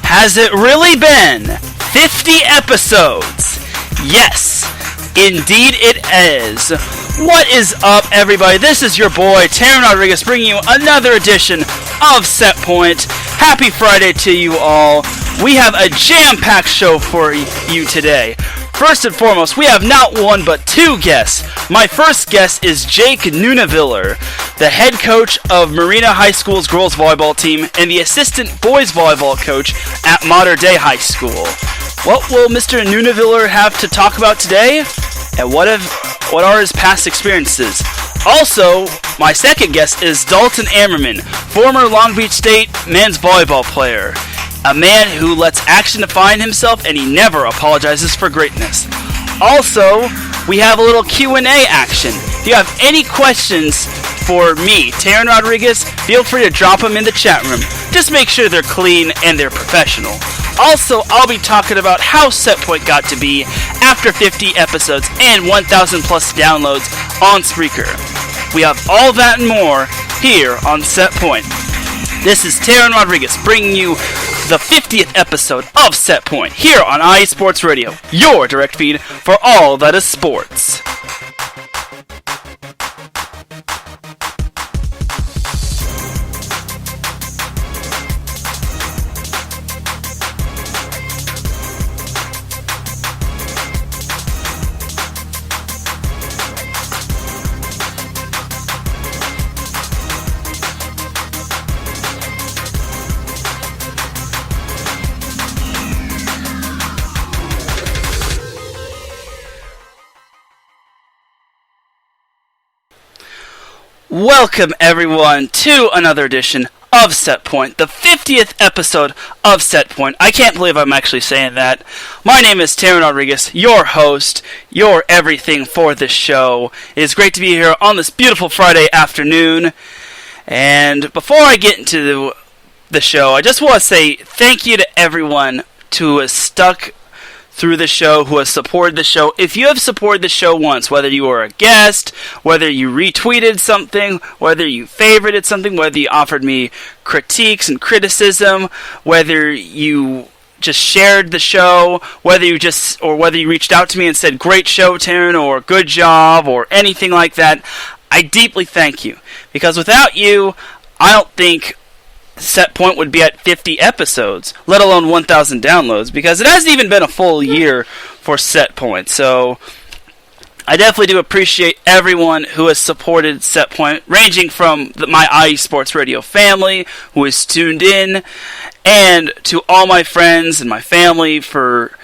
Has it really been 50 episodes? Yes, indeed it is. What is up, everybody? This is your boy, Taryn Rodriguez, bringing you another edition of Set Point. Happy Friday to you all. We have a jam-packed show for you today. First and foremost, we have not one but two guests. My first guest is Jake Neuneviller, the head coach of Marina High School's girls volleyball team and the assistant boys volleyball coach at Mater Dei High School. What will Mr. Neuneviller have to talk about today? And what are his past experiences? Also, my second guest is Dalton Ammerman, former Long Beach State men's volleyball player. A man who lets action define himself and he never apologizes for greatness. Also, we have a little Q&A action. If you have any questions for me, Taryn Rodriguez, feel free to drop them in the chat room. Just make sure they're clean and they're professional. Also, I'll be talking about how Setpoint got to be after 50 episodes and 1,000 plus downloads on Spreaker. We have all that and more here on Setpoint. This is Taryn Rodriguez bringing you the 50th episode of Setpoint here on IE Sports Radio, your direct feed for all that is sports. Welcome everyone to another edition of Setpoint, the 50th episode of Setpoint. I can't believe I'm actually saying that. My name is Taryn Rodriguez, your host, your everything for this show. It is great to be here on this beautiful Friday afternoon. And before I get into the show, I just want to say thank you to everyone who has stuck through the show, who has supported the show. If you have supported the show once, whether you were a guest, whether you retweeted something, whether you favorited something, whether you offered me critiques and criticism, whether you just shared the show, whether you reached out to me and said, great show, Taryn, or good job, or anything like that, I deeply thank you. Because without you, I don't think Setpoint would be at 50 episodes, let alone 1,000 downloads, because it hasn't even been a full year for Setpoint. So I definitely do appreciate everyone who has supported Setpoint, ranging from my IE Sports Radio family who has tuned in, and to all my friends and my family for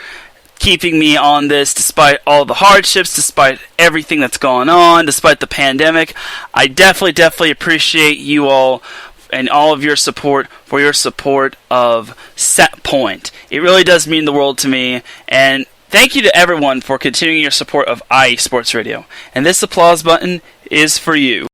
keeping me on this despite all the hardships, despite everything that's going on, despite the pandemic. I definitely appreciate you all and all of your support for your support of Setpoint. It really does mean the world to me, and thank you to everyone for continuing your support of IE Sports Radio. And this applause button is for you.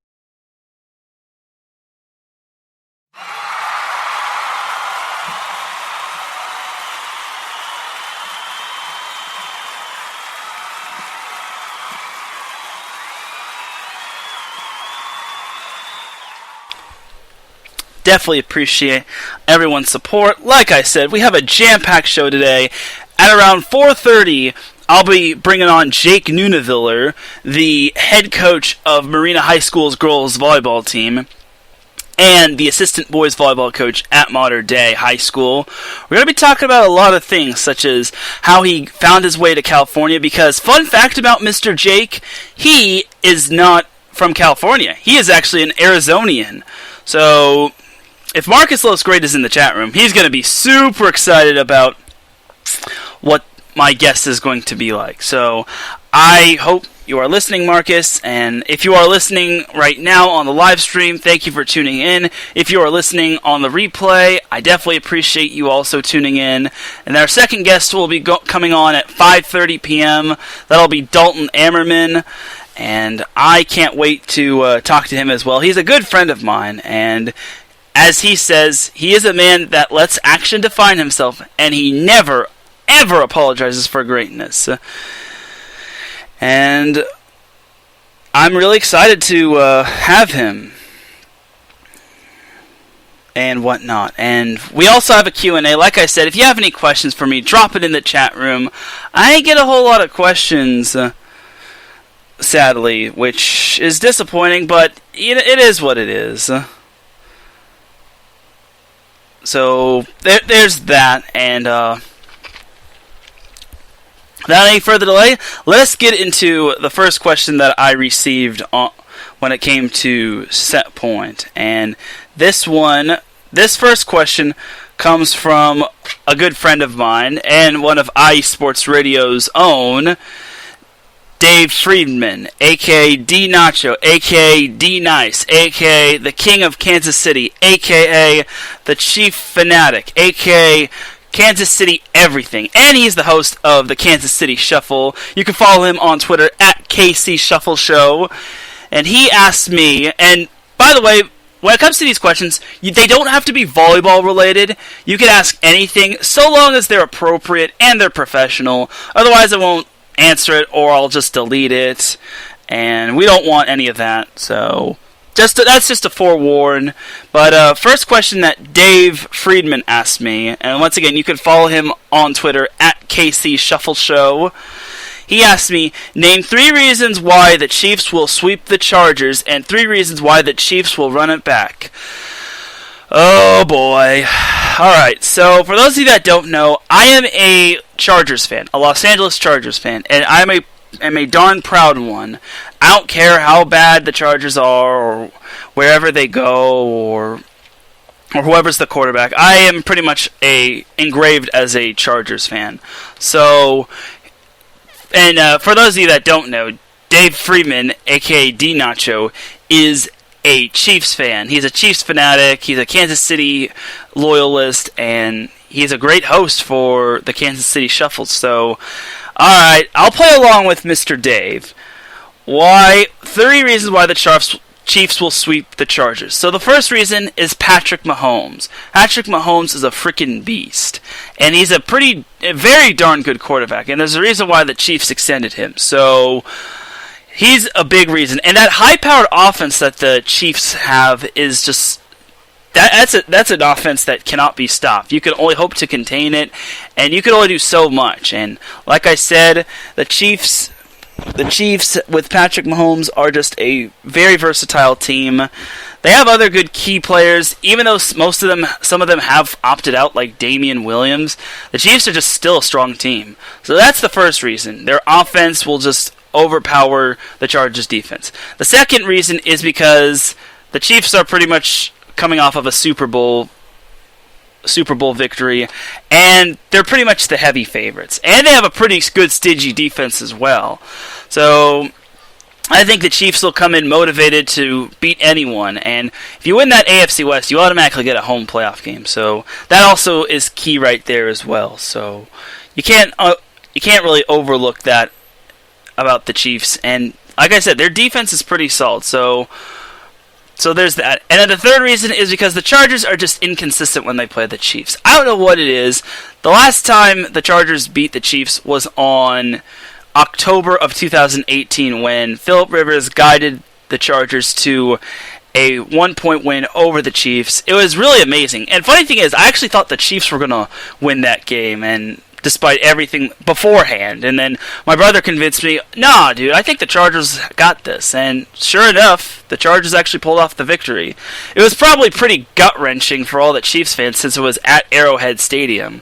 Definitely appreciate everyone's support. Like I said, we have a jam-packed show today. At around 4:30, I'll be bringing on Jake Neuneviller, the head coach of Marina High School's girls volleyball team, and the assistant boys volleyball coach at Mater Dei High School. We're going to be talking about a lot of things, such as how he found his way to California, because fun fact about Mr. Jake, he is not from California. He is actually an Arizonian. So if Marcus Los Great is in the chat room, he's going to be super excited about what my guest is going to be like. So I hope you are listening, Marcus, and if you are listening right now on the live stream, thank you for tuning in. If you are listening on the replay, I definitely appreciate you also tuning in. And our second guest will be coming on at 5:30 p.m. That'll be Dalton Ammerman, and I can't wait to talk to him as well. He's a good friend of mine, and as he says, he is a man that lets action define himself, and he never, ever apologizes for greatness. And I'm really excited to have him and whatnot. And we also have a Q&A. Like I said, if you have any questions for me, drop it in the chat room. I get a whole lot of questions, sadly, which is disappointing, but it is what it is. So there's that, and without any further delay, let's get into the first question that I received when it came to Set Point. And this first question comes from a good friend of mine and one of iSports Radio's own, Dave Friedman, a.k.a. D Nacho, a.k.a. D Nice, a.k.a. the King of Kansas City, a.k.a. the Chief Fanatic, a.k.a. Kansas City Everything, and he's the host of the Kansas City Shuffle. You can follow him on Twitter at KC Shuffle Show. And he asked me, and by the way, when it comes to these questions, they don't have to be volleyball related. You can ask anything, so long as they're appropriate and they're professional. Otherwise, I won't answer it, or I'll just delete it. And we don't want any of that, so that's just a forewarn. But first question that Dave Friedman asked me, and once again, you can follow him on Twitter at KC Shuffle Show. He asked me, name 3 reasons why the Chiefs will sweep the Chargers, and 3 reasons why the Chiefs will run it back. Oh boy. Alright, so for those of you that don't know, I am a Chargers fan, a Los Angeles Chargers fan, and I'm a darn proud one. I don't care how bad the Chargers are, or wherever they go, or whoever's the quarterback. I am pretty much engraved as a Chargers fan. So, and for those of you that don't know, Dave Friedman, a.k.a. D Nacho, is a Chiefs fan. He's a Chiefs fanatic. He's a Kansas City loyalist, and he's a great host for the Kansas City Shuffle. So, alright, I'll play along with Mr. Dave. 3 reasons why the Chiefs will sweep the Chargers. So the first reason is Patrick Mahomes. Patrick Mahomes is a freaking beast. And he's a very darn good quarterback. And there's a reason why the Chiefs extended him. So he's a big reason. And that high-powered offense that the Chiefs have is just that's an offense that cannot be stopped. You can only hope to contain it, and you can only do so much. And like I said, the Chiefs with Patrick Mahomes are just a very versatile team. They have other good key players, even though some of them have opted out, like Damian Williams. The Chiefs are just still a strong team. So that's the first reason. Their offense will just overpower the Chargers' defense. The second reason is because the Chiefs are pretty much coming off of a Super Bowl victory, and they're pretty much the heavy favorites. And they have a pretty good stingy defense as well. So I think the Chiefs will come in motivated to beat anyone, and if you win that AFC West, you automatically get a home playoff game. So that also is key right there as well. So you can't really overlook that about the Chiefs. And like I said, their defense is pretty solid. So there's that. And then the third reason is because the Chargers are just inconsistent when they play the Chiefs. I don't know what it is. The last time the Chargers beat the Chiefs was on October of 2018 when Phillip Rivers guided the Chargers to a 1-point win over the Chiefs. It was really amazing. And funny thing is, I actually thought the Chiefs were going to win that game, and despite everything beforehand. And then my brother convinced me, nah, dude, I think the Chargers got this. And sure enough, the Chargers actually pulled off the victory. It was probably pretty gut-wrenching for all the Chiefs fans since it was at Arrowhead Stadium.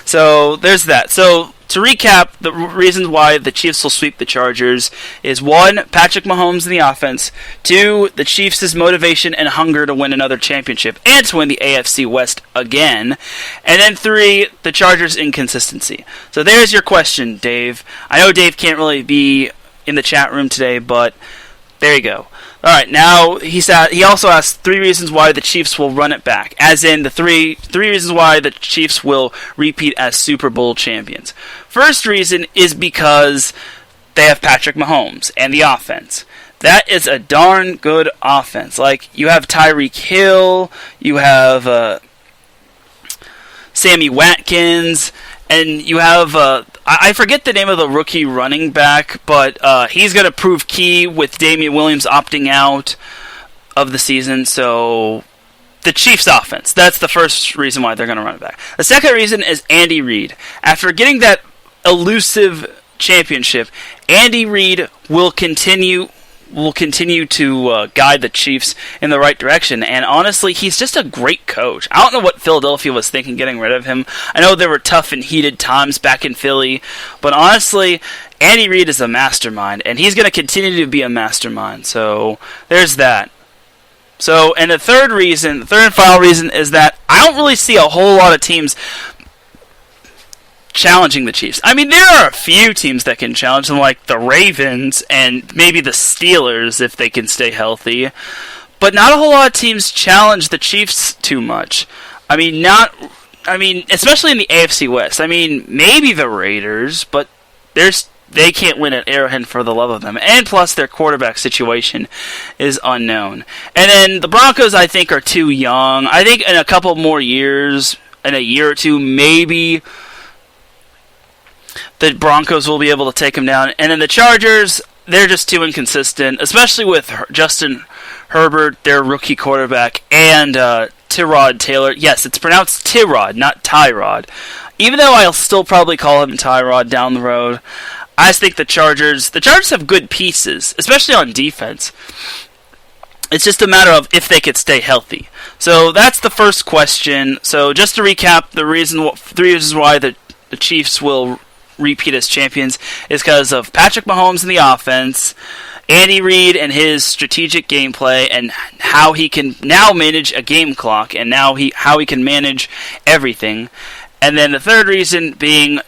So there's that. So to recap, the reasons why the Chiefs will sweep the Chargers is 1, Patrick Mahomes in the offense, 2, the Chiefs' motivation and hunger to win another championship and to win the AFC West again, and then 3, the Chargers' inconsistency. So there's your question, Dave. I know Dave can't really be in the chat room today, but there you go. Alright, now he also asked 3 reasons why the Chiefs will run it back, as in the three reasons why the Chiefs will repeat as Super Bowl champions. First reason is because they have Patrick Mahomes and the offense. that is a darn good offense. Like, you have Tyreek Hill, you have Sammy Watkins, and you have I forget the name of the rookie running back, but he's going to prove key with Damian Williams opting out of the season. So the Chiefs' offense, that's the first reason why they're going to run it back. The second reason is Andy Reid. After getting that elusive championship, Andy Reid will continue to guide the Chiefs in the right direction. And honestly, he's just a great coach. I don't know what Philadelphia was thinking getting rid of him. I know there were tough and heated times back in Philly, but honestly, Andy Reid is a mastermind, and he's going to continue to be a mastermind. So there's that. So, and the third and final reason is that I don't really see a whole lot of teams challenging the Chiefs. I mean, there are a few teams that can challenge them, like the Ravens and maybe the Steelers if they can stay healthy. But not a whole lot of teams challenge the Chiefs too much. I mean, especially in the AFC West. I mean, maybe the Raiders, but they can't win at Arrowhead for the love of them. And plus, their quarterback situation is unknown. And then the Broncos, I think, are too young. I think in a couple more years, in a year or two, maybe the Broncos will be able to take them down. And then the Chargers, they're just too inconsistent, especially with Justin Herbert, their rookie quarterback, and Tyrod Taylor. Yes, it's pronounced Tyrod, not Tyrod. Even though I'll still probably call him Tyrod down the road, I just think the Chargers have good pieces, especially on defense. It's just a matter of if they could stay healthy. So that's the first question. So just to recap, three reasons why the Chiefs will repeat as champions is because of Patrick Mahomes and the offense, Andy Reid and his strategic gameplay, and how he can now manage a game clock, and how he can manage everything. And then the third reason being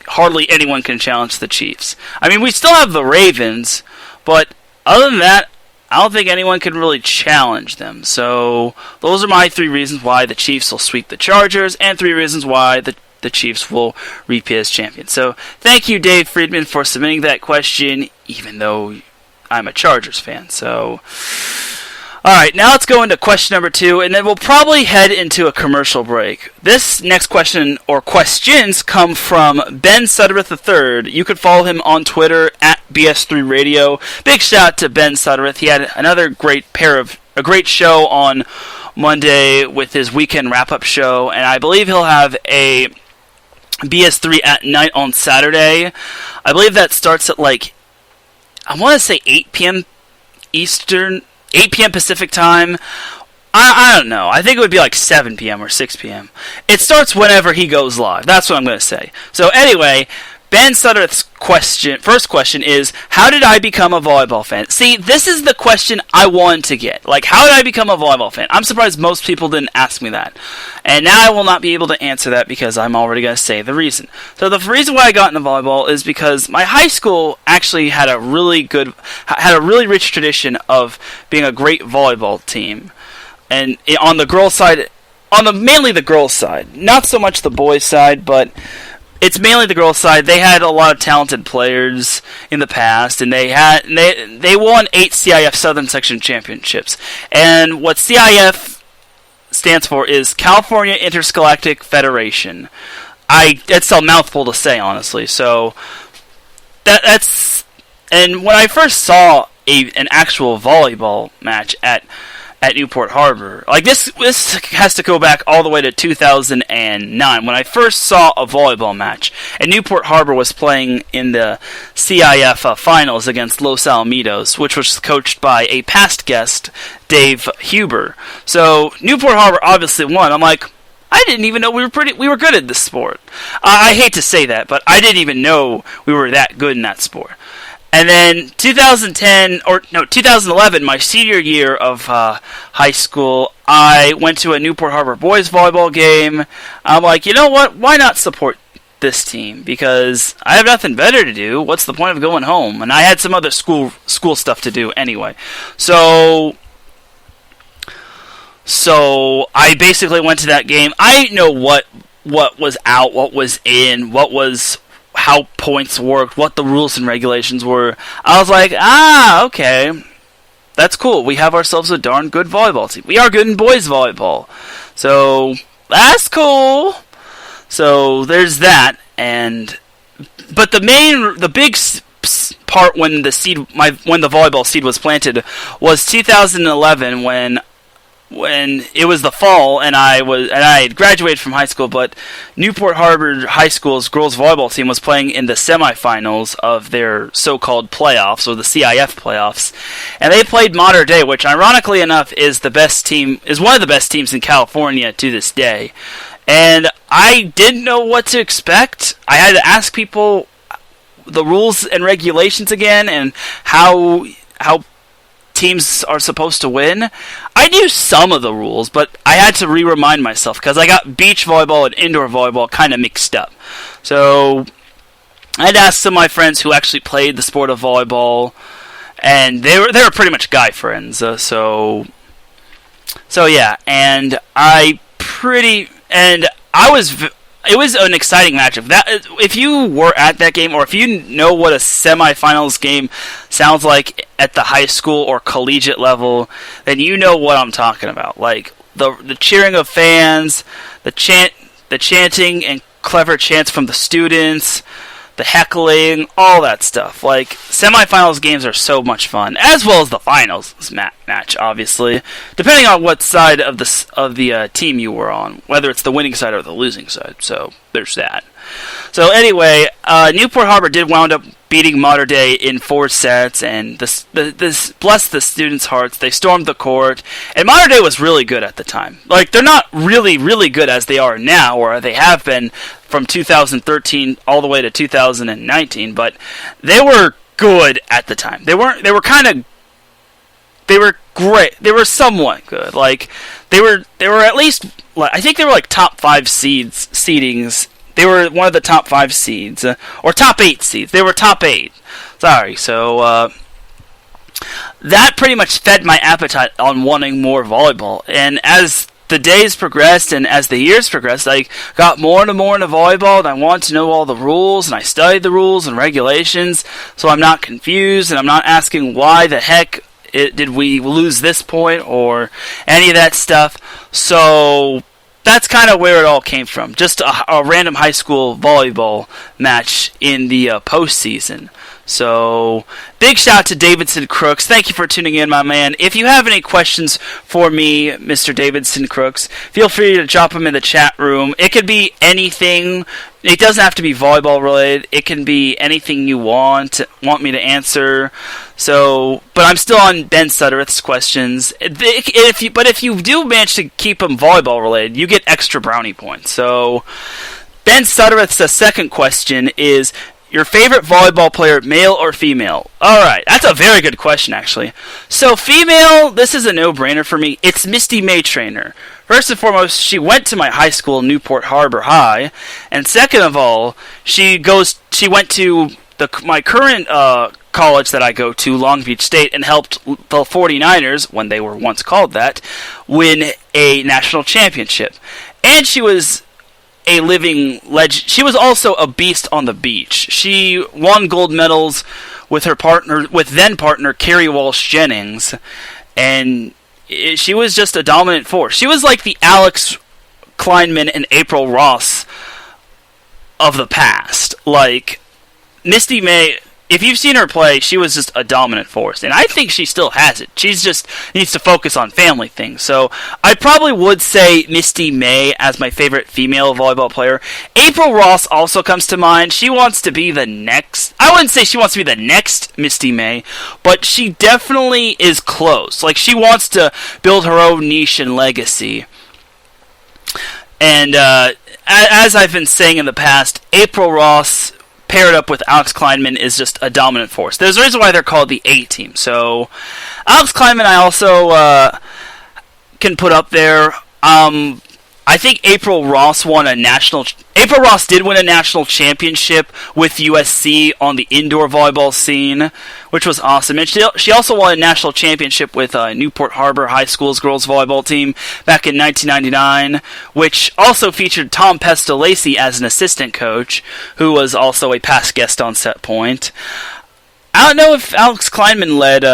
hardly anyone can challenge the Chiefs. I mean, we still have the Ravens, but other than that, I don't think anyone can really challenge them. So those are my three reasons why the Chiefs will sweep the Chargers, and three reasons why the Chiefs will repeat as champions. So thank you, Dave Friedman, for submitting that question, even though I'm a Chargers fan. So, alright, now let's go into question number 2, and then we'll probably head into a commercial break. This next question, or questions, come from Ben Suttereth III. You can follow him on Twitter, at BS3Radio. Big shout out to Ben Suttereth. He had another great show on Monday with his weekend wrap-up show, and I believe he'll have a BS3 at night on Saturday. I believe that starts at I want to say 8 p.m. Eastern, 8 p.m. Pacific time. I don't know. I think it would be like 7 p.m. or 6 p.m. It starts whenever he goes live. That's what I'm going to say. So anyway, Ben Suttereth's first question is, how did I become a volleyball fan? See, this is the question I wanted to get. How did I become a volleyball fan? I'm surprised most people didn't ask me that. And now I will not be able to answer that because I'm already going to say the reason. So the reason why I got into volleyball is because my high school actually had a really rich tradition of being a great volleyball team. And on the girls' side, mainly the girls' side, not so much the boys' side, but it's mainly the girls' side. They had a lot of talented players in the past, and they won 8 CIF Southern Section Championships. And what CIF stands for is California Interscholastic Federation. It's a mouthful to say, honestly. So that's. And when I first saw an actual volleyball match at Newport Harbor, this has to go back all the way to 2009 when I first saw a volleyball match, and Newport Harbor was playing in the CIF finals against Los Alamitos, which was coached by a past guest, Dave Huber. So Newport Harbor obviously won. I'm like, I didn't even know we were good at this sport. I hate to say that, but I didn't even know we were that good in that sport. And then 2011, my senior year of high school, I went to a Newport Harbor boys volleyball game. I'm like, you know what? Why not support this team? Because I have nothing better to do. What's the point of going home? And I had some other school stuff to do anyway. So I basically went to that game. I didn't know what was out, what was in, what was how points worked, what the rules and regulations were, I was like, okay, that's cool. We have ourselves a darn good volleyball team. We are good in boys volleyball, so that's cool. So there's that, but the big part when the volleyball seed was planted was 2011 when it was the fall and I had graduated from high school, but Newport Harbor High School's girls volleyball team was playing in the semifinals of their so-called playoffs, or the CIF playoffs, and they played Mater Dei, which ironically enough is one of the best teams in California to this day. And I didn't know what to expect. I had to ask people the rules and regulations again, and how teams are supposed to win. I knew some of the rules, but I had to remind myself because I got beach volleyball and indoor volleyball kind of mixed up. So I had asked some of my friends who actually played the sport of volleyball, and they were pretty much guy friends. So yeah, and it was an exciting matchup. If you were at that game, or if you know what a semifinals game sounds like at the high school or collegiate level, then you know what I'm talking about. Like the cheering of fans, the chanting and clever chants from the students, the heckling, all that stuff. Like, semifinals games are so much fun, as well as the finals match, obviously, depending on what side of the team you were on, whether it's the winning side or the losing side. So there's that. So anyway, Newport Harbor did wound up beating Mater Dei in 4 sets, and this blessed the students' hearts. They stormed the court, and Mater Dei was really good at the time. Like, they're not really, really good as they are now, or they have been from 2013 all the way to 2019, but they were good at the time. They were great. They were somewhat good. Like, they were at least, I think they were like top 5 seedings. They were one of the top 5 seeds, or top 8 seeds. They were top 8. Sorry. So that pretty much fed my appetite on wanting more volleyball. And as the days progressed and as the years progressed, I got more and more into volleyball, and I wanted to know all the rules, and I studied the rules and regulations, so I'm not confused, and I'm not asking why the heck did we lose this point or any of that stuff. So that's kind of where it all came from. Just a random high school volleyball match in the postseason. So, big shout out to Davidson Crooks. Thank you for tuning in, my man. If you have any questions for me, Mr. Davidson Crooks, feel free to drop them in the chat room. It could be anything. It doesn't have to be volleyball related. It can be anything you want me to answer. So, but I'm still on Ben Suttereth's questions. If you do manage to keep them volleyball related, you get extra brownie points. So, Ben Suttereth's second question is, your favorite volleyball player, male or female? Alright, that's a very good question, actually. So, female, this is a no-brainer for me. It's Misty May Trainer. First and foremost, she went to my high school, Newport Harbor High. And second of all, she went to my current college that I go to, Long Beach State, and helped the 49ers, when they were once called that, win a national championship. And she was a living legend. She was also a beast on the beach. She won gold medals with then partner Carrie Walsh Jennings, and she was just a dominant force. She was like the Alex Kleinman and April Ross of the past. Like, Misty May, if you've seen her play, she was just a dominant force, and I think she still has it. She's just needs to focus on family things. So I probably would say Misty May as my favorite female volleyball player. April Ross also comes to mind. She wants to be the next. I wouldn't say she wants to be the next Misty May, but she definitely is close. Like, she wants to build her own niche and legacy. And as I've been saying in the past, April Ross paired up with Alex Kleinman is just a dominant force. There's a reason why they're called the A-team. So, Alex Kleinman I also can put up there. I think April Ross did win a national championship with USC on the indoor volleyball scene, which was awesome. And she also won a national championship with Newport Harbor High School's girls volleyball team back in 1999, which also featured Tom Pestalacci as an assistant coach, who was also a past guest on Set Point. I don't know if Alex Kleinman led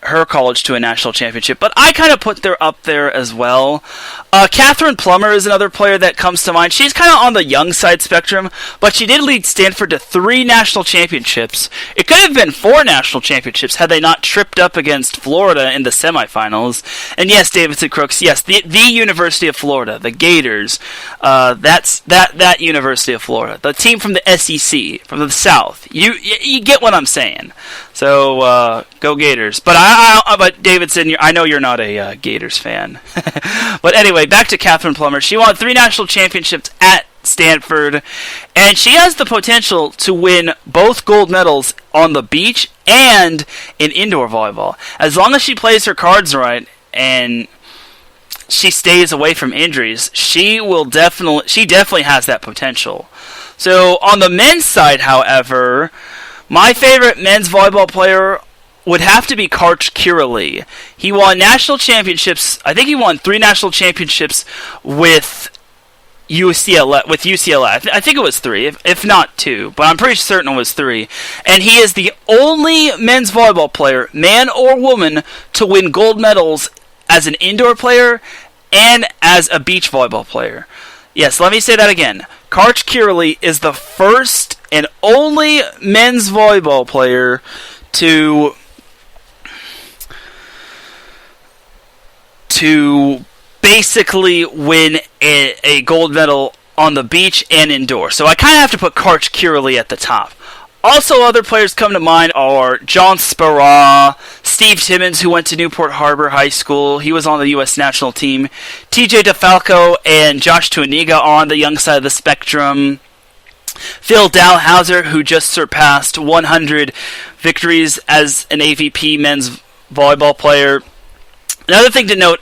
her college to a national championship, but I kind of put her up there as well. Catherine Plummer is another player that comes to mind. She's kind of on the young side spectrum, but she did lead Stanford to 3 national championships. It could have been 4 national championships had they not tripped up against Florida in the semifinals. And yes, Davidson Crooks, yes, the University of Florida, the Gators. That's that University of Florida, the team from the SEC, from the South. You get what I'm saying. So go Gators. But Davidson, I know you're not a Gators fan. But anyway, back to Catherine Plummer. She won 3 national championships at Stanford, and she has the potential to win both gold medals on the beach and in indoor volleyball. As long as she plays her cards right and she stays away from injuries, she definitely has that potential. So on the men's side, however, my favorite men's volleyball player would have to be Karch Kiraly. He won national championships. I think he won 3 national championships with UCLA. I think it was 3, if not 2, but I'm pretty certain it was 3. And he is the only men's volleyball player, man or woman, to win gold medals as an indoor player and as a beach volleyball player. Yes, let me say that again. Karch Kiraly is the first and only men's volleyball player to basically win a gold medal on the beach and indoor. So I kind of have to put Karch Kiraly at the top. Also, other players come to mind are John Speraw, Steve Timmons, who went to Newport Harbor High School. He was on the U.S. national team. TJ DeFalco and Josh Tuaniga are on the young side of the spectrum. Phil Dalhauser, who just surpassed 100 victories as an AVP men's volleyball player. Another thing to note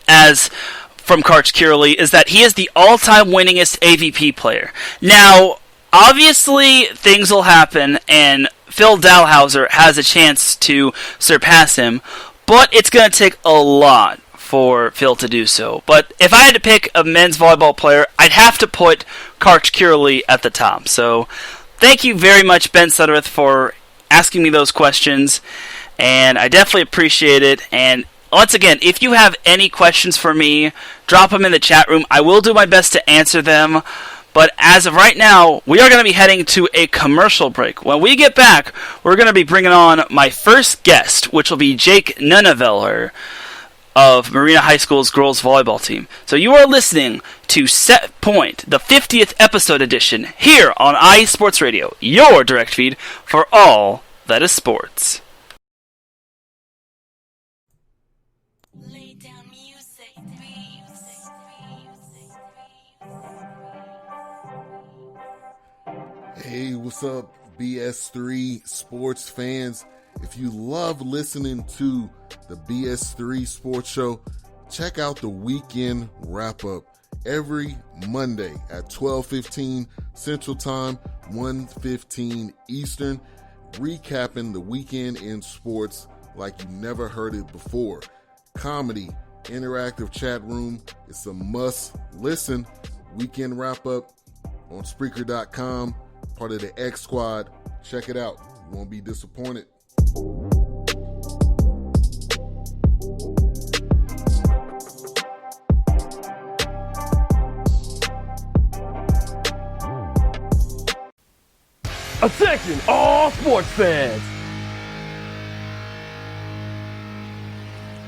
from Karch Kiraly is that he is the all-time winningest AVP player. Now, obviously, things will happen, and Phil Dalhauser has a chance to surpass him, but it's going to take a lot for Phil to do so. But if I had to pick a men's volleyball player, I'd have to put Karch Kiraly at the top. So, thank you very much, Ben Suttereth, for asking me those questions, and I definitely appreciate it. And once again, if you have any questions for me, drop them in the chat room. I will do my best to answer them. But as of right now, we are going to be heading to a commercial break. When we get back, we're going to be bringing on my first guest, which will be Jake Nunneveller of Marina High School's girls volleyball team. So you are listening to Set Point, the 50th episode edition, here on IE Sports Radio, your direct feed for all that is sports. Hey, what's up, BS3 sports fans? If you love listening to the BS3 Sports Show, check out the Weekend Wrap-Up every Monday at 12:15 Central Time, 1:15 Eastern, recapping the weekend in sports like you never heard it before. Comedy, interactive chat room, it's a must-listen. Weekend Wrap-Up on Spreaker.com. Part of the X Squad. Check it out. You won't be disappointed. Attention, all sports fans!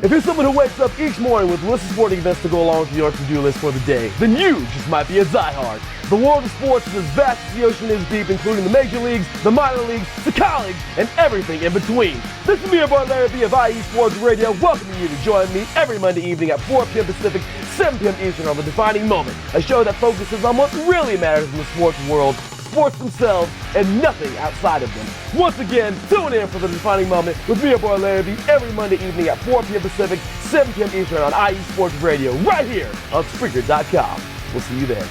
If you're someone who wakes up each morning with lists of sporting events to go along with your to-do list for the day, then you just might be a diehard. The world of sports is as vast as the ocean is deep, including the major leagues, the minor leagues, the college, and everything in between. This is me, your boy Larry B of IE Sports Radio, welcoming you to join me every Monday evening at 4 p.m. Pacific, 7 p.m. Eastern on The Defining Moment, a show that focuses on what really matters in the sports world, sports themselves, and nothing outside of them. Once again, tune in for The Defining Moment with me, your boy Larry B, every Monday evening at 4 p.m. Pacific, 7 p.m. Eastern on IE Sports Radio, right here on Spreaker.com. We'll see you then.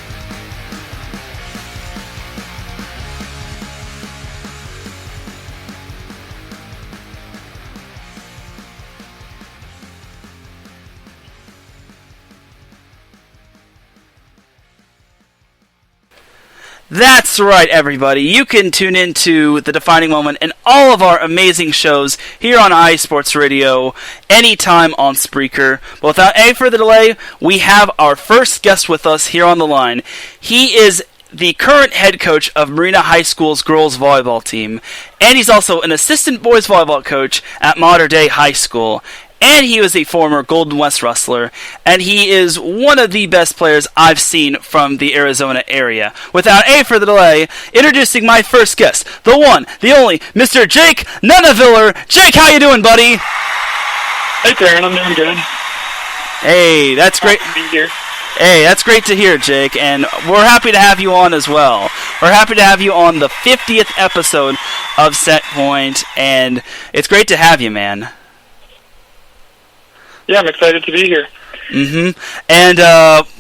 That's right, everybody. You can tune into The Defining Moment and all of our amazing shows here on iSports Radio anytime on Spreaker. But without any further delay, we have our first guest with us here on the line. He is the current head coach of Marina High School's girls volleyball team, and he's also an assistant boys volleyball coach at Mater Dei High School. And he was a former Golden West wrestler, and he is one of the best players I've seen from the Arizona area. Without any further delay, introducing my first guest, the one, the only, Mr. Jake Nunaviller. Jake, how you doing, buddy? Hey, Darren, I'm doing good. Hey, that's great. Happy to be here. Hey, that's great to hear, Jake, and we're happy to have you on as well. We're happy to have you on the 50th episode of Set Point, and it's great to have you, man. Yeah, I'm excited to be here. And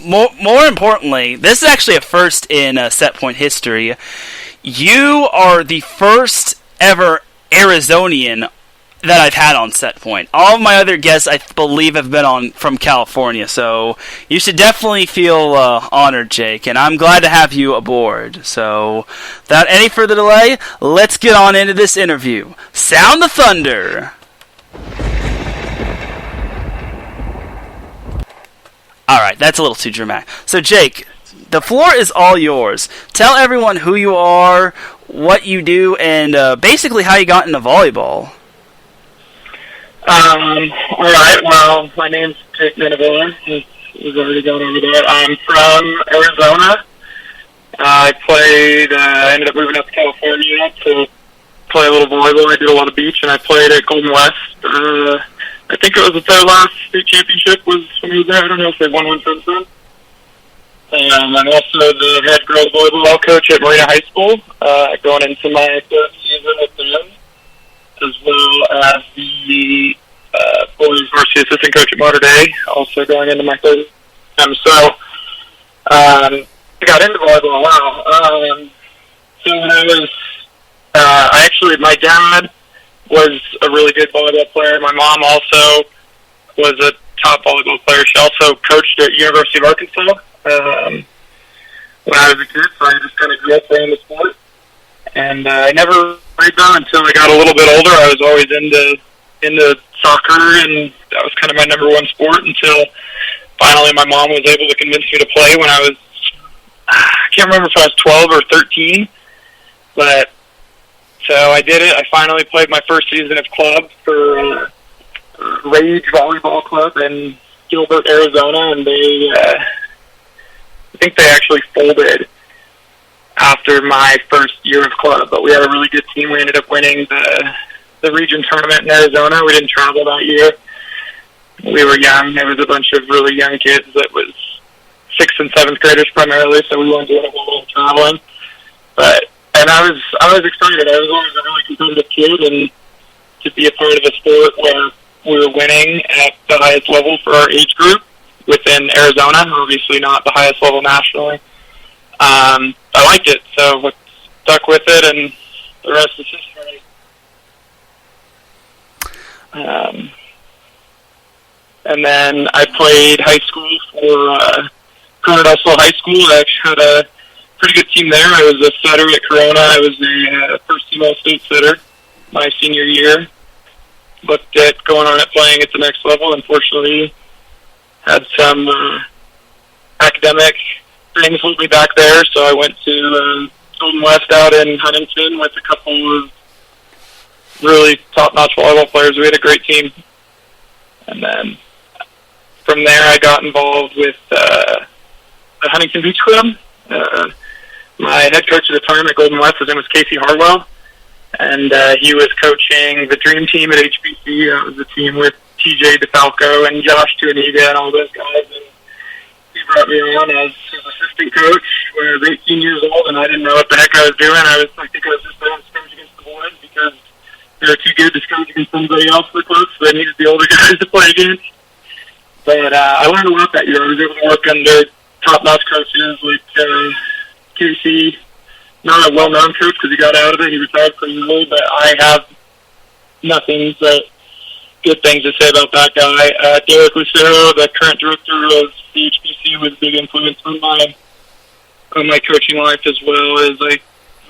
more importantly, this is actually a first in Set Point history. You are the first ever Arizonian that I've had on Set Point. All of my other guests, I believe, have been on from California, so you should definitely feel honored, Jake, and I'm glad to have you aboard. So, without any further delay, let's get on into this interview. Sound the thunder! Alright, that's a little too dramatic. So, Jake, the floor is all yours. Tell everyone who you are, what you do, and basically how you got into volleyball. Alright, well, my name's Jake Nunaviller. He's already gone over that. I'm from Arizona. I ended up moving up to California to play a little volleyball. I did a lot of beach, and I played at Golden West. I think it was their last state championship was when he was there. I don't know if they won one since then. I'm also the head girls volleyball coach at Marina High School, going into my third season with them, as well as the boys varsity assistant coach at Mater Dei, also going into my third season. So I got into volleyball. Wow. So when my dad was a really good volleyball player. My mom also was a top volleyball player. She also coached at University of Arkansas when I was a kid, so I just kind of grew up playing the sport. And I never played though until I got a little bit older. I was always into soccer, and that was kind of my number one sport until finally my mom was able to convince me to play when I can't remember if I was 12 or 13, but so I did it. I finally played my first season of club for Rage Volleyball Club in Gilbert, Arizona, and I think they actually folded after my first year of club, but we had a really good team. We ended up winning the region tournament in Arizona. We didn't travel that year. We were young. There was a bunch of really young kids that was 6th and 7th graders primarily, so we weren't doing a whole lot of traveling. And I was excited. I was always a really competitive kid, and to be a part of a sport where we were winning at the highest level for our age group within Arizona, obviously not the highest level nationally. I liked it, so I stuck with it, and the rest is history. And then I played high school for Corona High School. I actually had a pretty good team there. I was a setter at Corona. I was the first team all-state setter my senior year. Looked at going on at playing at the next level. Unfortunately, had some academic things hold me back there, so I went to Golden West out in Huntington with a couple of really top-notch volleyball players. We had a great team. And then from there, I got involved with the Huntington Beach Club. My head coach at the time at Golden West, his name was Casey Harwell, and he was coaching the Dream Team at HBC. That was the team with TJ DeFalco and Josh Tuaniga and all those guys. And he brought me on as his assistant coach when I was 18 years old, and I didn't know what the heck I was doing. I think I was just there to scrimmage against the boys because they were too good to scrimmage against somebody else in the club, so they needed the older guys to play against. But I learned a lot that year. I was able to work under top-notch coaches like Casey. Not a well-known coach because he got out of it. He retired pretty early, but I have nothing but good things to say about that guy. Derek Lucero, the current director of the HBC, was a big influence on my coaching life as well. As I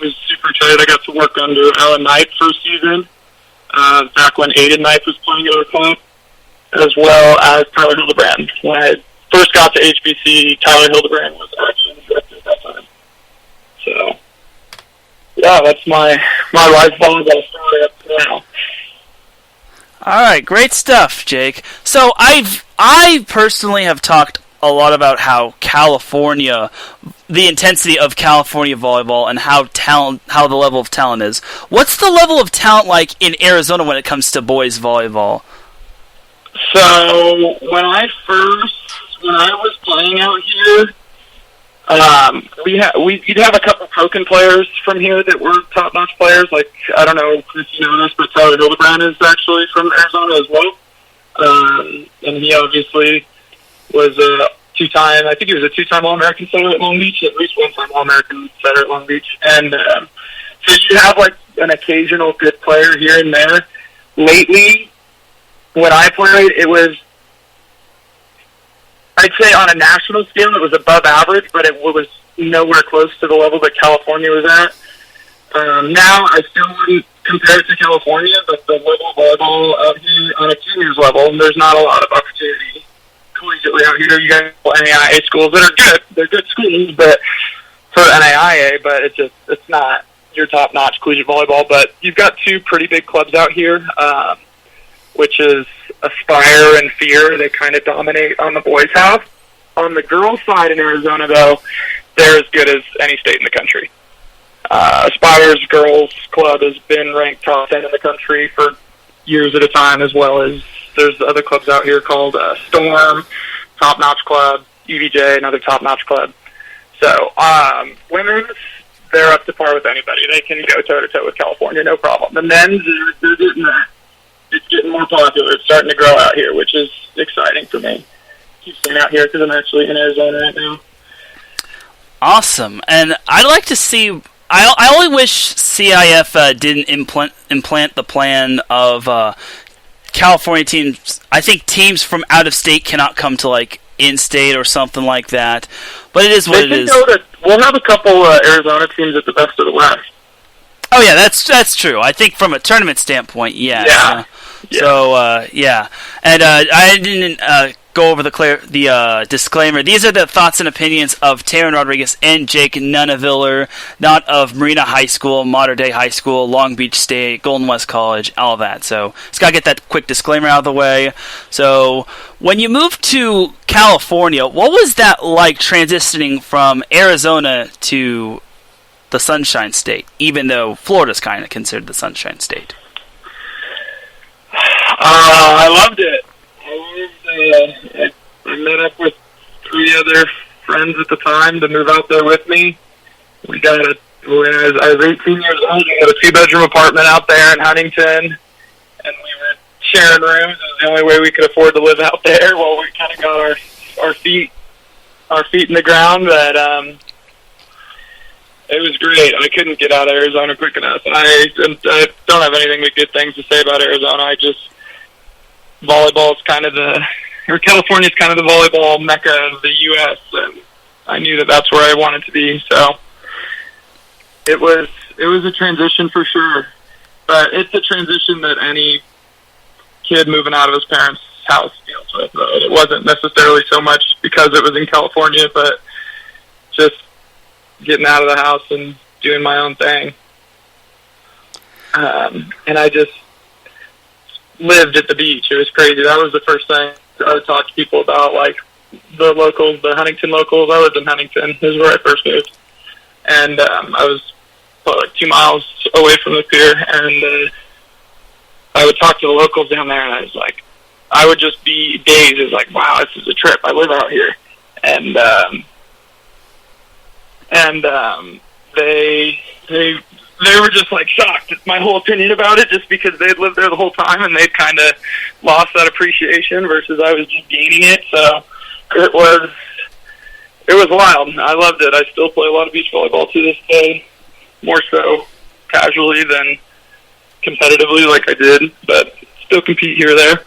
was super excited, I got to work under Alan Knight for a season, back when Aiden Knight was playing at our club, as well as Tyler Hildebrand. When I first got to HBC, Tyler Hildebrand was actually the director at that time. So, yeah, that's my life volleyball story up to now. All right, great stuff, Jake. So I personally have talked a lot about how California, the intensity of California volleyball, and how the level of talent is. What's the level of talent like in Arizona when it comes to boys volleyball? So when I was playing out here, we'd have a couple Proken players from here that were top-notch players. Like, I don't know if you know this, but Tyler Hildebrand is actually from Arizona as well. And he obviously was a two-time, I think he was a two-time All-American setter at Long Beach, at least one-time All-American setter at Long Beach. And so you have, like, an occasional good player here and there. Lately, when I played, it was, I'd say on a national scale, it was above average, but it was nowhere close to the level that California was at. Now, I still wouldn't compare it to California, but the level of volleyball out here on a juniors level, there's not a lot of opportunity collegiately out here. You guys have NAIA schools that are good. They're good schools, but for NAIA, but it's not your top-notch collegiate volleyball. But you've got two pretty big clubs out here, which is Aspire and Fear. They kind of dominate on the boys' half. On the girls' side in Arizona, though, they're as good as any state in the country. Aspire's girls' club has been ranked top 10 in the country for years at a time, as well as there's other clubs out here called Storm, top-notch club, UVJ, another top-notch club. So women's, they're up to par with anybody. They can go toe-to-toe with California, no problem. The men's, they're getting that. It's getting more popular. It's starting to grow out here, which is exciting for me. Keep staying out here because I'm actually in Arizona right now. Awesome. And I'd like to see... I only wish CIF didn't implant the plan of California teams. I think teams from out of state cannot come to, like, in-state or something like that. But it is what it is. We'll have a couple Arizona teams at the best of the West. Oh, yeah, that's true. I think from a tournament standpoint, yeah. Yeah. So, yeah. And I didn't go over the disclaimer. These are the thoughts and opinions of Taryn Rodriguez and Jake Nunaviller, not of Marina High School, Mater Dei High School, Long Beach State, Golden West College, all of that. So, just got to get that quick disclaimer out of the way. So, when you moved to California, what was that like transitioning from Arizona to the Sunshine State, even though Florida's kind of considered the Sunshine State? I loved it. I met up with 3 other friends at the time to move out there with me. When I was 18 years old, we got a 2-bedroom apartment out there in Huntington, and we were sharing rooms. It was the only way we could afford to live out there while we kind of got our feet in the ground. But it was great. I couldn't get out of Arizona quick enough. I don't have anything but good things to say about Arizona. Volleyball is kind of California is kind of the volleyball mecca of the U.S., and I knew that that's where I wanted to be. So it was a transition for sure, but it's a transition that any kid moving out of his parents' house deals with. It wasn't necessarily so much because it was in California, but just getting out of the house and doing my own thing. And I just lived at the beach. It was crazy. That was the first thing I would talk to people about, like the locals, the Huntington locals. I lived in Huntington. This is where I first moved. And I was like 2 miles away from the pier, and I would talk to the locals down there, and I was like, I would just be dazed. It was like, wow, this is a trip. I live out here. And they were just like shocked at my whole opinion about it, just because they'd lived there the whole time and they'd kind of lost that appreciation versus I was just gaining it. So it it was wild. I loved it. I still play a lot of beach volleyball to this day, more so casually than competitively like I did, but still compete here or there.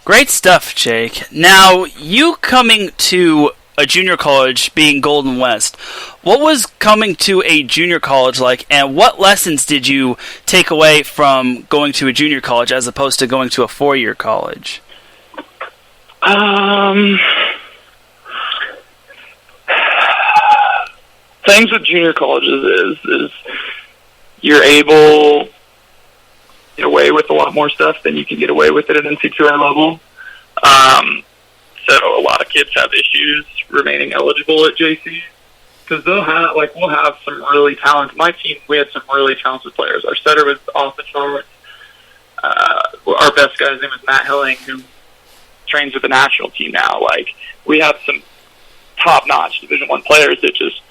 Great stuff, Jake. Now, you coming to a junior college being Golden West, what was coming to a junior college like, and what lessons did you take away from going to a junior college as opposed to going to a 4-year college? Things with junior colleges is you're able to get away with a lot more stuff than you can get away with at an NC2A level. So a lot of kids have issues remaining eligible at JC because we'll have some really talented. My team, we had some really talented players. Our setter was off the charts. Our best guy's name is Matt Hilling, who trains with the national team now. Like, we have some top-notch Division I players that just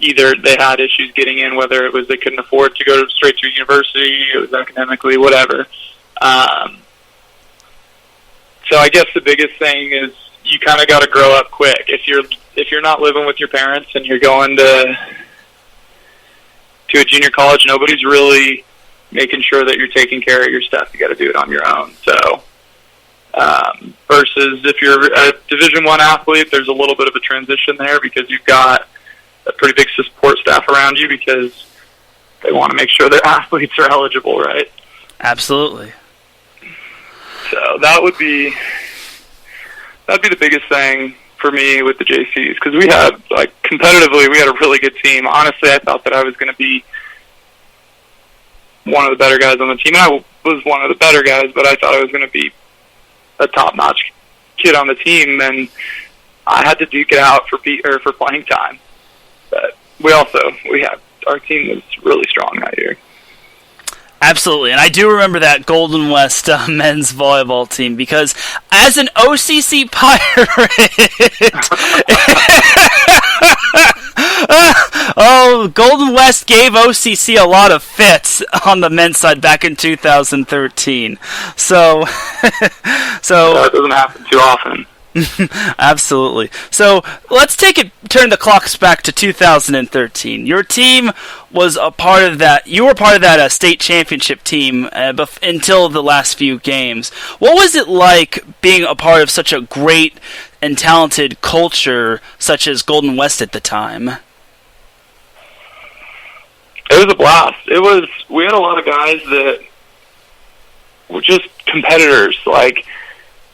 either they had issues getting in, whether it was they couldn't afford to go straight to university, it was academically, whatever. So I guess the biggest thing is you kind of got to grow up quick. If you're not living with your parents and you're going to a junior college, nobody's really making sure that you're taking care of your stuff. You got to do it on your own. So versus if you're a Division I athlete, there's a little bit of a transition there because you've got a pretty big support staff around you because they want to make sure their athletes are eligible, right? Absolutely. So that'd be the biggest thing for me with the JCs because we had, like, competitively, we had a really good team. Honestly, I thought that I was going to be one of the better guys on the team. And I was one of the better guys, but I thought I was going to be a top-notch kid on the team, and I had to duke it out for playing time. But our team was really strong that year. Absolutely, and I do remember that Golden West men's volleyball team because as an OCC Pirate, Golden West gave OCC a lot of fits on the men's side back in 2013. So that doesn't happen too often. Absolutely. So let's turn the clocks back to 2013. Your team was a part of that. You were part of that state championship team until the last few games. What was it like being a part of such a great and talented culture such as Golden West at the time? It was a blast. We had a lot of guys that were just competitors, like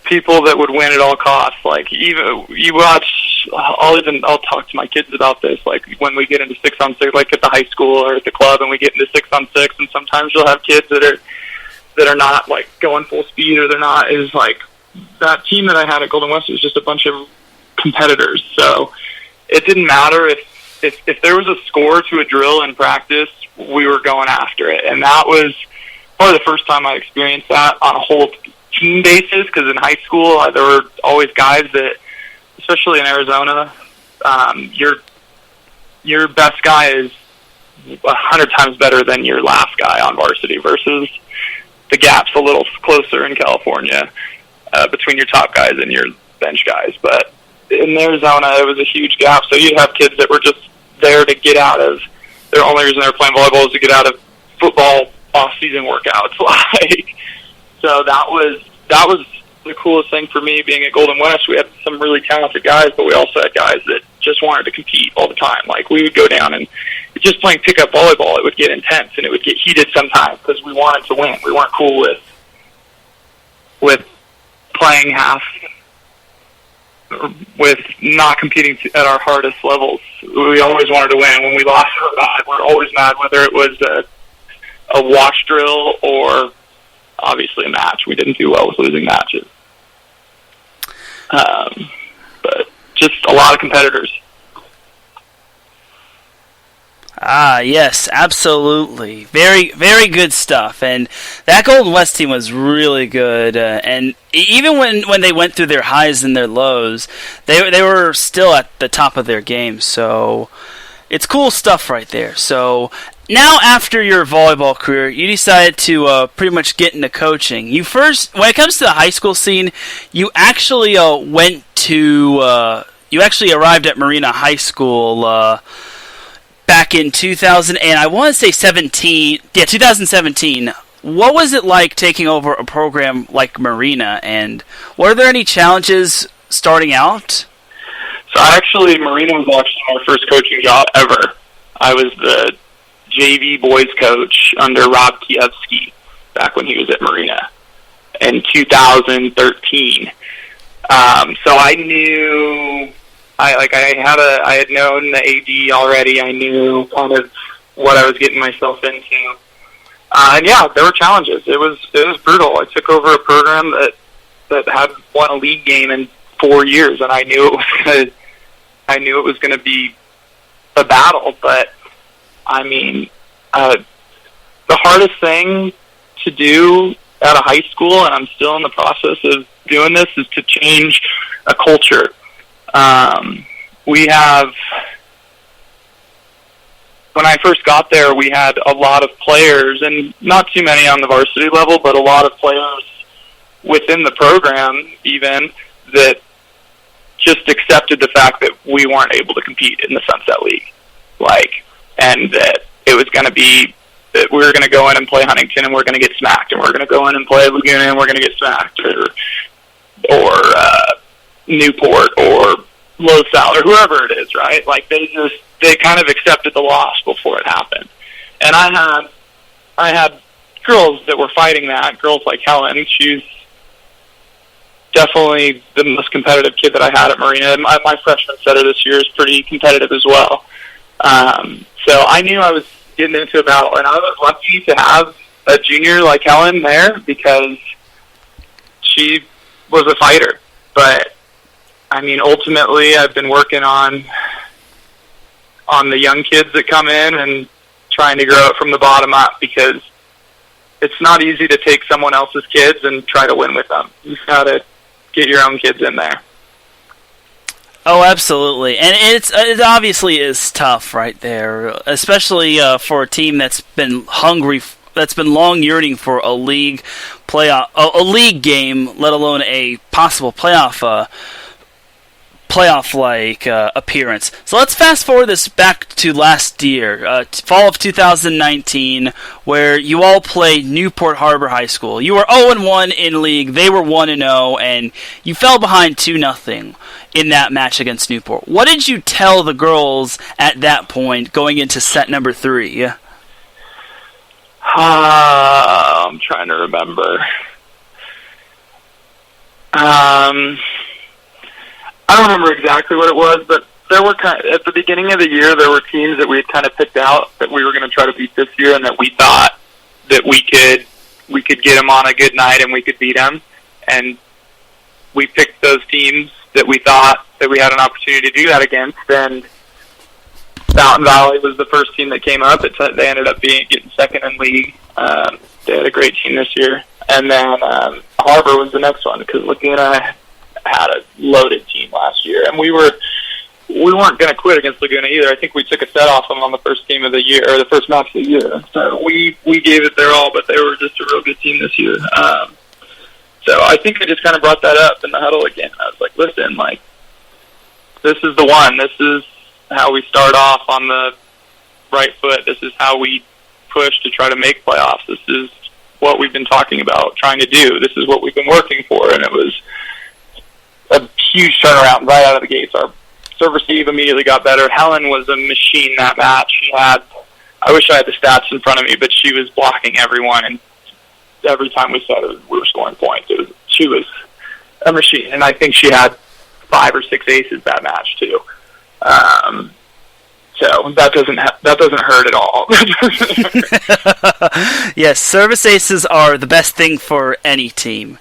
people that would win at all costs. Like, even you watch, I'll talk to my kids about this, like when we get into 6-on-6, like at the high school or at the club, and we get into 6-on-6, and sometimes you'll have kids that are not like going full speed, or they're not. Is like that team that I had at Golden West was just a bunch of competitors. So it didn't matter if there was a score to a drill in practice, we were going after it, and that was probably the first time I experienced that on a whole team basis, because in high school there were always guys that, especially in Arizona, your best guy is 100 times better than your last guy on varsity, versus the gap's a little closer in California between your top guys and your bench guys. But in Arizona, it was a huge gap, so you'd have kids that were just there to get out of, their only reason they were playing volleyball was to get out of football off-season workouts. Like, so that was the coolest thing for me being at Golden West. We had some really talented guys, but we also had guys that just wanted to compete all the time. Like, we would go down and just playing pickup volleyball, it would get intense and it would get heated sometimes because we wanted to win. We weren't cool with playing half, with not competing at our hardest levels. We always wanted to win. When we lost, we're always mad, whether it was a wash drill or obviously a match. We didn't do well with losing matches. But just a lot of competitors. Ah, yes, absolutely. Very, very good stuff. And that Golden West team was really good. And even when they went through their highs and their lows, they were still at the top of their game. So it's cool stuff right there. So now, after your volleyball career, you decided to pretty much get into coaching. You first, when it comes to the high school scene, you actually went you actually arrived at Marina High School back in 2000, and I want to say 2017. What was it like taking over a program like Marina, and were there any challenges starting out? So Marina was actually my first coaching job ever. I was the JV boys coach under Rob Kievsky back when he was at Marina in 2013. So I knew, I had known the AD already. I knew kind of what I was getting myself into. And yeah, there were challenges. It was brutal. I took over a program that had won a league game in 4 years, and I knew it was gonna be a battle. But I mean, the hardest thing to do at a high school, and I'm still in the process of doing this, is to change a culture. When I first got there, we had a lot of players, and not too many on the varsity level, but a lot of players within the program even, that just accepted the fact that we weren't able to compete in the Sunset League. And that it was going to be that we were going to go in and play Huntington and we're going to get smacked, and we're going to go in and play Laguna and we're going to get smacked, or Newport or LaSalle or whoever it is, right? They kind of accepted the loss before it happened. And I had girls that were fighting that, girls like Helen. She's definitely the most competitive kid that I had at Marina. My freshman setter this year is pretty competitive as well. So I knew I was getting into a battle, and I was lucky to have a junior like Helen there because she was a fighter. But I mean, ultimately, I've been working on the young kids that come in and trying to grow it from the bottom up, because it's not easy to take someone else's kids and try to win with them. You've got to get your own kids in there. Oh, absolutely, and it obviously is tough right there, especially for a team that's been that's been long yearning for a league game, let alone a possible playoff appearance. So let's fast forward this back to last year, fall of 2019, where you all played Newport Harbor High School. You were 0-1 in league, they were 1-0, and you fell behind 2-0 in that match against Newport. What did you tell the girls at that point going into set number 3? I'm trying to remember. I don't remember exactly what it was, but there were at the beginning of the year, there were teams that we had kind of picked out that we were going to try to beat this year, and that we thought that we could get them on a good night and we could beat them. And we picked those teams that we thought that we had an opportunity to do that against. And Mountain Valley was the first team that came up. They ended up getting second in league. They had a great team this year. And then Harbor was the next one, because Laguna had a loaded team last year, and we weren't going to quit against Laguna either. I think we took a set off them on the first game of the year, or the first match of the year. So we gave it their all, but they were just a real good team this year. So I think I just kind of brought that up in the huddle again. I was like, listen, this is the one. This is how we start off on the right foot. This is how we push to try to make playoffs. This is what we've been talking about trying to do. This is what we've been working for. And it was a huge turnaround right out of the gates. Our serve receive immediately got better. Helen was a machine that match. I wish I had the stats in front of me, but she was blocking everyone, and every time we saw it, we were scoring points. She was a machine, and I think she had 5 or 6 aces that match too. So that doesn't hurt at all. Yes, service aces are the best thing for any team.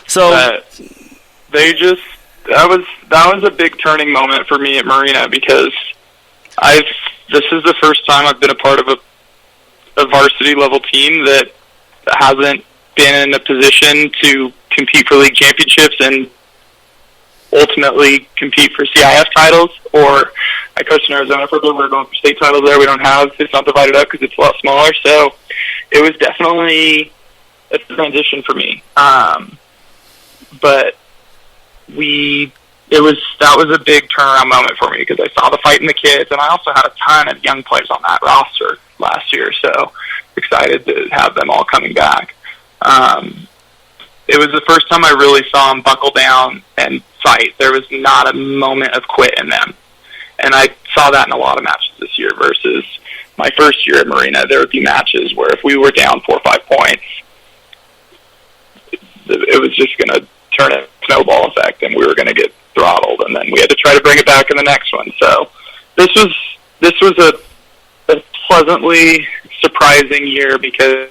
So that was a big turning moment for me at Marina, because this is the first time I've been a part of a varsity level team that hasn't been in a position to compete for league championships and ultimately compete for CIF titles. Or I coached in Arizona for a bit. We're going for state titles there. It's not divided up because it's a lot smaller. So it was definitely a transition for me. But that was a big turnaround moment for me because I saw the fight in the kids, and I also had a ton of young players on that roster last year, so excited to have them all coming back. It was the first time I really saw them buckle down and fight. There was not a moment of quit in them. And I saw that in a lot of matches this year versus my first year at Marina. There would be matches where if we were down 4 or 5 points, it was just going to turn a snowball effect and we were going to get throttled. And then we had to try to bring it back in the next one. So this was a pleasantly surprising year because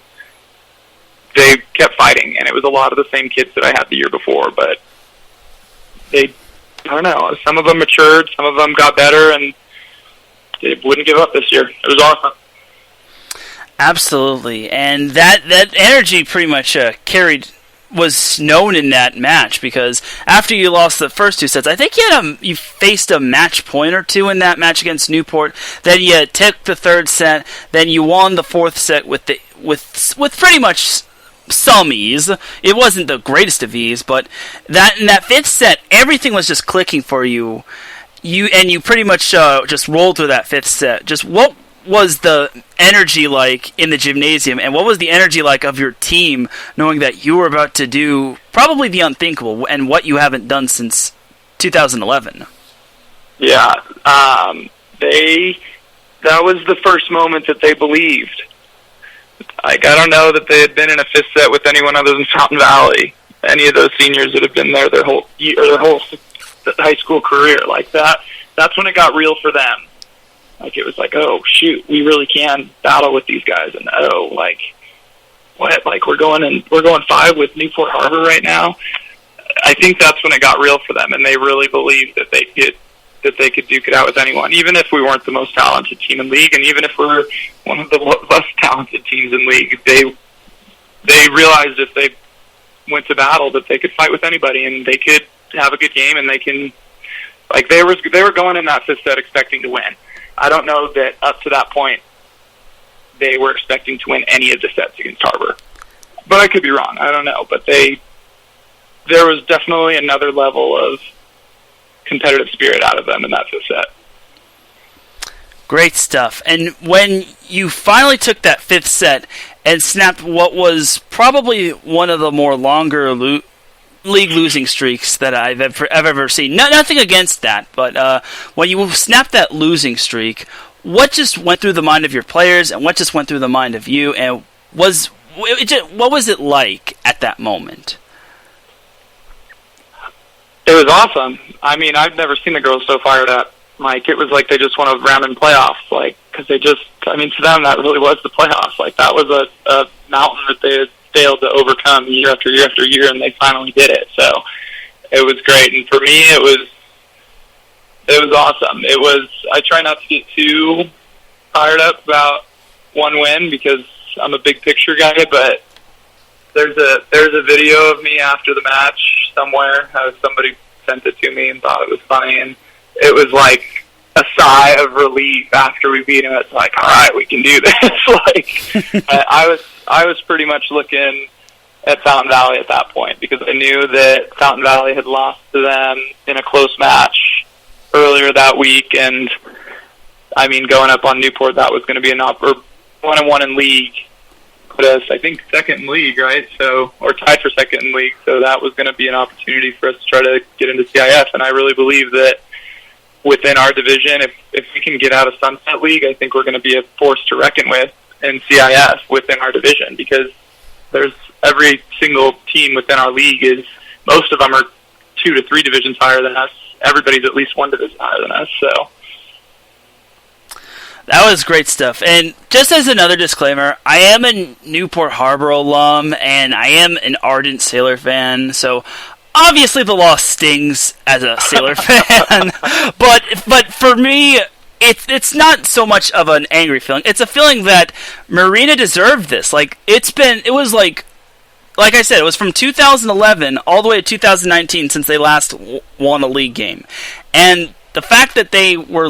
they kept fighting, and it was a lot of the same kids that I had the year before, but I don't know, some of them matured, some of them got better, and they wouldn't give up this year. It was awesome. Absolutely, and that energy pretty much was known in that match, because after you lost the first 2 sets, I think you faced a match point or 2 in that match against Newport. Then you took the 3rd set. Then you won the 4th set with pretty much some ease. It wasn't the greatest of ease, but in that 5th set, everything was just clicking for you. You pretty much just rolled through that 5th set. Just what was the energy like in the gymnasium, and what was the energy like of your team, knowing that you were about to do probably the unthinkable and what you haven't done since 2011? Yeah, that was the first moment that they believed. Like, I don't know that they had been in a 5th set with anyone other than Fountain Valley. Any of those seniors that have been there their whole high school career, like that. That's when it got real for them. Like, it was like, oh shoot, we really can battle with these guys, and like what? Like we're going 5 with Newport Harbor right now. I think that's when it got real for them, and they really believed that they could duke it out with anyone, even if we weren't the most talented team in league, and even if we're one of the less talented teams in league. They realized if they went to battle that they could fight with anybody, and they could have a good game, and they can, like, they were going in that 5th set expecting to win. I don't know that up to that point they were expecting to win any of the sets against Harbor, but I could be wrong. I don't know, but there was definitely another level of competitive spirit out of them in that 5th set. Great stuff. And when you finally took that 5th set and snapped what was probably one of the more longer league losing streaks that I've ever seen. Nothing against that, but when you snapped that losing streak, what just went through the mind of your players, and what just went through the mind of you, and what was it like at that moment? It was awesome. I mean, I've never seen the girls so fired up. Like, it was like they just won a round in playoffs, like, because to them, that really was the playoffs. Like, that was a mountain that they had failed to overcome year after year after year, and they finally did it. So it was great, and for me, it was awesome. I try not to get too fired up about one win because I'm a big picture guy, but there's a video of me after the match somewhere. Somebody sent it to me and thought it was funny, and it was like a sigh of relief after we beat him. It's like, all right, we can do this. Like, I was pretty much looking at Fountain Valley at that point because I knew that Fountain Valley had lost to them in a close match earlier that week, and I mean, going up on Newport, that was going to be 1-1 in league, put us, I think, second in league, right? So, or tied for second in league. So that was going to be an opportunity for us to try to get into CIF, and I really believe that within our division, if we can get out of Sunset League, I think we're going to be a force to reckon with in CIF within our division, because there's every single team within our league most of them are 2 to 3 divisions higher than us. Everybody's at least 1 division higher than us, so. That was great stuff. And just as another disclaimer, I am a Newport Harbor alum, and I am an ardent Sailor fan, so obviously the loss stings as a Sailor fan, but for me, it's not so much of an angry feeling. It's a feeling that Marina deserved this. Like, it was like I said, it was from 2011 all the way to 2019 since they last won a league game. And the fact that they were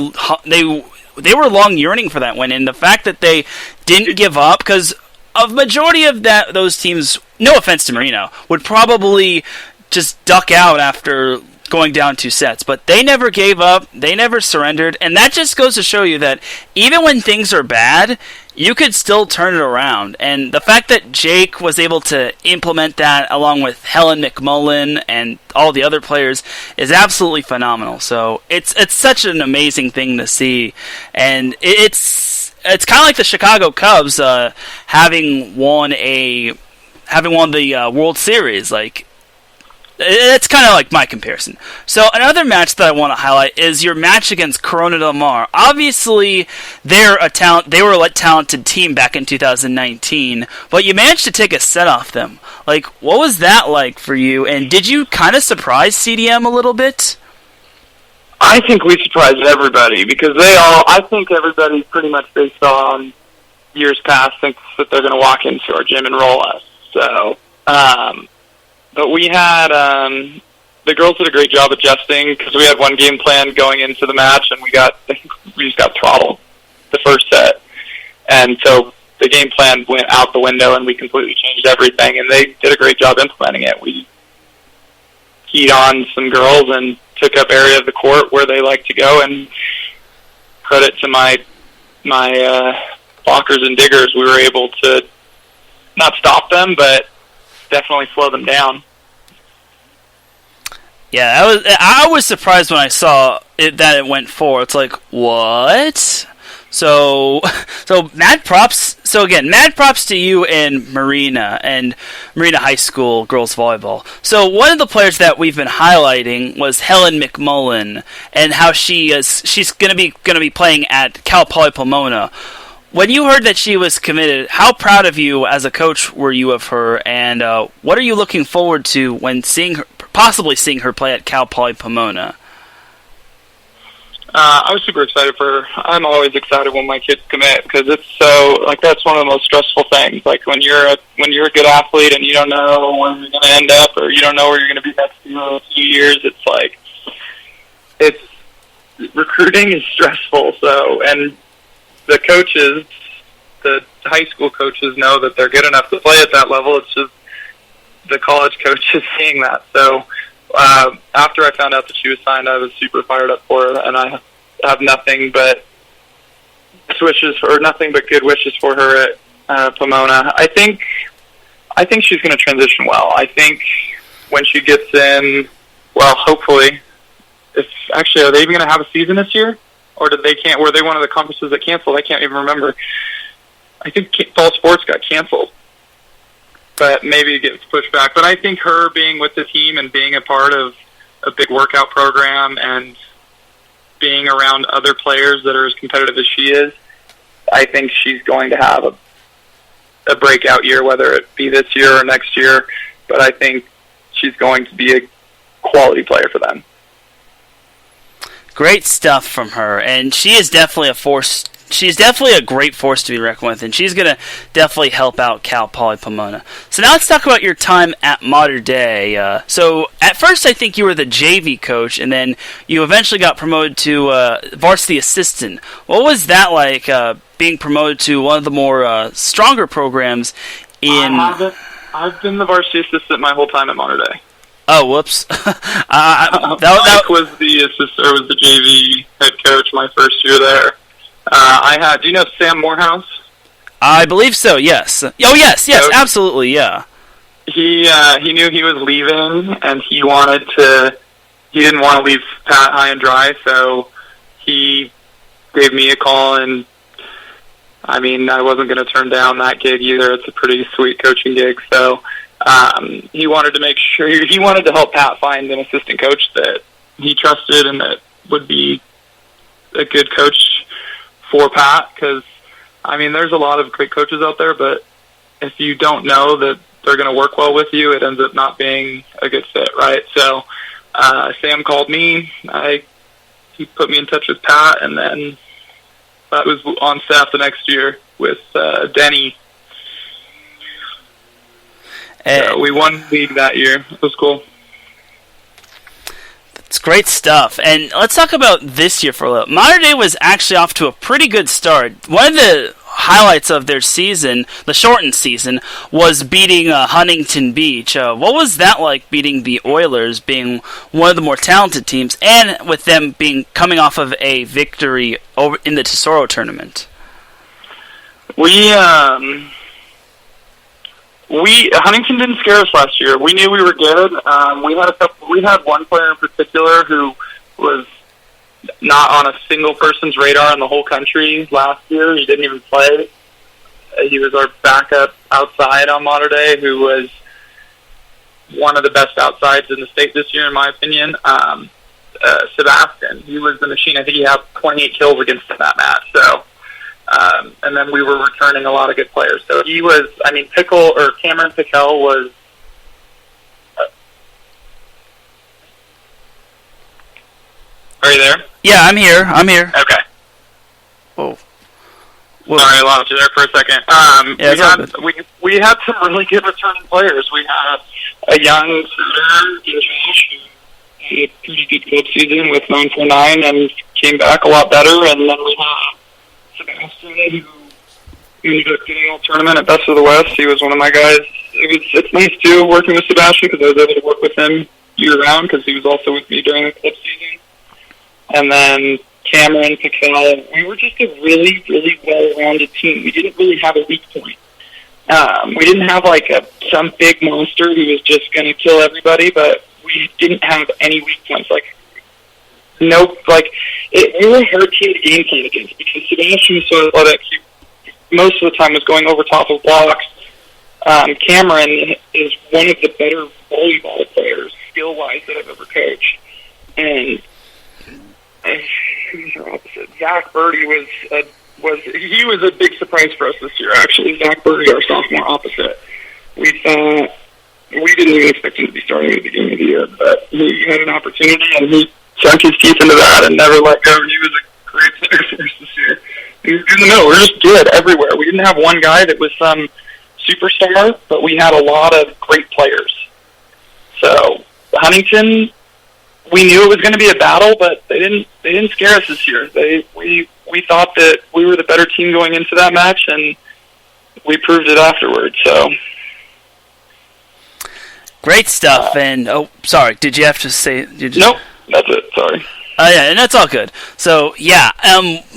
long yearning for that win, and the fact that they didn't give up, because a majority of those teams, no offense to Marina, would probably just duck out after going down 2 sets, but they never gave up, they never surrendered, and that just goes to show you that even when things are bad, you could still turn it around. And the fact that Jake was able to implement that along with Helen McMullen and all the other players is absolutely phenomenal. So it's such an amazing thing to see, and it's kind of like the Chicago Cubs having won the World Series. Like, it's kind of like my comparison. So another match that I want to highlight is your match against Corona Del Mar. Obviously, they were a talented team back in 2019, but you managed to take a set off them. Like, what was that like for you? And did you kind of surprise CDM a little bit? I think we surprised everybody because I think everybody pretty much based on years past thinks that they're going to walk into our gym and roll us. So, but we had, the girls did a great job adjusting because we had one game plan going into the match and we just got throttled the first set. And so the game plan went out the window and we completely changed everything and they did a great job implementing it. We keyed on some girls and took up area of the court where they like to go, and credit to my blockers and diggers, we were able to not stop them, but definitely slow them down. Yeah, I was surprised when I saw that it went 4. It's like, what? So mad props. So again, mad props to you and Marina High School girls volleyball. So one of the players that we've been highlighting was Helen McMullen and how she's gonna be playing at Cal Poly Pomona. When you heard that she was committed, how proud of you as a coach were you of her, and what are you looking forward to when possibly seeing her play at Cal Poly Pomona? I was super excited for her. I'm always excited when my kids commit because it's so, like, that's one of the most stressful things. Like, when you're a good athlete and you don't know where you're going to end up or you don't know where you're going to be next in a few years, it's like, recruiting is stressful. So, and the coaches, the high school coaches know that they're good enough to play at that level. It's just the college coaches seeing that. So, after I found out that she was signed, I was super fired up for her, and I have nothing but good wishes for her at Pomona. I think she's going to transition well. I think when she gets in, well, hopefully, are they even going to have a season this year, or were they one of the conferences that canceled? I can't even remember. I think fall sports got canceled, but maybe it gets pushed back. But I think her being with the team and being a part of a big workout program and being around other players that are as competitive as she is, I think she's going to have a breakout year, whether it be this year or next year. But I think she's going to be a quality player for them. Great stuff from her, and she is definitely a force. She's definitely a great force to be reckoned with, and she's going to definitely help out Cal Poly Pomona. So now let's talk about your time at Mater Dei. So at first I think you were the JV coach, and then you eventually got promoted to varsity assistant. What was that like, being promoted to one of the more stronger programs in... I've been the varsity assistant my whole time at Mater Dei. Oh, whoops. Mike was the assistant, or was the JV head coach my first year there. Do you know Sam Morehouse? I believe so, yes. Oh, yes, absolutely, yeah. He knew he was leaving, and he didn't want to leave Pat high and dry, so he gave me a call, and I wasn't going to turn down that gig either. It's a pretty sweet coaching gig, so he wanted to help Pat find an assistant coach that he trusted and that would be a good coach for Pat, because there's a lot of great coaches out there, but if you don't know that they're going to work well with you, it ends up not being a good fit, right? So Sam called me. He put me in touch with Pat, and then I was on staff the next year with Denny. We won league that year. It was cool. It's great stuff. And let's talk about this year for a little. Mater Dei was actually off to a pretty good start. One of the highlights of their season, the shortened season, was beating Huntington Beach. What was that like, beating the Oilers, being one of the more talented teams, and with them coming off of a victory over in the Tesoro tournament? Huntington didn't scare us last year. We knew we were good. We had one player in particular who was not on a single person's radar in the whole country last year. He didn't even play. He was our backup outside on Mater Day, who was one of the best outsides in the state this year, in my opinion. Sebastian, he was the machine. I think he had 28 kills against him that match. So, and then we were returning a lot of good players. So he was, Cameron Pickell was. Are you there? Yeah, I'm here. Okay. Whoa. Sorry, I lost you there for a second. We had some really good returning players. We had a young center, Josh, who had a pretty good club season with 949 and came back a lot better. And then we had Sebastian, who ended up getting all tournament at Best of the West. He was one of my guys. It's nice, too, working with Sebastian, because I was able to work with him year-round, because he was also with me during the club season. And then Cameron, Pickell, we were just a really, really well-rounded team. We didn't really have a weak point. We didn't have, some big monster who was just going to kill everybody, but we didn't have any weak points. We were a hard team to game plan against, because Sebastian was so athletic. He, most of the time, was going over top of blocks. Cameron is one of the better volleyball players, skill-wise, that I've ever coached. And who's our opposite? Zach Birdie was a big surprise for us this year, actually. Zach Birdie, our sophomore opposite. We didn't even expect him to be starting at the beginning of the year, but he had an opportunity, and he sunk his teeth into that and never let go. He was a great player for us this year. He was good in the middle. We were just good everywhere. We didn't have one guy that was some superstar, but we had a lot of great players. So Huntington, we knew it was going to be a battle, but they didn't scare us this year. We thought that we were the better team going into that match, and we proved it afterwards. So great stuff. And sorry, did you have to say? Nope, that's it. Sorry. Yeah, and that's all good. So, yeah,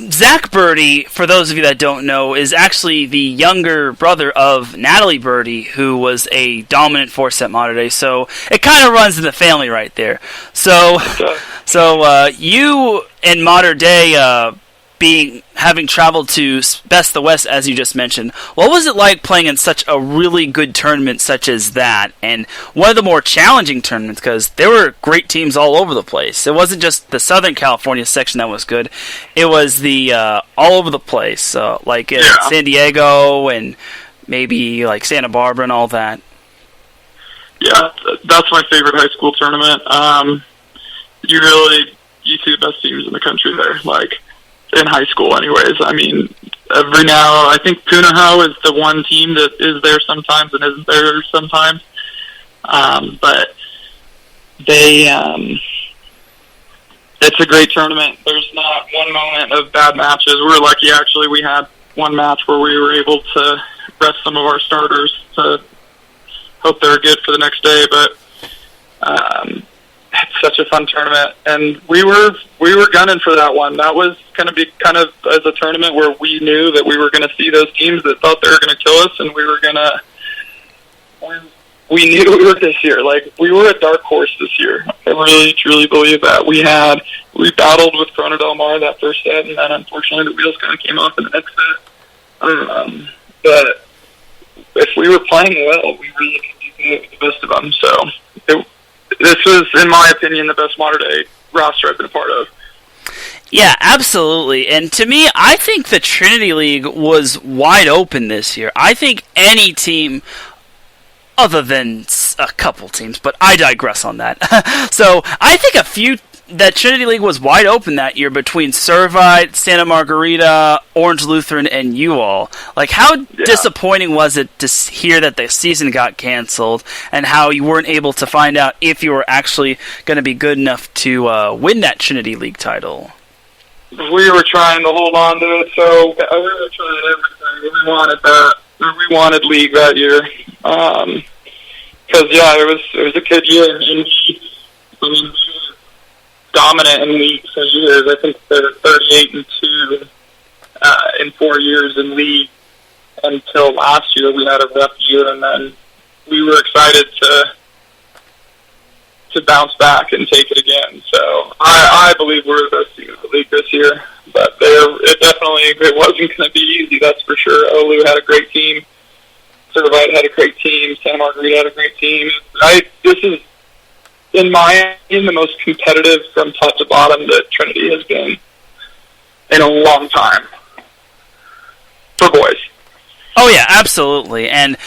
Zach Birdie, for those of you that don't know, is actually the younger brother of Natalie Birdie, who was a dominant force at Mater Day. So it kind of runs in the family right there. So you and Mater Day having traveled to Best of the West, as you just mentioned, what was it like playing in such a really good tournament such as that, and one of the more challenging tournaments, because there were great teams all over the place. It wasn't just the Southern California section that was good, it was the all over the place, San Diego and maybe like Santa Barbara and all that. Yeah, that's my favorite high school tournament. You see the best teams in the country there, in high school anyways. I mean, every now, I think Punahou is the one team that is there sometimes and isn't there sometimes. But it's a great tournament. There's not one moment of bad matches. We were lucky, actually. We had one match where we were able to rest some of our starters to hope they're good for the next day, but it's such a fun tournament, and we were gunning for that one. That was going to be kind of as a tournament where we knew that we were going to see those teams that thought they were going to kill us, and we knew we were this year. We were a dark horse this year. I really, truly believe that. We battled with Corona Del Mar that first set, and then unfortunately the wheels kind of came off in the next set. But if we were playing well, we really could do the best of them. So this was, in my opinion, the best Mater Day roster I've been a part of. Yeah, absolutely. And to me, I think the Trinity League was wide open this year. I think any team, other than a couple teams, but I digress on that. So I think that Trinity League was wide open that year between Servite, Santa Margarita, Orange Lutheran, and you all. How disappointing was it to hear that the season got canceled and how you weren't able to find out if you were actually going to be good enough to win that Trinity League title? We were trying to hold on to it, so we were trying everything. really wanted that. We wanted league that year. Because it was a good year, and we were dominant in league for years. I think they were 38-2 in 4 years in league until last year. We had a rough year, and then we were excited to bounce back and take it again. So I believe we're the best team in the league this year. But it wasn't going to be easy, that's for sure. Olu had a great team. Servite had a great team. Santa Margarita had a great team. This is, in my opinion, the most competitive from top to bottom that Trinity has been in a long time for boys. Oh yeah, absolutely. And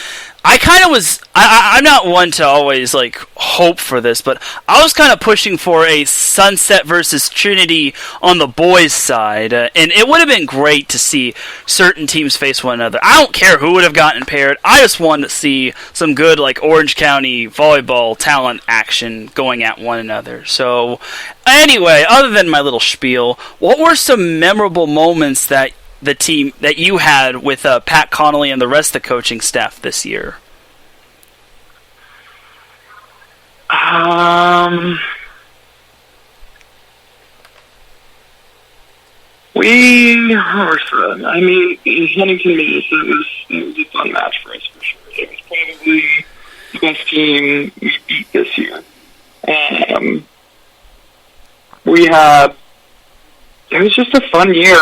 I kind of was, I'm not one to always like hope for this, but I was kind of pushing for a Sunset versus Trinity on the boys' side, and it would have been great to see certain teams face one another. I don't care who would have gotten paired. I just wanted to see some good like Orange County volleyball talent action going at one another. So anyway, other than my little spiel, what were some memorable moments that the team that you had with Pat Connolly and the rest of the coaching staff this year? Huntington Mason was a fun match for us for sure. It was probably the best team we beat this year. It was just a fun year.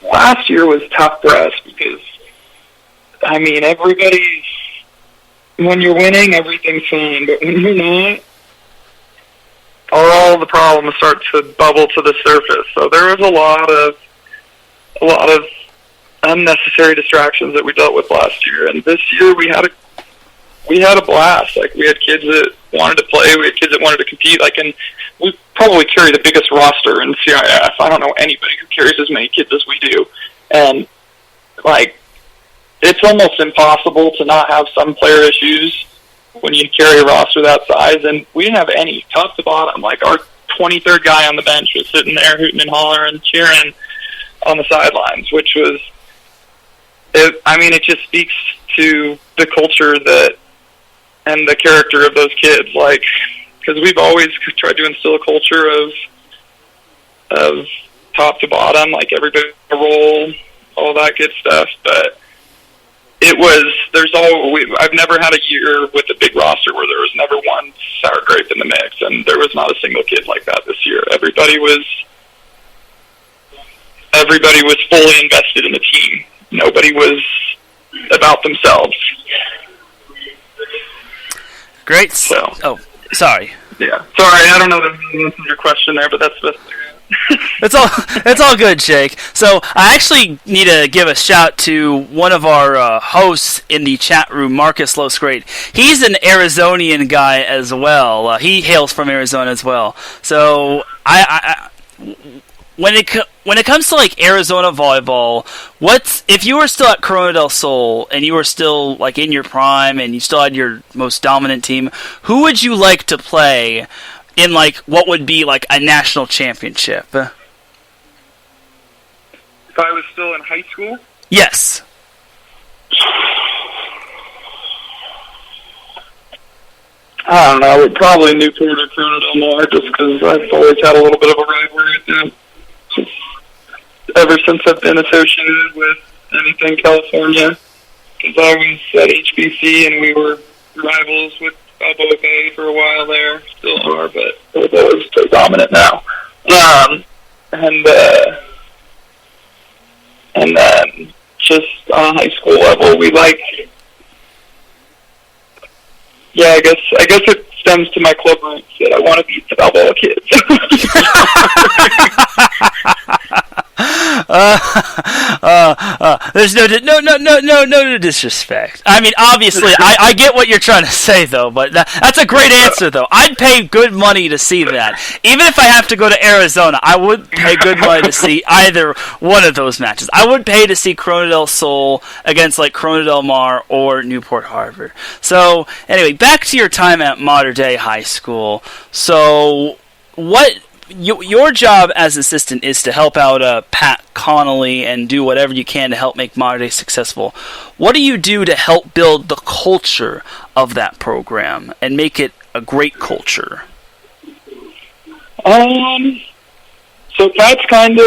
Last year was tough for us because, when you're winning, everything's fine, but when you're not, all the problems start to bubble to the surface. So there was a lot of unnecessary distractions that we dealt with last year, and this year we had a blast. Like, we had kids that wanted to play, we had kids that wanted to compete. And we probably carry the biggest roster in CIF. I don't know anybody who carries as many kids as we do, and it's almost impossible to not have some player issues when you carry a roster that size, and we didn't have any, top to bottom. Our 23rd guy on the bench was sitting there hooting and hollering and cheering on the sidelines, which was, it just speaks to the culture and the character of those kids, because we've always tried to instill a culture of top to bottom, everybody a role, all that good stuff, but I've never had a year with a big roster where there was never one sour grape in the mix, and there was not a single kid like that this year. Everybody was fully invested in the team. Nobody was about themselves. Great. So, sorry. Yeah. Sorry, I don't know if that answers your question there, but that's the best. It's all good, Jake. So I actually need to give a shout to one of our hosts in the chat room, Marcus Losgreat. He's an Arizonian guy as well. He hails from Arizona as well. So when it comes to Arizona volleyball, if you were still at Corona del Sol and you were still in your prime and you still had your most dominant team, who would you like to play in what would be a national championship? If I was still in high school? Yes. I don't know. Probably Newport or Corona del Mar, just because I've always had a little bit of a rivalry with them. Just ever since I've been associated with anything California, because I was at HBC and we were rivals with Balboa Bay for a while there, still are, but Balboa is so dominant now. And then just on a high school level, I guess it stems to my club roots that I want to beat the Balboa kids. There's no disrespect. Obviously, I get what you're trying to say, though, but that's a great answer, though. I'd pay good money to see that. Even if I have to go to Arizona, I would pay good money to see either one of those matches. I would pay to see Corona del Sol against, Corona del Mar or Newport Harbor. So, anyway, back to your time at Mater Dei High School. So, your job as assistant is to help out Pat Connolly and do whatever you can to help make Mater Dei successful. What do you do to help build the culture of that program and make it a great culture? So Pat's kind of,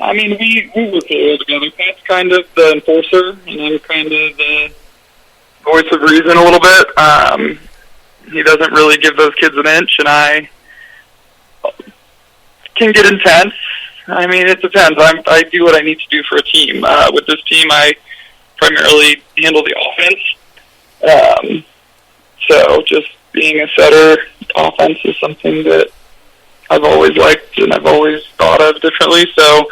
I mean, we work really well together. Pat's kind of the enforcer, and I'm kind of the voice of reason a little bit. He doesn't really give those kids an inch, and I can get intense. I mean, it depends. I do what I need to do for a team. With this team, I primarily handle the offense. So just being a setter, offense is something that I've always liked and I've always thought of differently. So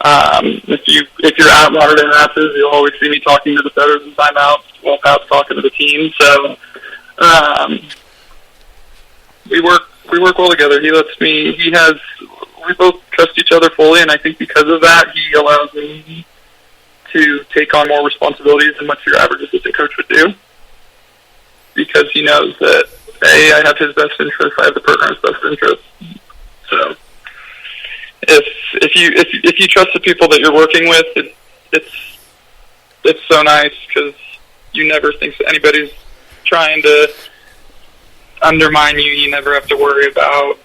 if you're at Mater Dei matches, you'll always see me talking to the setters in timeouts while Pat's talking to the team. So we work well together. He lets me. We both trust each other fully, and I think because of that, he allows me to take on more responsibilities than what your average assistant coach would do, because he knows that I have his best interest, I have the program's best interest. So if you trust the people that you're working with, it's so nice, because you never think anybody's trying to undermine you. You never have to worry about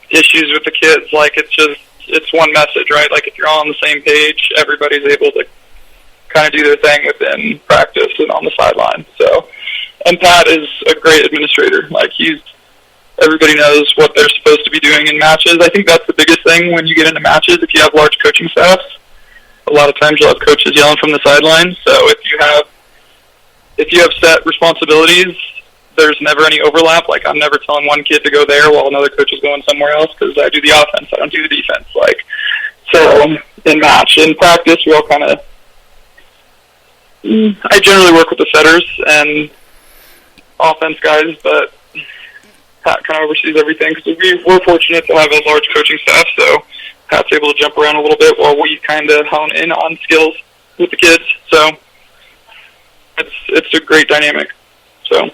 issues with the kids. Like, it's one message, right? Like, if you're all on the same page, everybody's able to kind of do their thing within practice and on the sideline. So, and Pat is a great administrator. Like, everybody knows what they're supposed to be doing in matches. I think that's the biggest thing when you get into matches. If you have large coaching staffs, a lot of times you'll have coaches yelling from the sideline. So if you have set responsibilities, there's never any overlap. Like, I'm never telling one kid to go there while another coach is going somewhere else, because I do the offense, I don't do the defense. Like, so in practice, we all kind of, I generally work with the setters and offense guys, but Pat kind of oversees everything, because we're fortunate to have a large coaching staff, so Pat's able to jump around a little bit while we kind of hone in on skills with the kids. So it's a great dynamic. So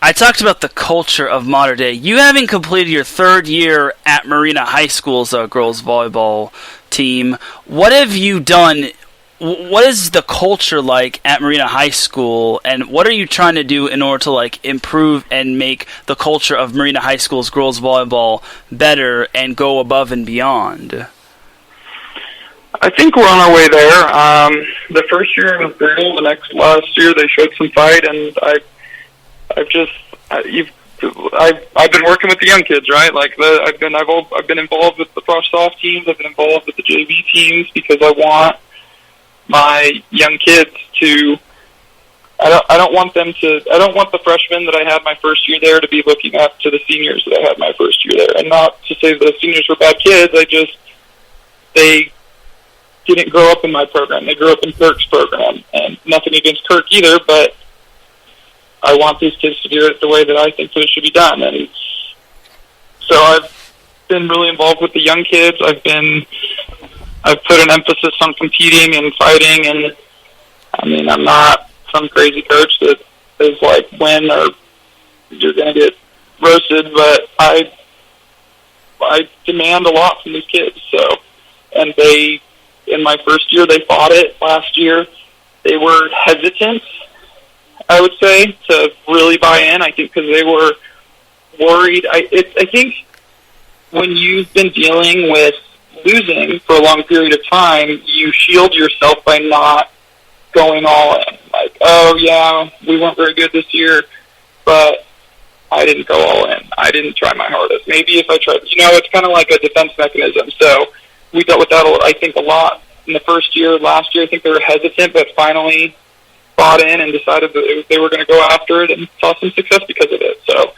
I talked about the culture of Mater Dei. You having completed your third year at Marina High School's girls volleyball team, what have you done? What is the culture like at Marina High School, and what are you trying to do in order to improve and make the culture of Marina High School's girls volleyball better and go above and beyond? I think we're on our way there. The first year was brutal. Last year they showed some fight, and I've been working with the young kids, right? Like, I've been involved with the Frosh Soft teams. I've been involved with the JV teams, because I want my young kids to. I don't want the freshmen that I had my first year there to be looking up to the seniors that I had my first year there. And not to say that the seniors were bad kids. They didn't grow up in my program. They grew up in Kirk's program, and nothing against Kirk either, but I want these kids to do it the way that I think that it should be done. And so I've been really involved with the young kids. I've put an emphasis on competing and fighting, and I mean, I'm not some crazy coach that is like, win or you're going to get roasted, but I demand a lot from these kids. So, and in my first year, they fought it. Last year, they were hesitant, I would say, to really buy in. I think because they were worried. I think when you've been dealing with losing for a long period of time, you shield yourself by not going all in. Like, oh yeah, we weren't very good this year, but I didn't go all in. I didn't try my hardest. Maybe if I tried, it's kind of like a defense mechanism. So we dealt with that, I think, a lot in the first year. Last year, I think they were hesitant, but finally bought in and decided that they were going to go after it, and saw some success because of it. So,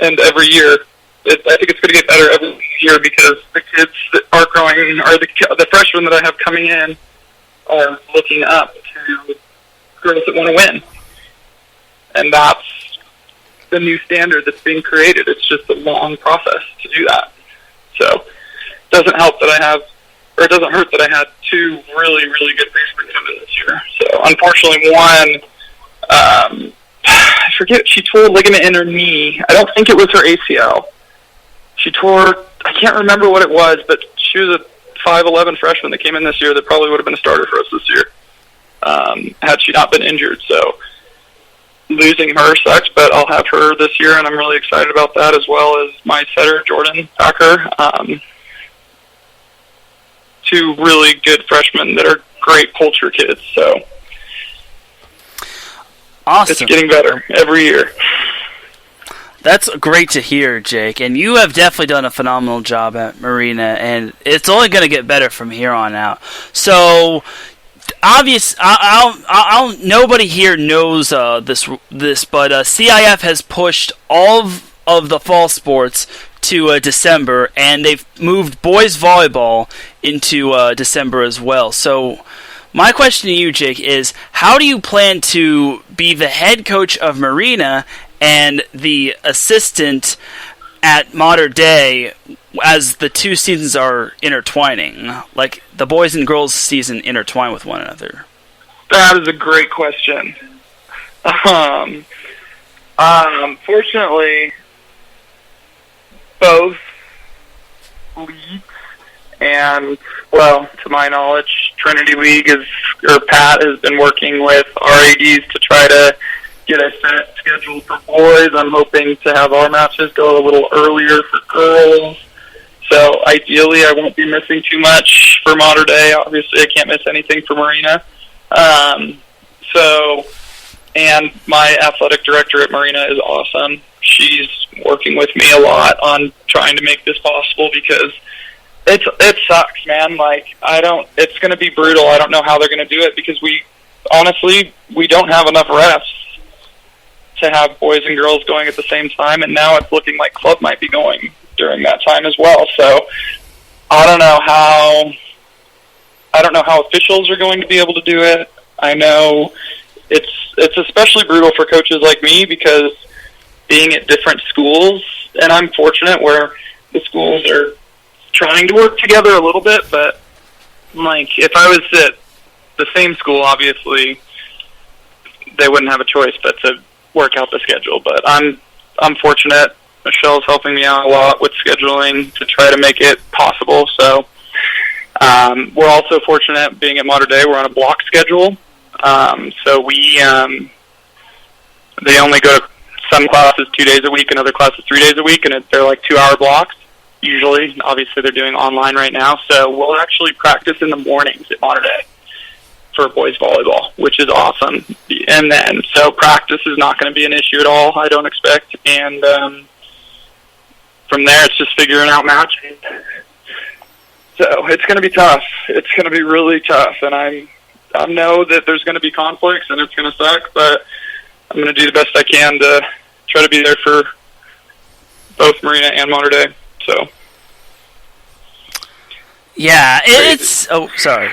and every year, I think it's going to get better every year, because the kids that are growing, or the freshmen that I have coming in, are looking up to girls that want to win. And that's the new standard that's being created. It's just a long process to do that. So it doesn't help that it doesn't hurt that I had two really, really good freshmen come in this year. So unfortunately, one I forget, she tore a ligament in her knee. I don't think it was her ACL. She tore, I can't remember what it was, but she was a 5'11" freshman that came in this year that probably would have been a starter for us this year, had she not been injured. So losing her sucks, but I'll have her this year, and I'm really excited about that, as well as my setter, Jordan Packer. Two really good freshmen that are great culture kids. So awesome. It's getting better every year. That's great to hear, Jake. And you have definitely done a phenomenal job at Marina, and it's only going to get better from here on out. So, nobody here knows this, but CIF has pushed all of the fall sports to December, and they've moved boys volleyball into December as well. So my question to you, Jake, is how do you plan to be the head coach of Marina and the assistant at Mater Dei as the two seasons are intertwining, like the boys and girls season intertwine with one another? That is a great question. Fortunately, both leagues, and, well, to my knowledge, Trinity League Pat has been working with RADs to try to get a set schedule for boys. I'm hoping to have our matches go a little earlier for girls. So ideally, I won't be missing too much for Mater Dei. Obviously, I can't miss anything for Marina. And my athletic director at Marina is awesome. She's working with me a lot on trying to make this possible, because it sucks, man. Like, it's going to be brutal. I don't know how they're going to do it, because we don't have enough reps to have boys and girls going at the same time, and now it's looking like club might be going during that time as well. So I don't know how officials are going to be able to do it. I know it's especially brutal for coaches like me, because being at different schools, and I'm fortunate where the schools are trying to work together a little bit, but like, if I was at the same school, obviously they wouldn't have a choice but to work out the schedule. But I'm fortunate. Michelle's helping me out a lot with scheduling to try to make it possible. So we're also fortunate being at Mater Dei. We're on a block schedule. So they only go to some classes 2 days a week and other classes 3 days a week, and they're like 2-hour blocks usually. Obviously, they're doing online right now. So we'll actually practice in the mornings at Mater Dei for boys volleyball, which is awesome. And then, so practice is not going to be an issue at all, I don't expect. And from there, it's just figuring out matching. So it's going to be tough. It's going to be really tough. And I know that there's going to be conflicts and it's going to suck, but I'm going to do the best I can to try to be there for both Marina and Mater Dei. So, yeah, it's. Oh, sorry.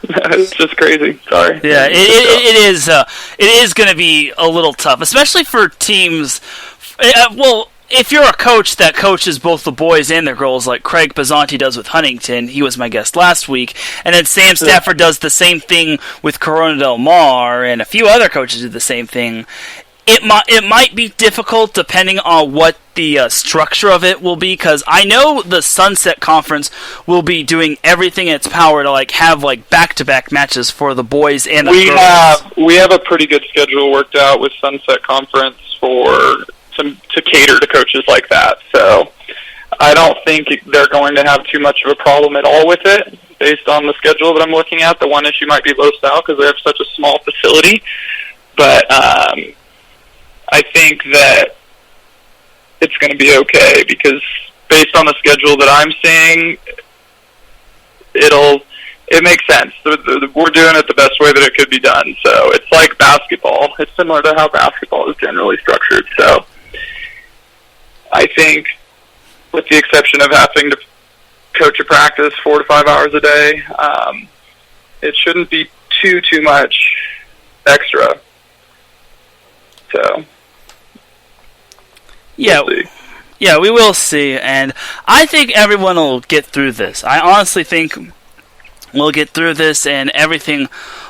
It's just crazy. Sorry. Yeah, it is going to be a little tough, especially for teams. Well, if you're a coach that coaches both the boys and the girls, like Craig Pizzanti does with Huntington, he was my guest last week, and then Sam Stafford does the same thing with Corona Del Mar, and a few other coaches do the same thing. It might be difficult depending on what the structure of it will be, because I know the Sunset Conference will be doing everything in its power to have back-to-back matches for the boys and the girls. We have a pretty good schedule worked out with Sunset Conference to cater to coaches like that. So I don't think they're going to have too much of a problem at all with it, based on the schedule that I'm looking at. The one issue might be Los Al, because they have such a small facility. But I think that it's going to be okay, because based on the schedule that I'm seeing, it makes sense. We're doing it the best way that it could be done. So it's like basketball. It's similar to how basketball is generally structured. So I think, with the exception of having to coach a practice 4 to 5 hours a day, it shouldn't be too much extra. So yeah, we will see, and I think everyone will get through this. I honestly think we'll get through this, and everything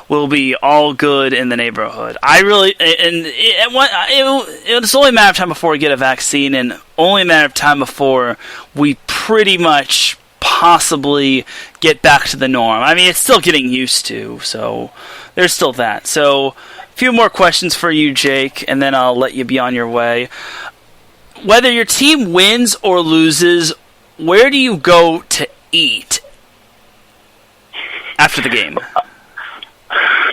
will be all good in the neighborhood. I really, and it's only a matter of time before we get a vaccine, and only a matter of time before we pretty much possibly get back to the norm. I mean, it's still getting used to, so there's still that. So, a few more questions for you, Jake, and then I'll let you be on your way. Whether your team wins or loses, where do you go to eat after the game?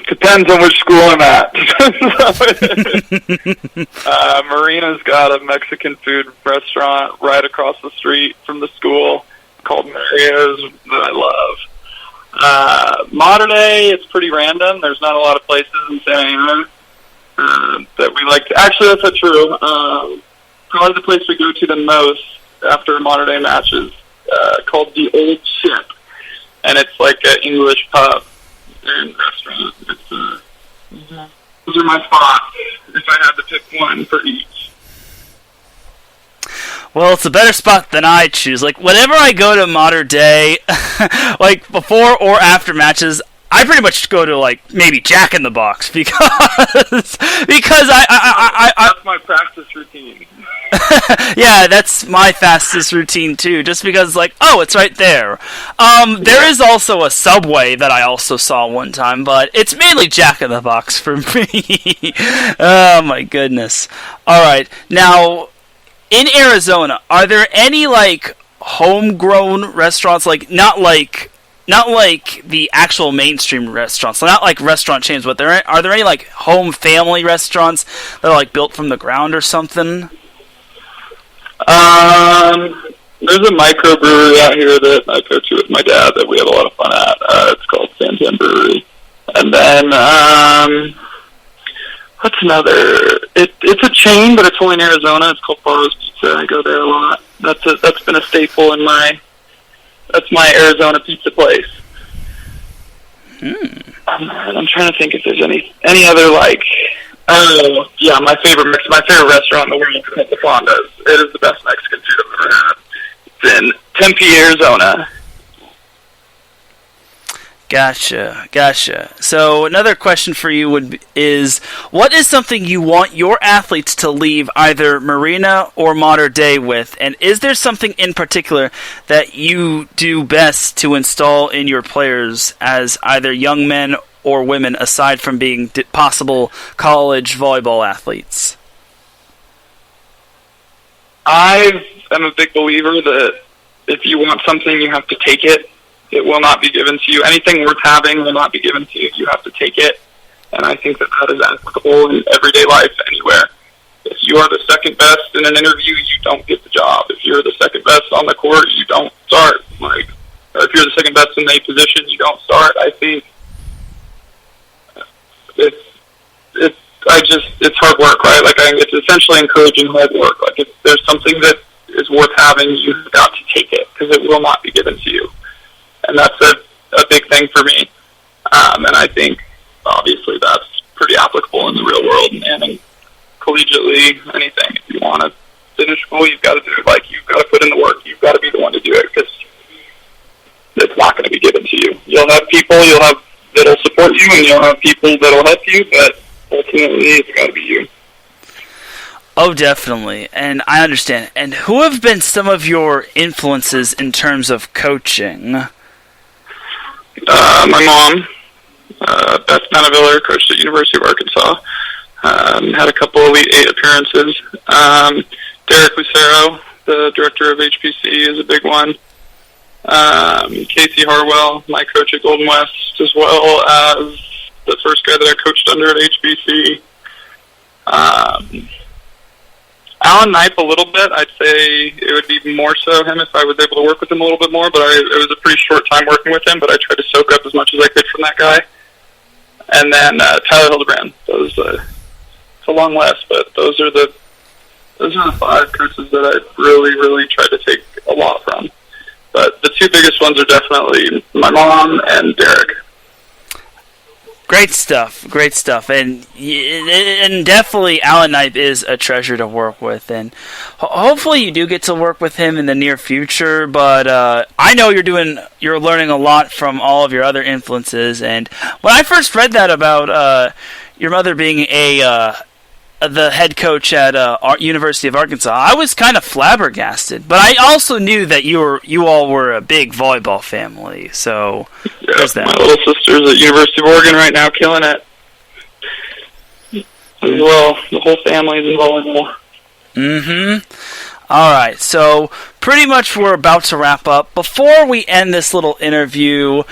Depends on which school I'm at. Marina's got a Mexican food restaurant right across the street from the school called Mario's that I love. Mater Dei, it's pretty random. There's not a lot of places in Santa Ana that we like to. Actually, that's not true. Probably the place we go to the most after Mater Dei matches, called the Old Ship, and it's like an English pub and restaurant. Those are my spots if I had to pick one for each. Well, it's a better spot than I choose. Like, whenever I go to Mater Dei, like, before or after matches, I pretty much go to, like, maybe Jack in the Box, because I That's my practice routine. yeah, that's my fastest routine, too, just because, like, oh, it's right there. There is also a Subway that I also saw one time, but it's mainly Jack in the Box for me. Oh, my goodness. All right, now, in Arizona, are there any, like, homegrown restaurants, like, not like the actual mainstream restaurants, so not like restaurant chains, but are there any, like, home family restaurants that are, like, built from the ground or something? There's a microbrewery out here that I go to with my dad that we have a lot of fun at. It's called Santan Brewery. And then, what's another? It's a chain, but it's only in Arizona. It's called Barro's Pizza. I go there a lot. That's been a staple in that's my Arizona pizza place. I'm trying to think if there's any other, like, oh yeah, my favorite restaurant in the world is called the Fondas. It is the best Mexican food I've ever had. It's in Tempe, Arizona. Gotcha. So another question for you is, what is something you want your athletes to leave either Marina or Mater Dei with? And is there something in particular that you do best to install in your players as either young men or women, aside from being possible college volleyball athletes? I am a big believer that if you want something, you have to take it. It will not be given to you. Anything worth having will not be given to you. You have to take it. And I think that is applicable in everyday life anywhere. If you are the second best in an interview, you don't get the job. If you're the second best on the court, you don't start. Like, if you're the second best in a position, you don't start. I think it's hard work, right? Like, it's essentially encouraging hard work. Like, if there's something that is worth having, you've got to take it, because it will not be given to you. And that's a big thing for me. And I think, obviously, that's pretty applicable in the real world and collegiately, anything. If you want to finish school, you've got to do it. Like, you've got to put in the work. You've got to be the one to do it, because it's not going to be given to you. You'll have people that'll support you, and you'll have people that'll help you, but ultimately, it's got to be you. Oh, definitely, and I understand. And who have been some of your influences in terms of coaching? My mom, Beth Manaviller, coached at University of Arkansas. Had a couple Elite Eight appearances. Derek Lucero, the director of HPC, is a big one. Casey Harwell, my coach at Golden West, as well as the first guy that I coached under at HBC. Alan Knipe a little bit. I'd say it would be more so him if I was able to work with him a little bit more, but it was a pretty short time working with him, but I tried to soak up as much as I could from that guy. And then Tyler Hildebrand. It's a long list, but those are the 5 coaches that I really, really tried to take a lot from. But the 2 biggest ones are definitely my mom and Derek. Great stuff, and definitely Alan Knipe is a treasure to work with, and hopefully you do get to work with him in the near future. But I know you're learning a lot from all of your other influences, and when I first read that about your mother being the head coach at University of Arkansas, I was kind of flabbergasted. But I also knew that you all were a big volleyball family. So there's that. My little sister's at University of Oregon right now, killing it. As well, the whole family's in volleyball. Mm-hmm. All right, so pretty much we're about to wrap up. Before we end this little interview,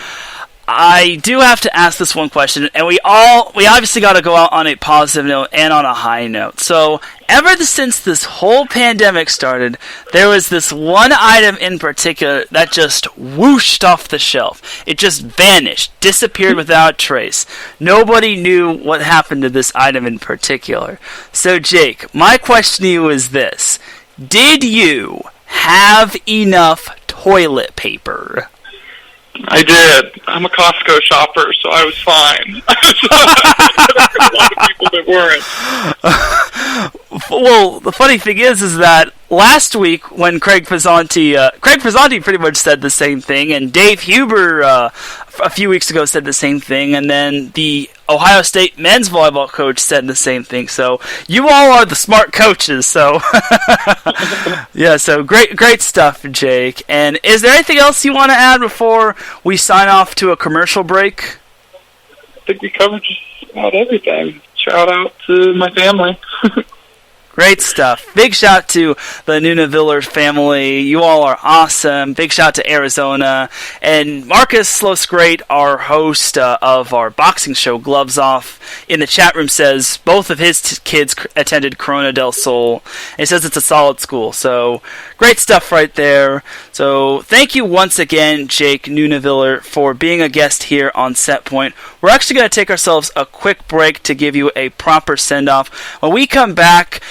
I do have to ask this one question, and we obviously got to go out on a positive note and on a high note. So, ever since this whole pandemic started, there was this one item in particular that just whooshed off the shelf. It just vanished, disappeared without trace. Nobody knew what happened to this item in particular. So, Jake, my question to you is this: did you have enough toilet paper? I did. I'm a Costco shopper, so I was fine. A lot of people that weren't. Well, the funny thing is that last week when Craig Pizzanti pretty much said the same thing, and Dave Huber a few weeks ago said the same thing, and then the Ohio State men's volleyball coach said the same thing. So you all are the smart coaches. So yeah, so great stuff, Jake. And is there anything else you want to add before we sign off to a commercial break? I think we covered just about everything. Shout out to my family. Great stuff. Big shout to the Nunaviller family. You all are awesome. Big shout to Arizona. And Marcus Slosgreat, our host of our boxing show, Gloves Off, in the chat room says both of his kids attended Corona del Sol. And he says it's a solid school. So great stuff right there. So thank you once again, Jake Nunaviller, for being a guest here on Set Point. We're actually going to take ourselves a quick break to give you a proper send-off. When we come back,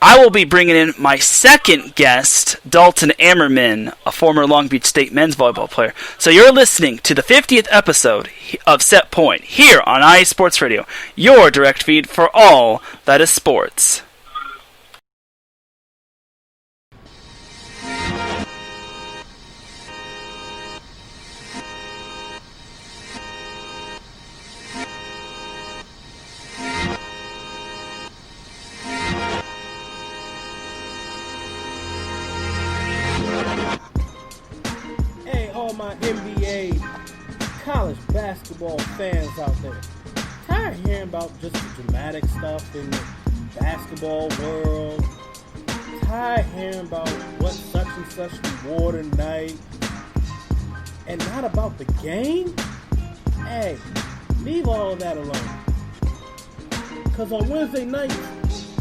I will be bringing in my second guest, Dalton Ammerman, a former Long Beach State men's volleyball player. So you're listening to the 50th episode of Set Point here on IE Sports Radio, your direct feed for all that is sports. All my NBA college basketball fans out there, tired of hearing about just the dramatic stuff in the basketball world, tired of hearing about what such and such reward tonight, and not about the game? Hey, leave all of that alone. Because on Wednesday nights,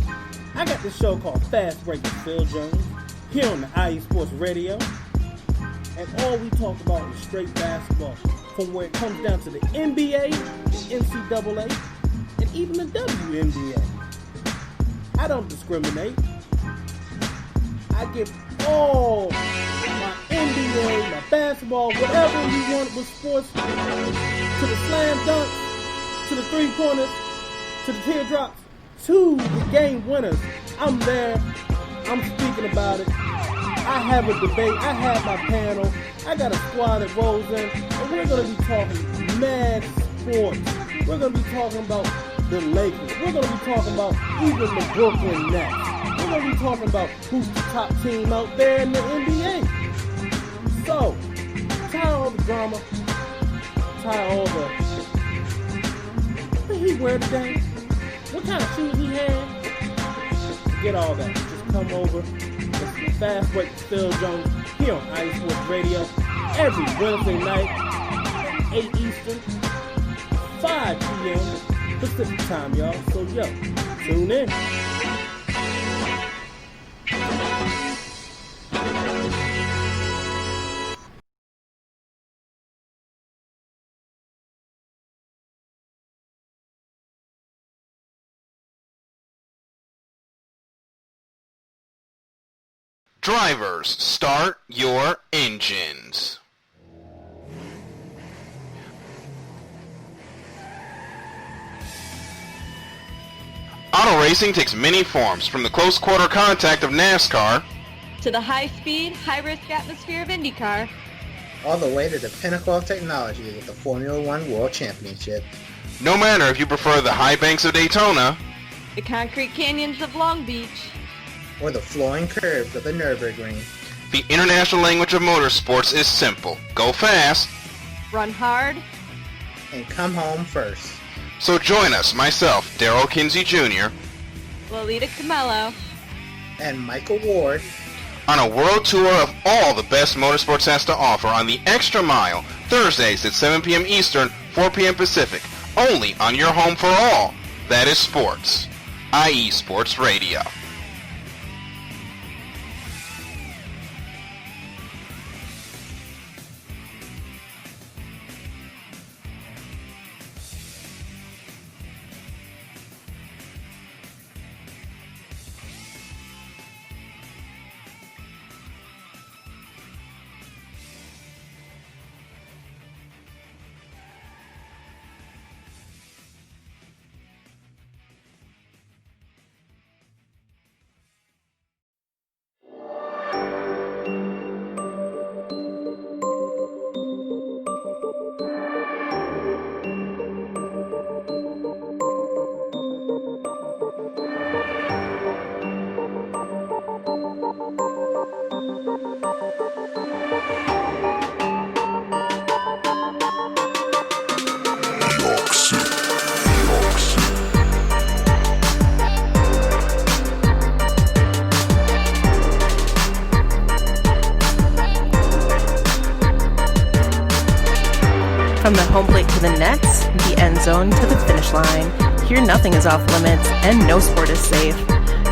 I got this show called Fast Break with Phil Jones here on the IE Sports Radio. And all we talk about is straight basketball, from where it comes down to the NBA, the NCAA, and even the WNBA. I don't discriminate. I give all my NBA, my basketball, whatever you want with sports, to the slam dunks, to the three-pointers, to the teardrops, to the game winners. I'm there. I'm speaking about it. I have a debate. I have my panel. I got a squad that rolls in. And we're going to be talking mad sports. We're going to be talking about the Lakers. We're going to be talking about even the Brooklyn Nets. We're going to be talking about who's the top team out there in the NBA. So, tired all the drama. Tired all the... What he wear today? What kind of shoes he had? Forget all that. Just come over. Fast Break with Phil Jones here on IE Sports Radio every Wednesday night, 8 Eastern, 5 p.m. Pacific time, y'all. So, tune in. Drivers, start your engines. Auto racing takes many forms, from the close quarter contact of NASCAR to the high-speed, high-risk atmosphere of IndyCar, all the way to the pinnacle of technology with the Formula One World Championship. No matter if you prefer the high banks of Daytona, the concrete canyons of Long Beach, or the flowing curves of the Nürburgring. The international language of motorsports is simple. Go fast, run hard, and come home first. So join us, myself, Darrell Kinsey Jr., Lolita Camello, and Michael Ward, on a world tour of all the best motorsports has to offer on the Extra Mile, Thursdays at 7 p.m. Eastern, 4 p.m. Pacific, only on your home for all. That is sports, i.e. Sports Radio. From the home plate to the nets, the end zone to the finish line, here nothing is off limits and no sport is safe.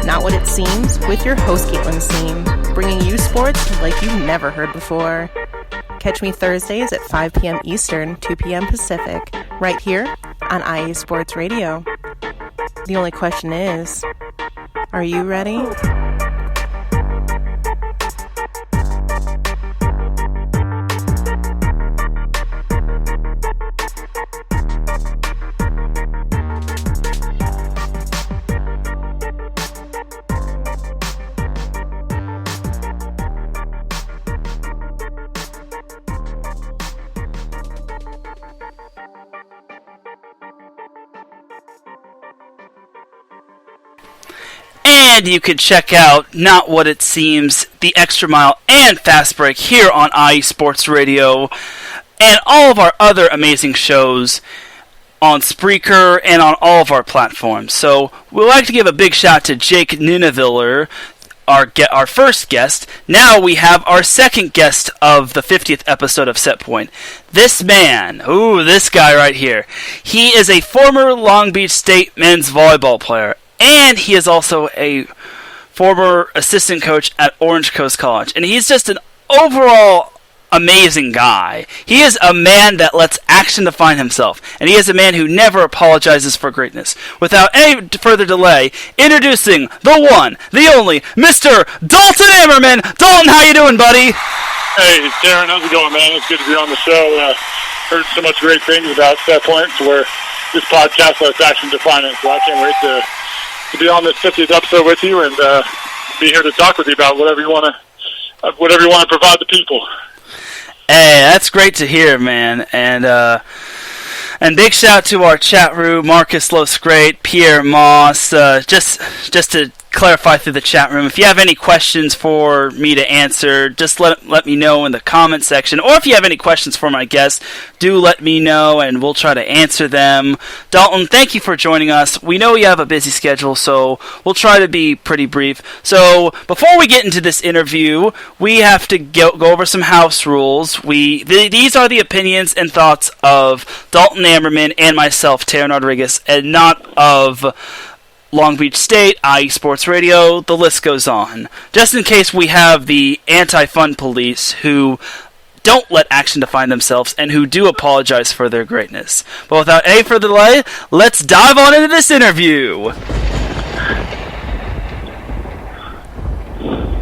Not what it seems with your host Caitlin Seam, bringing you sports like you've never heard before. Catch me Thursdays at 5 p.m. Eastern, 2 p.m. Pacific, right here on IE Sports Radio. The only question is, are you ready? And you can check out Not What It Seems, The Extra Mile, and Fast Break here on IE Sports Radio, and all of our other amazing shows on Spreaker and on all of our platforms. So we'd like to give a big shout to Jake Nineviller, our first guest. Now we have our second guest of the 50th episode of Set Point. This man, this guy right here, he is a former Long Beach State men's volleyball player, and he is also a former assistant coach at Orange Coast College. And he's just an overall amazing guy. He is a man that lets action define himself. And he is a man who never apologizes for greatness. Without any further delay, introducing the one, the only, Mr. Dalton Ammerman. Dalton, how you doing, buddy? Hey, Darren, how's it going, man? It's good to be on the show. Heard so much great things about Set Point, where this podcast lets action define it. So I can't wait to be on this 50th episode with you and be here to talk with you about whatever you want to provide the people. Hey, that's great to hear, man. And big shout out to our chat room, Marcus Losgreat, Pierre Moss. Just to clarify through the chat room, if you have any questions for me to answer, just let me know in the comment section. Or if you have any questions for my guests, do let me know and we'll try to answer them. Dalton, thank you for joining us. We know you have a busy schedule, so we'll try to be pretty brief. So before we get into this interview, we have to go over some house rules. These are the opinions and thoughts of Dalton Ammerman and myself, Taron Rodriguez, and not of Long Beach State, IE Sports Radio, the list goes on. Just in case we have the anti-fun police who don't let action define themselves and who do apologize for their greatness. But without any further delay, let's dive on into this interview.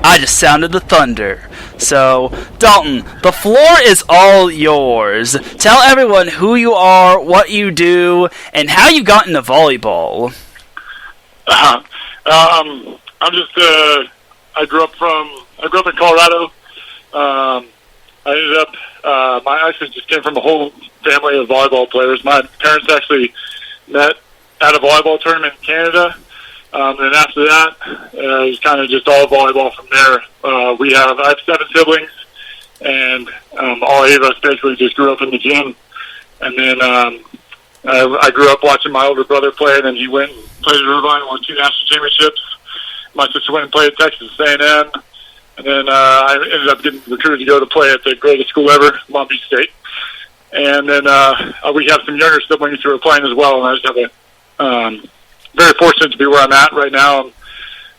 I just sounded the thunder. So, Dalton, the floor is all yours. Tell everyone who you are, what you do, and how you got into volleyball. I grew up in Colorado. I ended up, I actually just came from a whole family of volleyball players. My parents actually met at a volleyball tournament in Canada. And after that, it was kind of just all volleyball from there. I have 7 siblings, and all 8 of us basically just grew up in the gym. And then I grew up watching my older brother play, and then he went and played at Irvine and won 2 national championships. My sister went and played at Texas A&M. And then I ended up getting recruited to go to play at the greatest school ever, Long Beach State. And then we have some younger siblings who are playing as well, and I just have very fortunate to be where I'm at right now.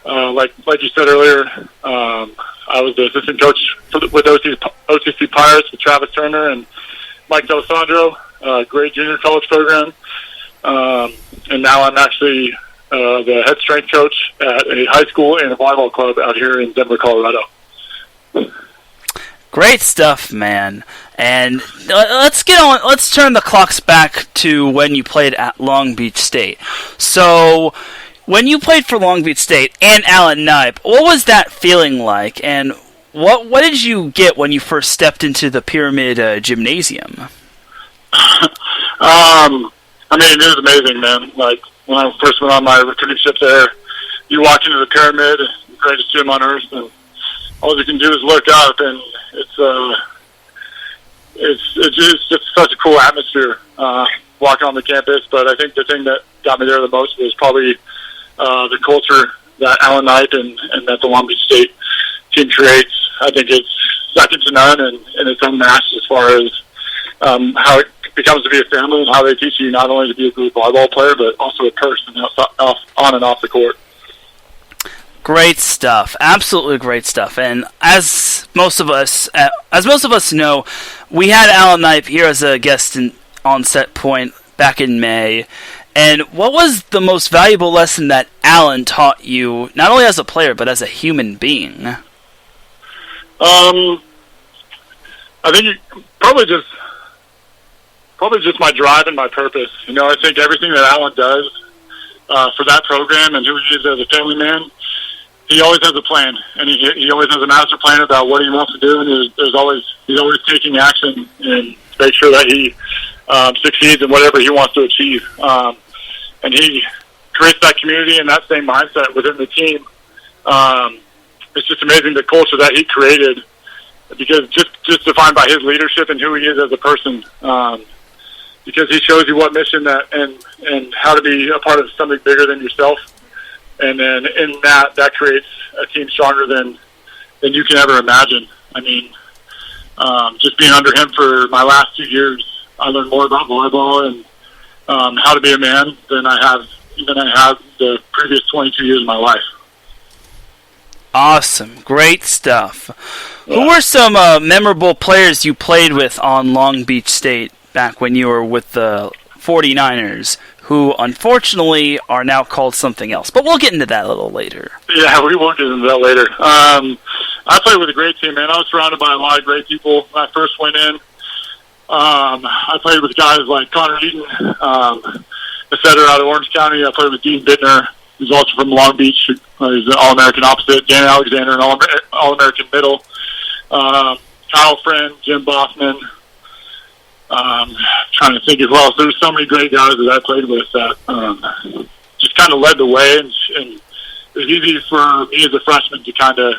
Like you said earlier, I was the assistant coach with OCC Pirates with Travis Turner and Mike D'Alessandro, great junior college program. And now I'm actually the head strength coach at a high school and a volleyball club out here in Denver, Colorado. Great stuff, man. And let's turn the clocks back to when you played at Long Beach State. So, when you played for Long Beach State and Allen Knipe, what was that feeling like? And what did you get when you first stepped into the Pyramid Gymnasium? It was amazing, man. Like, when I first went on my recruiting trip there, you walk into the Pyramid, greatest gym on earth, and all you can do is look up, and it's just such a cool atmosphere walking on the campus. But I think the thing that got me there the most was probably the culture that Allen Knipe and that the Long Beach State team creates. I think it's second to none and it's unmatched as far as how it becomes to be a family and how they teach you not only to be a good volleyball player but also a person on and off the court. Great stuff, absolutely great stuff. And as most of us know, we had Allen Knipe here as a guest on Set Point back in May. And what was the most valuable lesson that Allen taught you, not only as a player but as a human being? I think probably just my drive and my purpose. I think everything that Allen does for that program and who he is as a family man, he always has a plan, and he always has a master plan about what he wants to do, and he's always taking action and make sure that he succeeds in whatever he wants to achieve. And he creates that community and that same mindset within the team. It's just amazing the culture that he created, because just defined by his leadership and who he is as a person. Because he shows you what mission and how to be a part of something bigger than yourself. And then in that creates a team stronger than you can ever imagine. Just being under him for my last 2 years, I learned more about volleyball and how to be a man than I have the previous 22 years of my life. Awesome. Great stuff. Yeah. Who were some memorable players you played with on Long Beach State back when you were with the 49ers, who unfortunately are now called something else? But we'll get into that a little later. Yeah, we will get into that later. I played with a great team, man. I was surrounded by a lot of great people when I first went in. I played with guys like Connor Eaton, a setter out of Orange County. I played with Dean Bittner, who's also from Long Beach. He's an All-American opposite. Dan Alexander, an All-American middle. Kyle Friend, Jim Bossman. Trying to think of who else. There were so many great guys that I played with that just kind of led the way, and it was easy for me as a freshman to kind of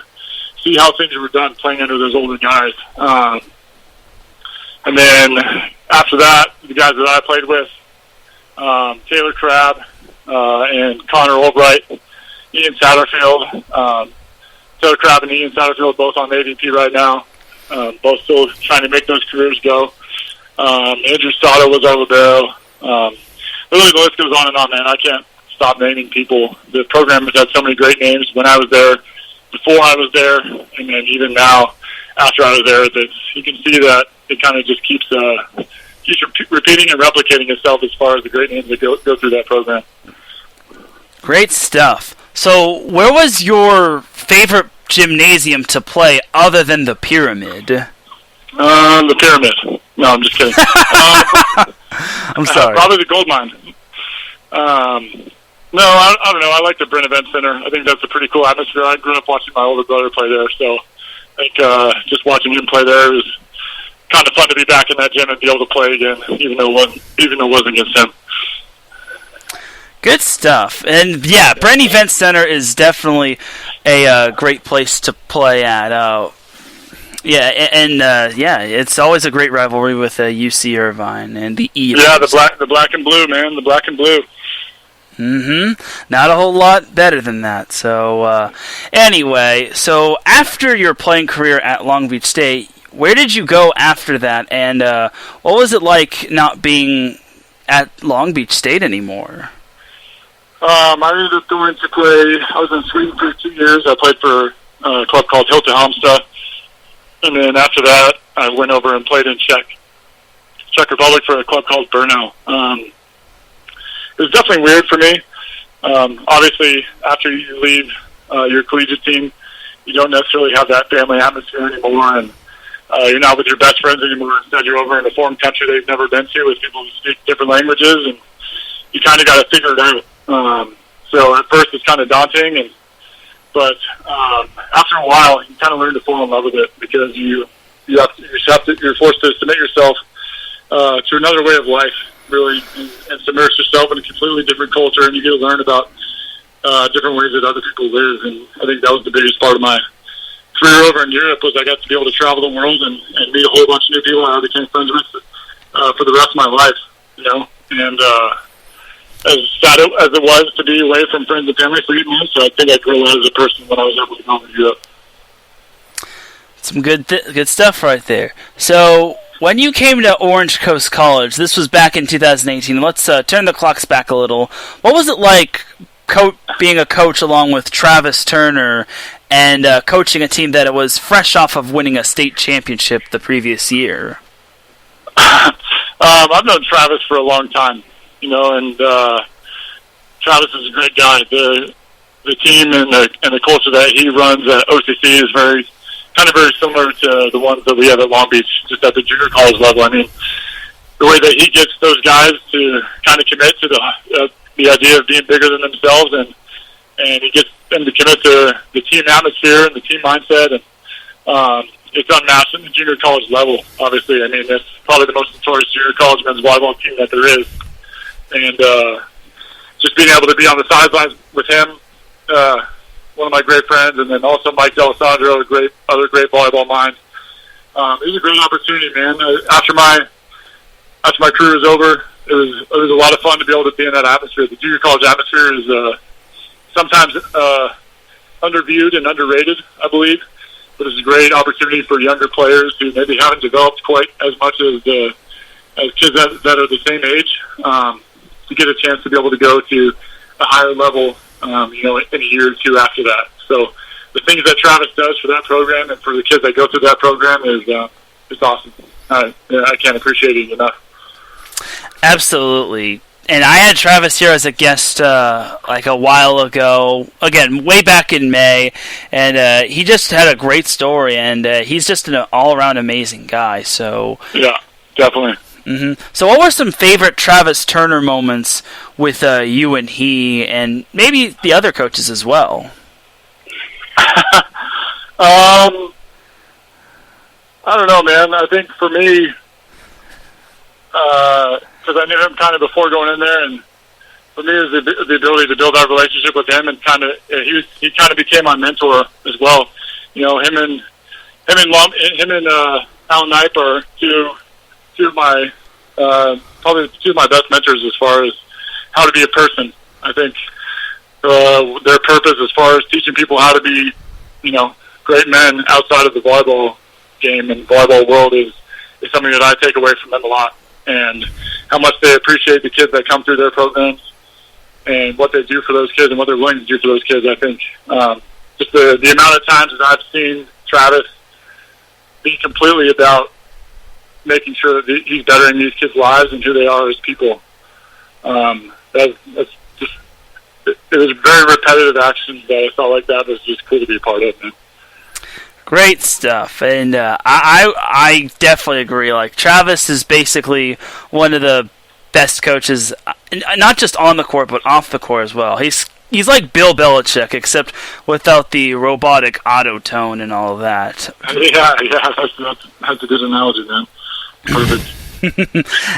see how things were done playing under those older guys. And then after that, the guys that I played with, Taylor Crabb and Connor Albright, Ian Satterfield. Taylor Crabb and Ian Satterfield both on the AVP right now, both still trying to make those careers go. Andrew Sato was our libero. Really, the list goes on and on, man. I can't stop naming people. The program has had so many great names when I was there, before I was there, and then even now after I was there. That you can see that it kind of just keeps repeating and replicating itself as far as the great names that go through that program. Great stuff. So, where was your favorite gymnasium to play other than the Pyramid? The Pyramid. No, I'm just kidding. I'm sorry. Probably the Gold Mine. No, I don't know. I like the Brent Event Center. I think that's a pretty cool atmosphere. I grew up watching my older brother play there, so I think just watching him play there was kind of fun to be back in that gym and be able to play again, even though it wasn't against him. Good stuff. And yeah, Brent Event Center is definitely a great place to play at. It's always a great rivalry with UC Irvine and the E. Yeah, the black and blue, man, the black and blue. Not a whole lot better than that. So anyway, so after your playing career at Long Beach State, where did you go after that? And what was it like not being at Long Beach State anymore? I ended up going to play. I was in Sweden for 2 years. I played for a club called Hilta Halmstad. And then after that, I went over and played in Czech Republic for a club called Brno. It was definitely weird for me. Obviously, after you leave your collegiate team, you don't necessarily have that family atmosphere anymore, and you're not with your best friends anymore. Instead, you're over in a foreign country they've never been to with people who speak different languages, and you kind of got to figure it out. So at first, it's kind of daunting, but after a while, you kind of learn to fall in love with it because you're forced to submit yourself to another way of life, really, and submerge yourself in a completely different culture, and you get to learn about different ways that other people live. And I think that was the biggest part of my career over in Europe was I got to be able to travel the world and meet a whole bunch of new people I became friends with for the rest of my life, And as sad as it was to be away from friends and family for 8 months, I think I grew as a person when I was able to go to Europe. Some good stuff right there. So when you came to Orange Coast College, this was back in 2018. Let's turn the clocks back a little. What was it like being a coach along with Travis Turner and coaching a team that was fresh off of winning a state championship the previous year? I've known Travis for a long time, and Travis is a great guy. The team and the culture that he runs at OCC is very similar to the ones that we have at Long Beach, just at the junior college level. I mean, the way that he gets those guys to kind of commit to the idea of being bigger than themselves, and he gets them to commit to the team atmosphere and the team mindset, and it's unmatched at the junior college level, obviously. I mean, that's probably the most notorious junior college men's volleyball team that there is. And just being able to be on the sidelines with him, one of my great friends, and then also Mike D'Alessandro, other great volleyball mind. It was a great opportunity, man. After my career was over, it was a lot of fun to be able to be in that atmosphere. The junior college atmosphere is sometimes underviewed and underrated, I believe. But it's a great opportunity for younger players who maybe haven't developed quite as much as kids that are the same age to get a chance to be able to go to a higher level, in a year or two after that. So the things that Travis does for that program and for the kids that go through that program is awesome. I can't appreciate it enough. Absolutely. And I had Travis here as a guest like a while ago, again, way back in May, and he just had a great story, and he's just an all-around amazing guy. So yeah, definitely. Mm-hmm. So what were some favorite Travis Turner moments with you and he, and maybe the other coaches as well? I don't know, man. I think for me, because I knew him kind of before going in there, and for me, it was the ability to build our relationship with him, and he kind of became my mentor as well. Him and Alan Knipe are two of my probably two of my best mentors as far as how to be a person. I think their purpose as far as teaching people how to be, great men outside of the volleyball game and volleyball world is something that I take away from them a lot. And how much they appreciate the kids that come through their programs and what they do for those kids and what they're willing to do for those kids. I think just the amount of times that I've seen Travis be completely about making sure that he's bettering these kids' lives and who they are as people. It was very repetitive actions that I felt like that was just cool to be a part of, man. Great stuff, and I definitely agree. Like, Travis is basically one of the best coaches, not just on the court but off the court as well. He's like Bill Belichick, except without the robotic auto tone and all of that. Yeah, that's a good analogy, man. Perfect.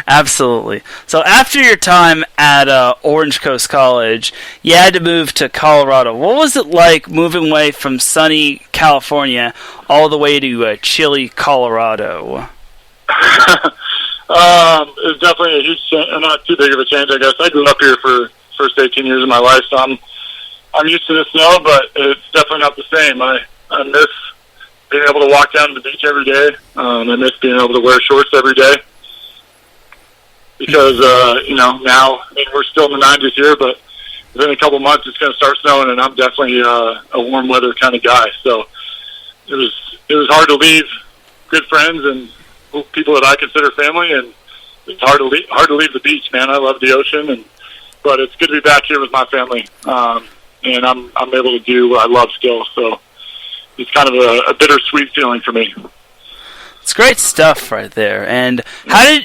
Absolutely. So after your time at Orange Coast College, you had to move to Colorado. What was it like moving away from sunny California all the way to chilly Colorado? It was definitely a huge change, not too big of a change, I guess. I grew up here for the first 18 years of my life, so I'm used to the snow, but it's definitely not the same. I miss being able to walk down to the beach every day. I miss being able to wear shorts every day. Because, now, we're still in the 90s here, but within a couple months it's going to start snowing, and I'm definitely a warm weather kind of guy. So it was hard to leave good friends and people that I consider family, and it's hard to leave the beach, man. I love the ocean, but it's good to be back here with my family, and I'm able to do what I love still. So it's kind of a bittersweet feeling for me. It's great stuff right there. And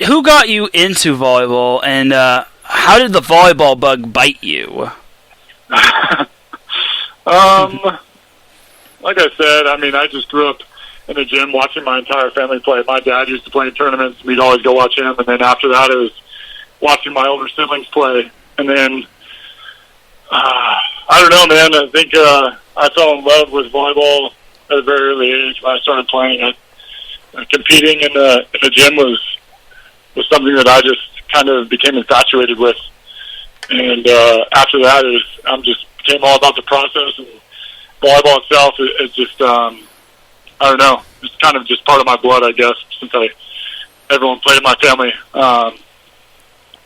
who got you into volleyball, and how did the volleyball bug bite you? Like I said, I just grew up in the gym watching my entire family play. My dad used to play in tournaments. We'd always go watch him. And then after that, it was watching my older siblings play. And then, I don't know, man. I think I fell in love with volleyball at a very early age when I started playing. Competing in the gym was something that I just kind of became infatuated with. And after that, I just became all about the process, and volleyball itself is just, I don't know, it's kind of just part of my blood, I guess, since everyone played in my family.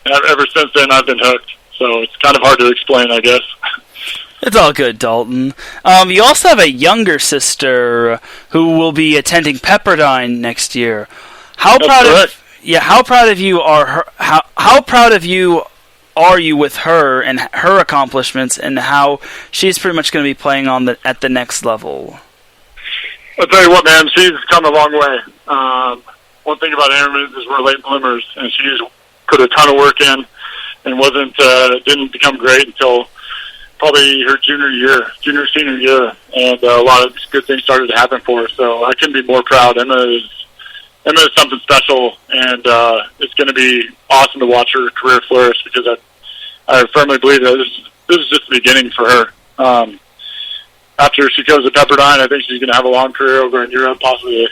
Ever since then, I've been hooked. So it's kind of hard to explain, I guess. It's all good, Dalton. You also have a younger sister who will be attending Pepperdine next year. How proud of you are her? How proud of you are you with her and her accomplishments, and how she's pretty much going to be playing at the next level? I'll tell you what, man, she's come a long way. One thing about Aaron is we're late bloomers, and she's put a ton of work in, and didn't become great until probably her senior year, and a lot of good things started to happen for her. So I couldn't be more proud. Emma is something special, and it's going to be awesome to watch her career flourish, because I firmly believe that this is just the beginning for her. After she goes to Pepperdine, I think she's going to have a long career over in Europe, possibly,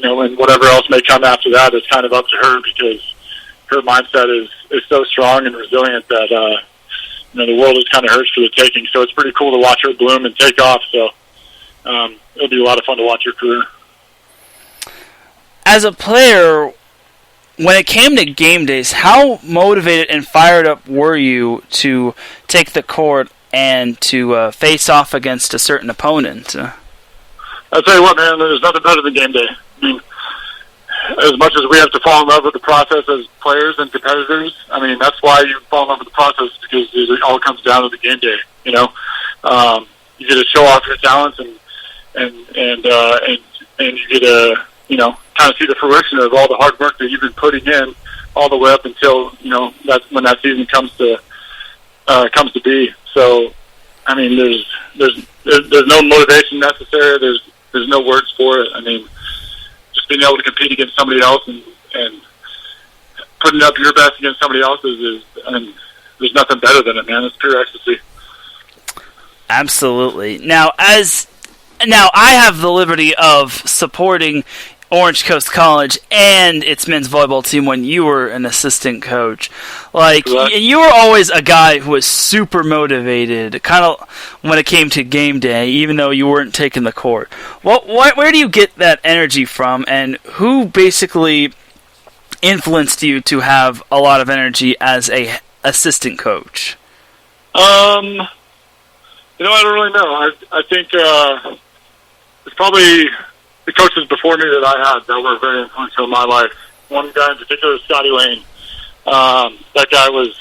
and whatever else may come after that is kind of up to her, because her mindset is so strong and resilient that the world is kind of hers for the taking. So it's pretty cool to watch her bloom and take off. So it'll be a lot of fun to watch her career. As a player, when it came to game days, how motivated and fired up were you to take the court and to face off against a certain opponent? I'll tell you what, man, there's nothing better than game day. As much as we have to fall in love with the process as players and competitors, that's why you fall in love with the process, because it all comes down to the game day. You get to show off your talents, and you get to kind of see the fruition of all the hard work that you've been putting in all the way up until when that season comes to be. So there's no motivation necessary. There's no words for it. Just being able to compete against somebody else and putting up your best against somebody else's there's nothing better than it, man. It's pure ecstasy. Absolutely. Now I have the liberty of supporting Orange Coast College and its men's volleyball team when you were an assistant coach. You were always a guy who was super motivated, kind of when it came to game day, even though you weren't taking the court. Where do you get that energy from, and who basically influenced you to have a lot of energy as a assistant coach? I don't really know. I think it's probably the coaches before me that I had that were very influential in my life. One guy in particular is Scotty Lane. That guy was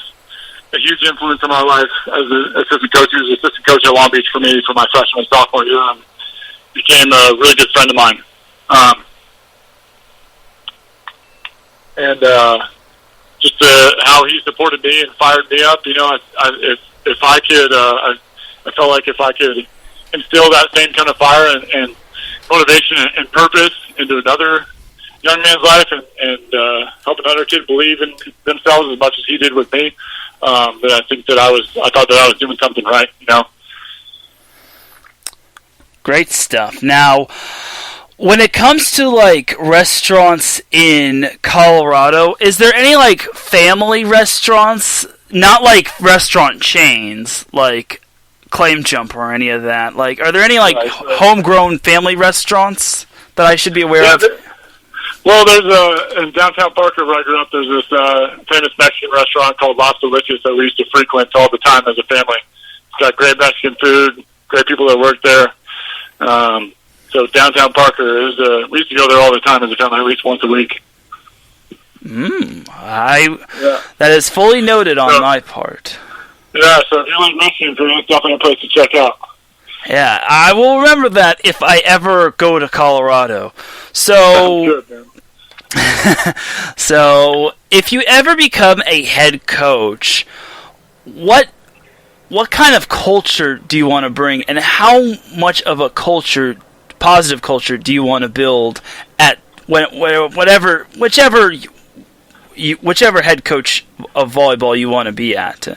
a huge influence in my life as an assistant coach. He was assistant coach at Long Beach for me for my freshman and sophomore year, and became a really good friend of mine. just how he supported me and fired me up. You know, if I could, I felt like if I could instill that same kind of fire and motivation and purpose into another young man's life and help another kid believe in themselves as much as he did with me, then I think that I thought that I was doing something right, you know. Great stuff. Now, when it comes to like restaurants in Colorado, is there any like family restaurants, not like restaurant chains like Claim Jump or any of that? Like, are there any like homegrown family restaurants that I should be aware of? Well, there's in downtown Parker where I grew up, there's this famous Mexican restaurant called Las Delicias that we used to frequent all the time as a family. It's got great Mexican food, great people that work there. So downtown Parker is we used to go there all the time as a family, at least once a week. That is fully noted on my part. Yeah, so if you like Mexican food, it's definitely a place to check out. Yeah, I will remember that if I ever go to Colorado. So, so if you ever become a head coach, what kind of culture do you want to bring, and how much of a culture, positive culture, do you want to build at whichever head coach of volleyball you want to be at?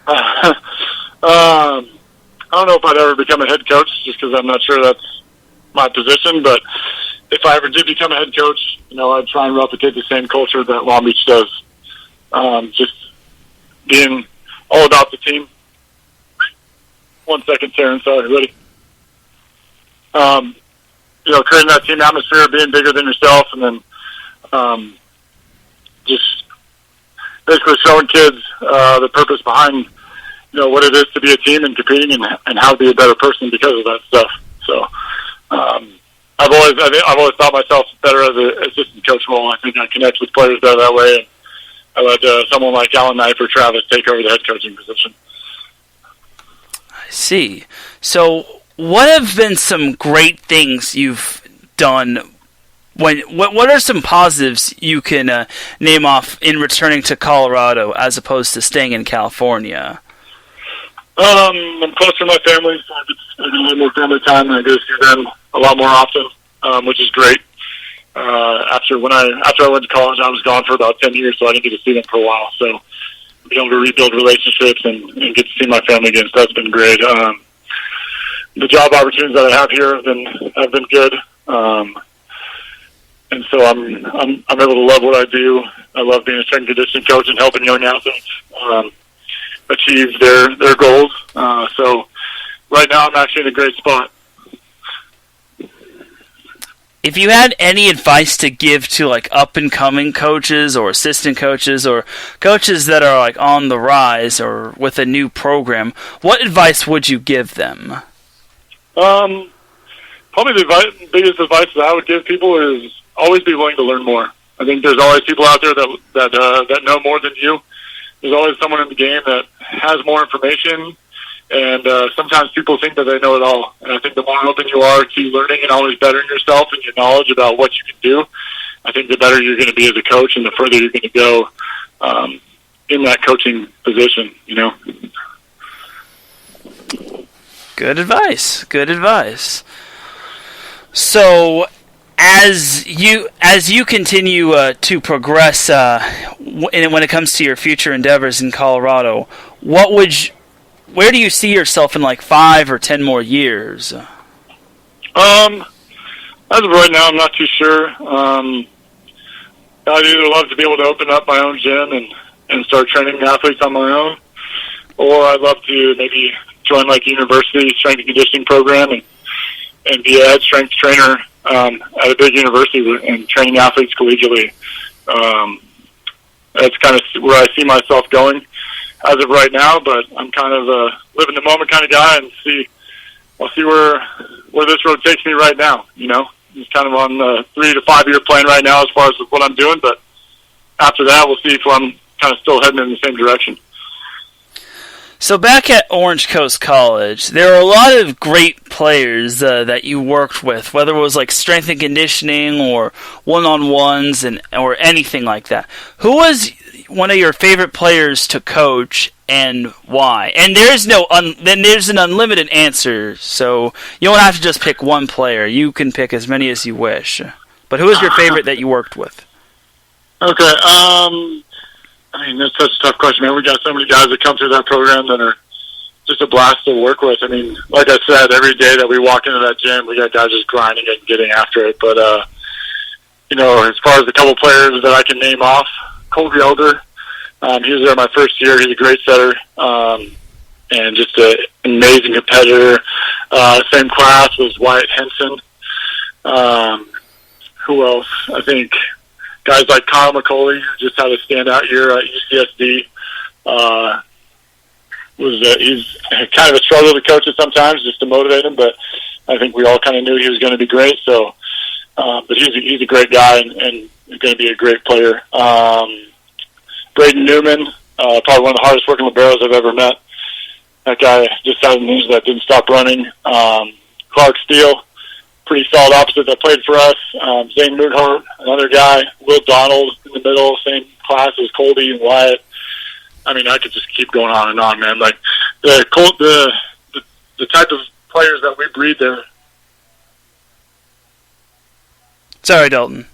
I don't know if I'd ever become a head coach, just because I'm not sure that's my position. But if I ever did become a head coach, you know, I'd try and replicate the same culture that Long Beach does. Just being all about the team. 1 second, Taryn. Sorry, ready? You know, creating that team atmosphere, being bigger than yourself, and then just basically showing kids the purpose behind, you know, what it is to be a team and competing, and how to be a better person because of that stuff. So I've always thought myself better as an assistant coach role. I think I connect with players better that way, and I let someone like Alan Knife or Travis take over the head coaching position. I see. So what have been some great things you've done? What are some positives you can name off in returning to Colorado as opposed to staying in California? I'm close to my family, so I get a little more family time, and I go see them a lot more often, which is great. After I went to college, I was gone for about 10 years, so I didn't get to see them for a while. So being able to rebuild relationships and get to see my family again, so that's been great. The job opportunities that I have here have been good, and so I'm able to love what I do. I love being a strength and conditioning coach and helping young athletes achieve their goals. So right now I'm actually in a great spot. If you had any advice to give to like up and coming coaches or assistant coaches or coaches that are like on the rise or with a new program, what advice would you give them? Probably biggest advice that I would give people is always be willing to learn more. I think there's always people out there that know more than you. There's always someone in the game that has more information, and sometimes people think that they know it all. And I think the more open you are to learning and always bettering yourself and your knowledge about what you can do, I think the better you're going to be as a coach and the further you're going to go in that coaching position, you know. Good advice. Good advice. So, as you continue to progress when it comes to your future endeavors in Colorado, where do you see yourself in like 5 or 10 more years? As of right now, I'm not too sure. I'd either love to be able to open up my own gym and start training athletes on my own, or I'd love to maybe join like a university strength and conditioning program and be a head strength trainer at a big university and training athletes collegially. That's kind of where I see myself going as of right now, but I'm kind of a live in the moment kind of guy, and I'll see where this road takes me right now. You know, it's kind of on the 3 to 5 year plan right now as far as what I'm doing, but after that, we'll see if I'm kind of still heading in the same direction. So back at Orange Coast College, there are a lot of great players that you worked with, whether it was like strength and conditioning or one-on-ones or anything like that. Who was one of your favorite players to coach and why? And there's there's an unlimited answer, so you don't have to just pick one player. You can pick as many as you wish. But who is your favorite that you worked with? Okay. I mean, that's such a tough question, man. We got so many guys that come through that program that are just a blast to work with. I mean, like I said, every day that we walk into that gym, we got guys just grinding and getting after it. But, as far as the couple players that I can name off, Colby Elder, he was there my first year. He's a great setter and just an amazing competitor. Same class was Wyatt Henson. Who else? I think guys like Kyle McCauley, who just had a standout year at UCSD. He's kind of a struggle to coach it sometimes just to motivate him, but I think we all kind of knew he was going to be great. So, but he's a great guy and going to be a great player. Braden Newman, probably one of the hardest working liberos I've ever met. That guy just had a knees that didn't stop running. Clark Steele, pretty solid opposite that played for us. Zane Moodhart, another guy. Will Donald in the middle, same class as Colby and Wyatt. I mean, I could just keep going on and on, man. Like the type of players that we breed there. Sorry, Dalton.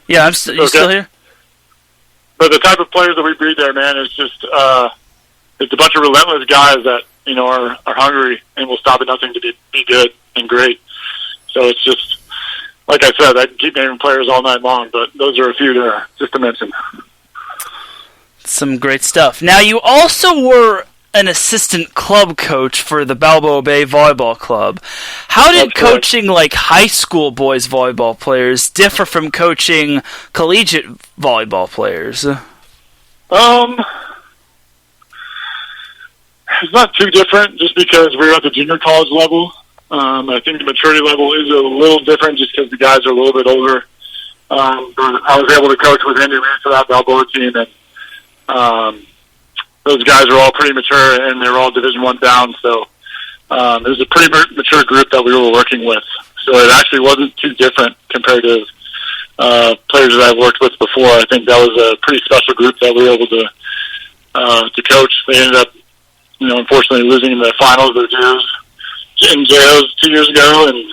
Yeah, you still here? But the type of players that we breed there, man, is just it's a bunch of relentless guys that are hungry and will stop at nothing to be good and great. So it's just like I said, I can keep naming players all night long, but those are a few there just to mention. Some great stuff. Now, you also were an assistant club coach for the Balboa Bay Volleyball Club. How did coaching like high school boys volleyball players differ from coaching collegiate volleyball players? It's not too different just because we're at the junior college level. I think the maturity level is a little different just because the guys are a little bit older. But I was able to coach with Andy Reed for that Balboa team, and those guys are all pretty mature, and they're all Division I bound. So it was a pretty mature group that we were working with. So it actually wasn't too different compared to players that I've worked with before. I think that was a pretty special group that we were able to coach. They ended up, unfortunately losing in the finals of their JOs 2 years ago, and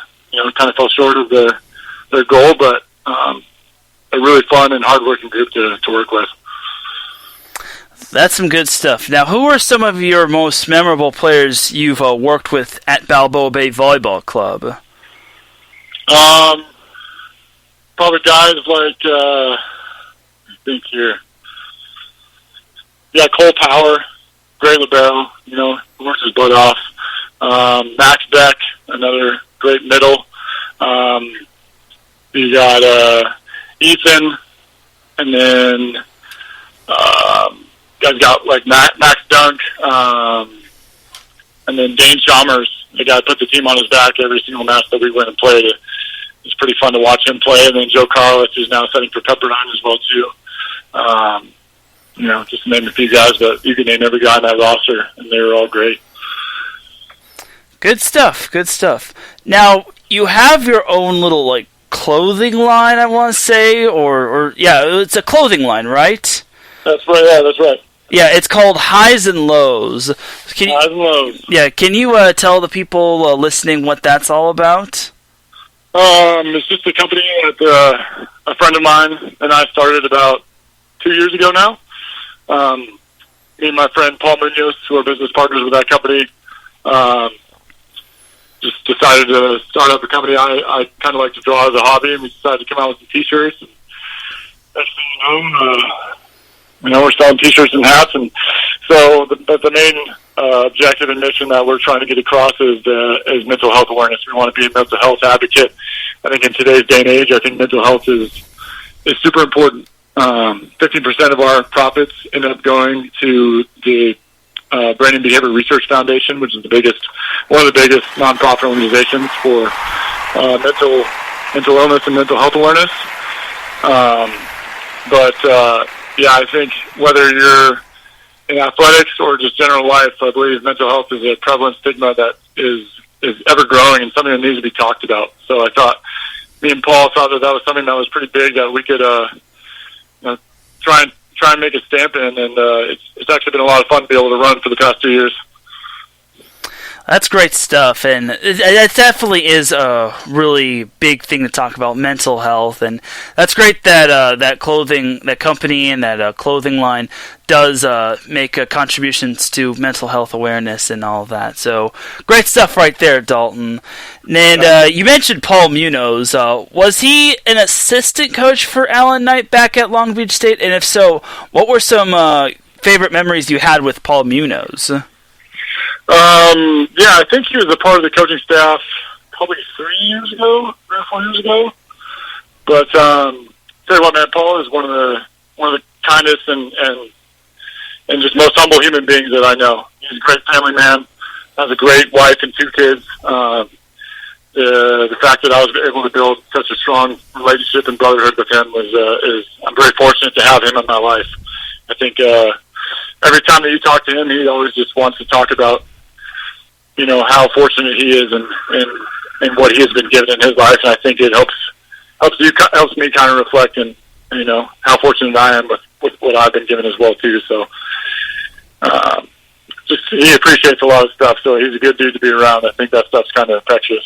kind of fell short of their goal. But a really fun and hard-working group to work with. That's some good stuff. Now, who are some of your most memorable players you've worked with at Balboa Bay Volleyball Club? Probably guys like, I think here. Yeah, Cole Power, great libero, works his butt off. Max Beck, another great middle. You got Ethan, and then guys got like Max Dunk, and then Dane Chalmers, the guy that put the team on his back every single match that we went and played. It's pretty fun to watch him play. And then Joe Carlos, who's now setting for Pepperdine as well too. Just to name a few guys, but you can name every guy on that roster, and they were all great. Good stuff. Now, you have your own little clothing line, I want to say, or it's a clothing line, right? That's right. Yeah, that's right. Yeah, it's called Highs and Lows. Highs and Lows. Yeah, can you tell the people listening what that's all about? It's just a company that a friend of mine and I started about 2 years ago now. Me and my friend Paul Munoz, who are business partners with that company, just decided to start up a company. I kind of like to draw as a hobby, and we decided to come out with some T-shirts. And next thing we're selling T-shirts and hats. And so the main objective and mission that we're trying to get across is mental health awareness. We want to be a mental health advocate. I think in today's day and age, I think mental health is super important. 15% of our profits end up going to the Brain and Behavior Research Foundation, which is one of the biggest nonprofit organizations for mental illness and mental health awareness. I think whether you're in athletics or just general life, I believe mental health is a prevalent stigma that is ever growing and something that needs to be talked about. So I thought, me and Paul thought that was something that was pretty big that we could try and make a stamp in, and it's actually been a lot of fun to be able to run for the past 2 years. That's great stuff, and it definitely is a really big thing to talk about, mental health, and that's great that that company and that clothing line does make contributions to mental health awareness and all of that. So great stuff right there, Dalton. And you mentioned Paul Munoz. Was he an assistant coach for Alan Knight back at Long Beach State? And if so, what were some favorite memories you had with Paul Munoz? Yeah, I think he was a part of the coaching staff probably 3 or 4 years ago. But tell you what, man, Paul is one of the kindest and just most humble human beings that I know. He's a great family man, has a great wife and 2 kids. The fact that I was able to build such a strong relationship and brotherhood with him I'm very fortunate to have him in my life. I think every time that you talk to him, he always just wants to talk about, you know, how fortunate he is and what he has been given in his life. And I think it helps me kind of reflect and, you know, how fortunate I am with what I've been given as well too. So, just he appreciates a lot of stuff. So he's a good dude to be around. I think that stuff's kind of infectious.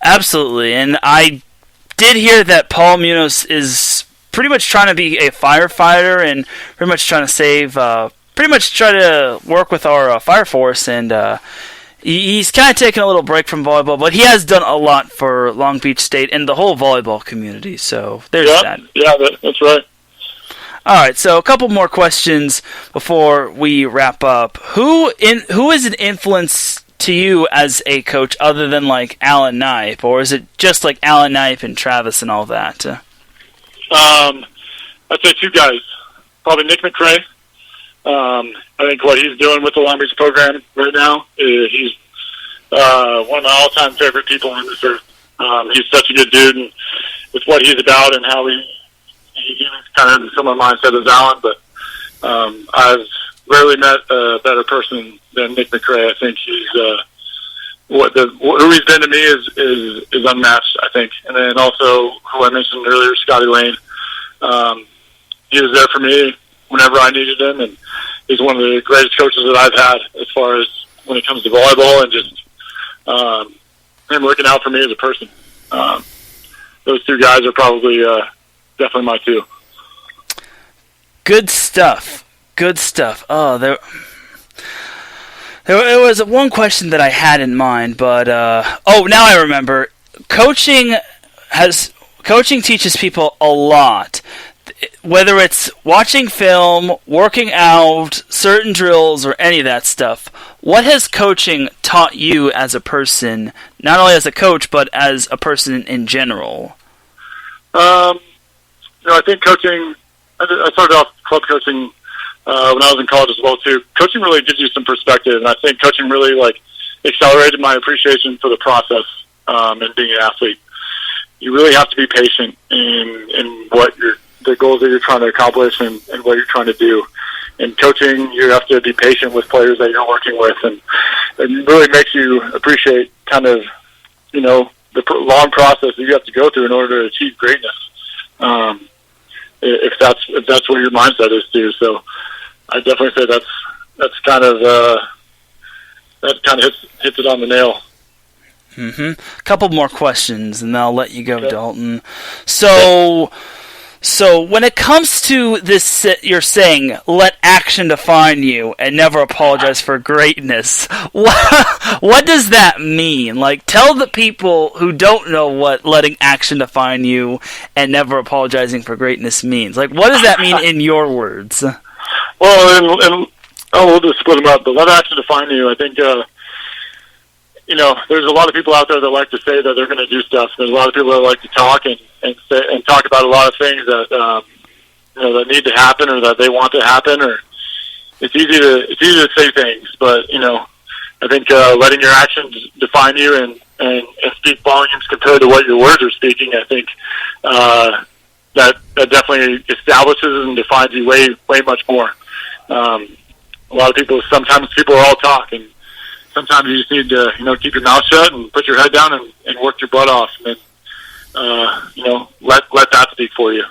Absolutely. And I did hear that Paul Munoz is pretty much trying to be a firefighter and pretty much trying to save, pretty much try to work with our fire force, and he's kind of taken a little break from volleyball, but he has done a lot for Long Beach State and the whole volleyball community, so there's that. Yeah, that's right. All right, so a couple more questions before we wrap up. Who is an influence to you as a coach other than like Alan Knipe, or is it just like Alan Knipe and Travis and all that? I'd say 2 guys. Probably Nick McCray. I think what he's doing with the Long Beach program right now, he's one of my all-time favorite people on this earth. He's such a good dude, and with what he's about and how he's kind of in similar mindset as Alan, but I've rarely met a better person than Nick McCray. I think he's who he's been to me is unmatched, I think. And then also, who I mentioned earlier, Scotty Lane. He was there for me whenever I needed him, and he's one of the greatest coaches that I've had as far as when it comes to volleyball and just him looking out for me as a person. Those 2 guys are probably definitely my 2. Good stuff. Good stuff. Oh, there was one question that I had in mind, but now I remember. Coaching teaches people a lot. Whether it's watching film, working out, certain drills, or any of that stuff, what has coaching taught you as a person, not only as a coach, but as a person in general? I think coaching, I started off club coaching when I was in college as well, too. Coaching really gives you some perspective, and I think coaching really, accelerated my appreciation for the process and being an athlete. You really have to be patient in what the goals that you're trying to accomplish and what you're trying to do. In coaching, you have to be patient with players that you're working with, and it really makes you appreciate kind of, the long process that you have to go through in order to achieve greatness. If that's where your mindset is too. So I definitely say that's kind of hits it on the nail. A couple more questions, and then I'll let you go, okay. Dalton. So when it comes to this, you're saying, let action define you and never apologize for greatness. What does that mean? Tell the people who don't know what letting action define you and never apologizing for greatness means. What does that mean in your words? Well, we'll just split them up. But let action define you, I think, there's a lot of people out there that like to say that they're going to do stuff. There's a lot of people that like to talk and talk about a lot of things that that need to happen or that they want to happen. Or it's easy to say things, but I think letting your actions define you and speak volumes compared to what your words are speaking. I think that definitely establishes and defines you way much more. A lot of sometimes people are all talk, and sometimes you just need to, keep your mouth shut and put your head down and work your butt off, and then, let that speak for you.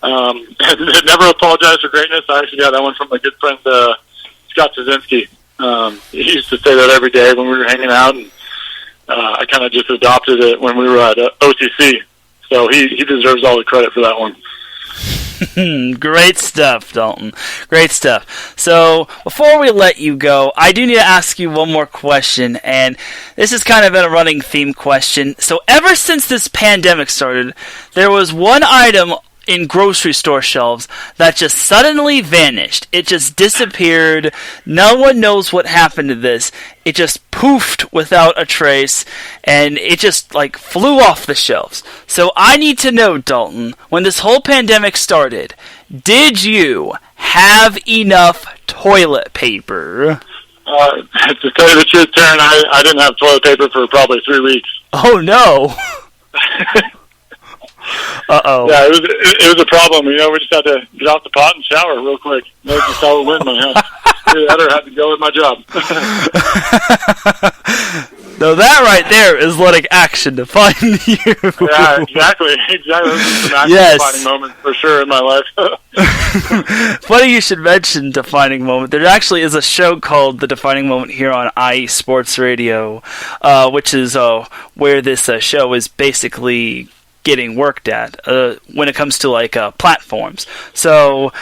And never apologize for greatness. I actually got that one from my good friend Scott Szynski. He used to say that every day when we were hanging out, and I kind of just adopted it when we were at OCC. So he deserves all the credit for that one. Great stuff, Dalton. Great stuff. So, before we let you go, I do need to ask you one more question, and this has kind of been a running theme question. So, ever since this pandemic started, there was one item in grocery store shelves that just suddenly vanished. It just disappeared. No one knows what happened to this. It just poofed without a trace, and it just flew off the shelves. So I need to know, Dalton, when this whole pandemic started, did you have enough toilet paper? To tell you the truth, Taryn, I didn't have toilet paper for probably 3 weeks. Oh no. Uh-oh. Yeah, it was a problem. We just had to get off the pot and shower real quick. That's just how it went in my house. Either had to go with my job. No, that right there is letting action define you. Yeah, exactly. Those are some defining moments for sure in my life. Funny you should mention Defining Moment. There actually is a show called The Defining Moment here on IE Sports Radio, which is where this show is basically getting worked at when it comes to platforms. So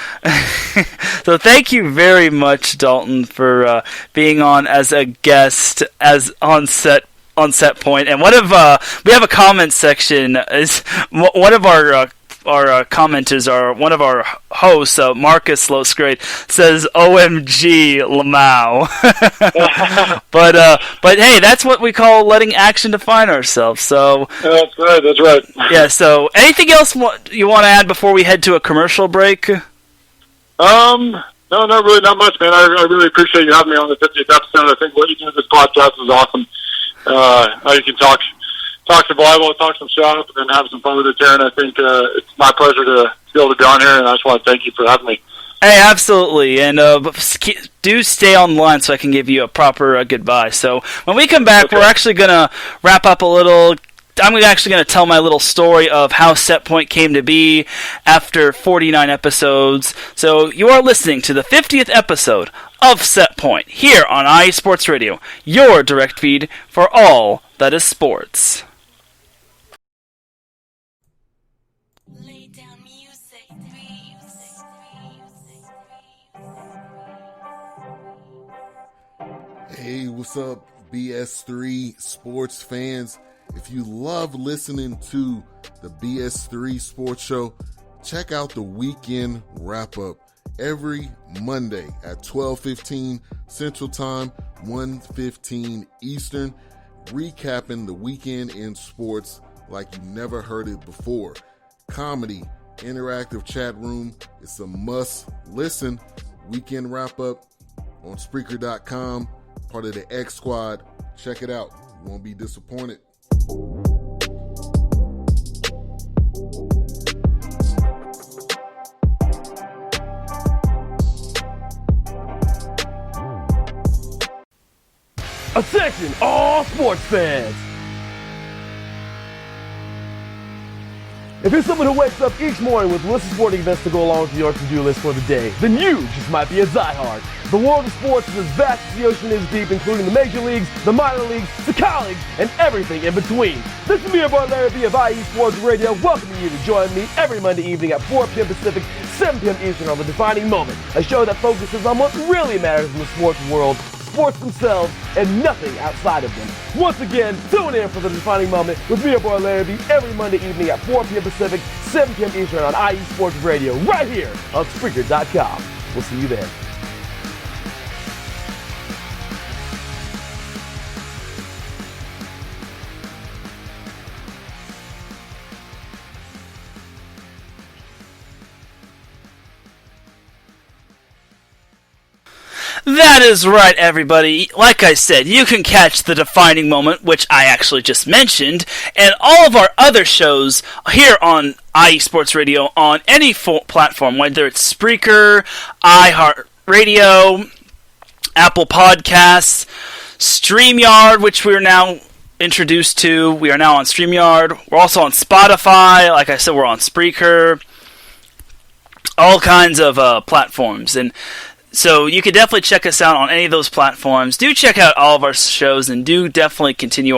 so thank you very much, Dalton, for being on as a guest on Set Point. And we have a comment section. Is one of our commenters, one of our hosts, Marcus Losgrade, says OMG Lamau. But hey, that's what we call letting action define ourselves. So that's right. Yeah. So anything else you want to add before we head to a commercial break? No, not really, not much, man. I really appreciate you having me on the 50th episode. I think what you do with this podcast is awesome. How you can talk some volleyball, talk some shop, and then have some fun with it, Taryn. I think it's my pleasure to be able to be on here, and I just want to thank you for having me. Hey, absolutely, and do stay online so I can give you a proper goodbye. So when we come back, we're actually going to wrap up a little. I'm actually going to tell my little story of how Set Point came to be after 49 episodes. So you are listening to the 50th episode of Set Point here on IE Sports Radio, your direct feed for all that is sports. Hey, what's up, BS3 sports fans? If you love listening to the BS3 Sports Show, check out the weekend wrap-up every Monday at 12:15 Central Time, 1:15 Eastern, recapping the weekend in sports like you never heard it before. Comedy, interactive chat room, it's a must-listen. Weekend wrap-up on Spreaker.com, part of the X Squad. Check it out. You won't be disappointed. Attention, all sports fans! If you're someone who wakes up each morning with lists of sporting events to go along with your to-do list for the day, then you just might be a diehard. The world of sports is as vast as the ocean is deep, including the major leagues, the minor leagues, the college, and everything in between. This is me, your boy Larry B of IE Sports Radio, welcoming you to join me every Monday evening at 4 p.m. Pacific, 7 p.m. Eastern on The Defining Moment, a show that focuses on what really matters in the sports world, sports themselves, and nothing outside of them. Once again, tune in for The Defining Moment with me, your boy Larry B, every Monday evening at 4 p.m. Pacific, 7 p.m. Eastern on IE Sports Radio, right here on Spreaker.com. We'll see you there. That is right, everybody. Like I said, you can catch The Defining Moment, which I actually just mentioned, and all of our other shows here on IE Sports Radio on any platform, whether it's Spreaker, iHeartRadio, Apple Podcasts, StreamYard, which we're now introduced to. We are now on StreamYard. We're also on Spotify. Like I said, we're on Spreaker. all kinds of platforms. And so you can definitely check us out on any of those platforms. Do check out all of our shows, and do definitely continue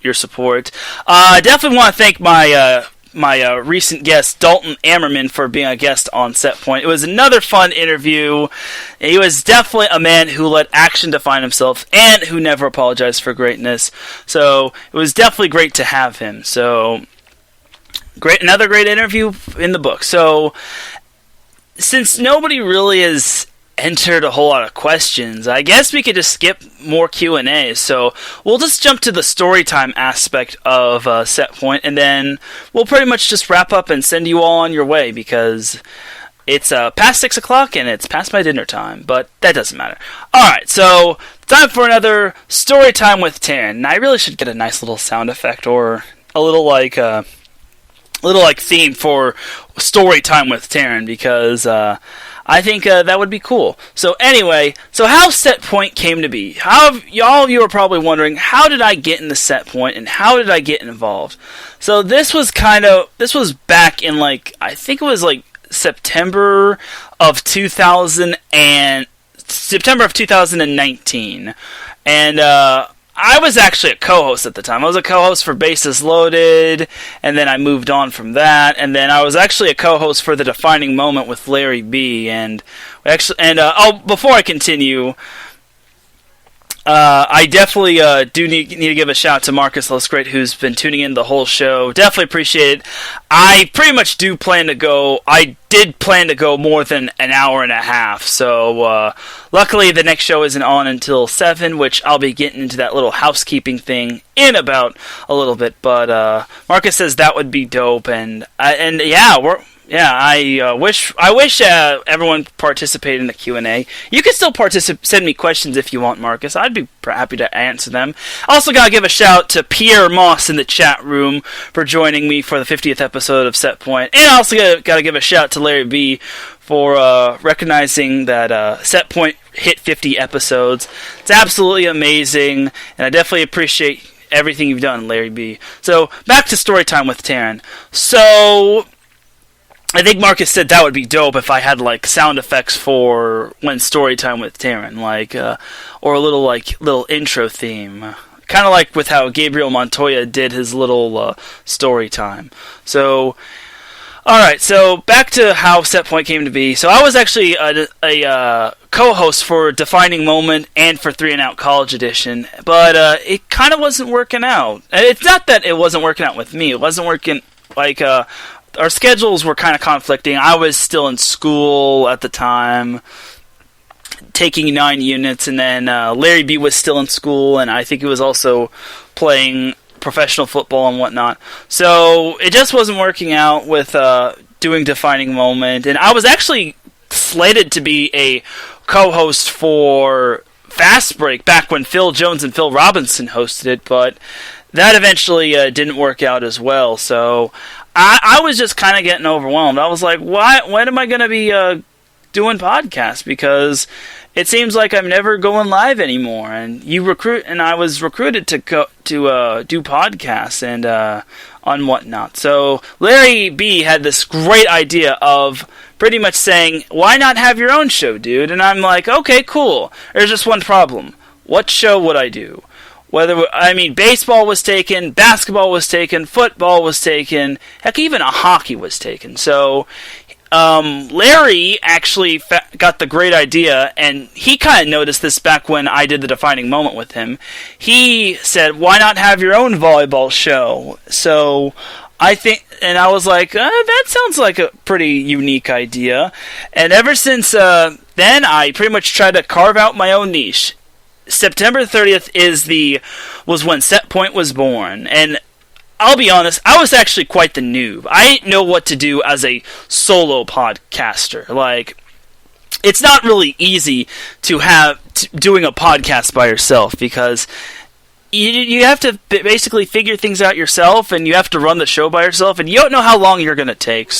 your support. I definitely want to thank my recent guest, Dalton Ammerman, for being a guest on Set Point. It was another fun interview. He was definitely a man who let action define himself and who never apologized for greatness. So it was definitely great to have him. So another great interview in the book. So since nobody really has entered a whole lot of questions, I guess we could just skip more Q&A. So we'll just jump to the story time aspect of Set Point, and then we'll pretty much just wrap up and send you all on your way, because it's past 6 o'clock and it's past my dinner time, but that doesn't matter. Alright, so time for another story time with Taryn. And I really should get a nice little sound effect, or a little like theme for story time with Taryn, because I think that would be cool. So anyway, how Set Point came to be. All of you are probably wondering, how did I get into Set Point, and how did I get involved? So this was back in I think it was September of 2019. And I was actually a co-host at the time. I was a co-host for Bases Loaded, and then I moved on from that, and then I was actually a co-host for The Defining Moment with Larry B. Before I continue, I definitely do need to give a shout out to Marcus Lesgreat, who's been tuning in the whole show. Definitely appreciate it. I pretty much did plan to go more than an hour and a half, so luckily the next show isn't on until 7, which I'll be getting into that little housekeeping thing in about a little bit, but Marcus says that would be dope, I wish everyone participated in the Q&A. You can still send me questions if you want, Marcus. I'd be happy to answer them. Also gotta give a shout to Pierre Moss in the chat room for joining me for the 50th episode of Set Point. And I also gotta give a shout to Larry B for recognizing that Set Point hit 50 episodes. It's absolutely amazing, and I definitely appreciate everything you've done, Larry B. So, back to story time with Taryn. So I think Marcus said that would be dope if I had sound effects for when story time with Taryn, or a little intro theme, kind of like with how Gabriel Montoya did his little story time. So, all right, so back to how Set Point came to be. So I was actually a co-host for Defining Moment and for 3 and Out College Edition, but it kind of wasn't working out. It's not that it wasn't working out with me; it wasn't working our schedules were kind of conflicting. I was still in school at the time, taking 9 units, and then Larry B was still in school, and I think he was also playing professional football and whatnot. So it just wasn't working out with doing Defining Moment, and I was actually slated to be a co-host for Fast Break back when Phil Jones and Phil Robinson hosted it, but that eventually didn't work out as well, so I was just kind of getting overwhelmed. I was like, when am I going to be doing podcasts? Because it seems like I'm never going live anymore. And I was recruited to do podcasts and on whatnot. So Larry B had this great idea of pretty much saying, why not have your own show, dude? And I'm like, okay, cool. There's just one problem. What show would I do? Baseball was taken, basketball was taken, football was taken, heck, even a hockey was taken. So, Larry actually got the great idea, and he kind of noticed this back when I did the Defining Moment with him. He said, why not have your own volleyball show? So, I was like, that sounds like a pretty unique idea. And ever since then, I pretty much tried to carve out my own niche. September 30th was when Set Point was born, and I'll be honest, I was actually quite the noob. I didn't know what to do as a solo podcaster. It's not really easy doing a podcast by yourself, because you have to basically figure things out yourself, and you have to run the show by yourself, and you don't know how long you're going to take,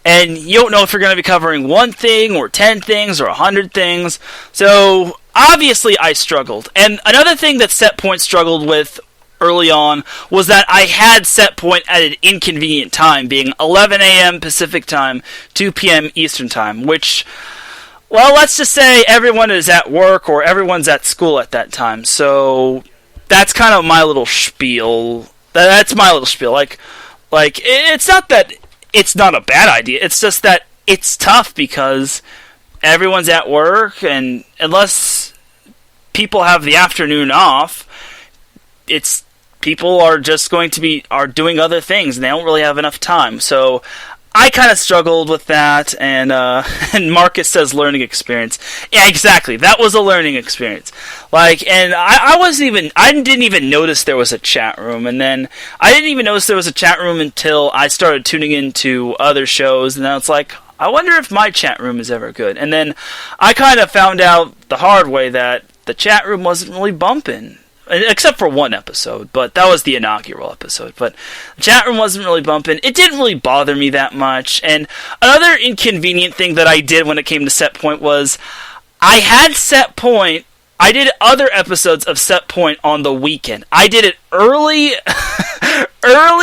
and you don't know if you're going to be covering one thing, or 10 things, or 100 things, so obviously I struggled. And another thing that Set Point struggled with early on was that I had set point at an inconvenient time, being 11 a.m. Pacific time, 2 p.m. Eastern time, which, well, let's just say everyone is at work or everyone's at school at that time. So that's kind of my little spiel. That's my little spiel. Like it's not that it's not a bad idea. It's just that it's tough because everyone's at work, and unless people have the afternoon off, people are just going to are doing other things, and they don't really have enough time. So I kind of struggled with that, and Marcus says learning experience. Yeah, exactly. That was a learning experience. And I didn't even notice there was a chat room, and then I didn't even notice there was a chat room until I started tuning into other shows, and then it's like, I wonder if my chat room is ever good. And then I kind of found out the hard way that the chat room wasn't really bumping. Except for one episode, but that was the inaugural episode. But the chat room wasn't really bumping. It didn't really bother me that much. And another inconvenient thing that I did when it came to Set Point was I had Set Point. I did other episodes of Set Point on the weekend. I did it early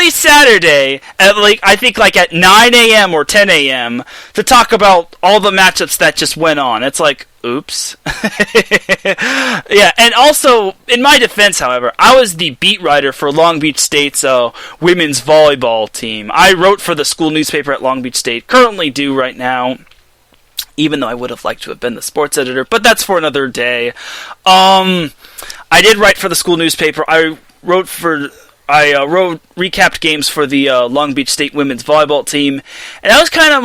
Saturday at I think at 9 a.m. or 10 a.m. to talk about all the matchups that just went on. It's like, oops. Yeah, and also, in my defense, however, I was the beat writer for Long Beach State's women's volleyball team. I wrote for the school newspaper at Long Beach State, currently do right now, even though I would have liked to have been the sports editor, but that's for another day. I did write for the school newspaper. I wrote recapped games for the Long Beach State women's volleyball team, and that was kind of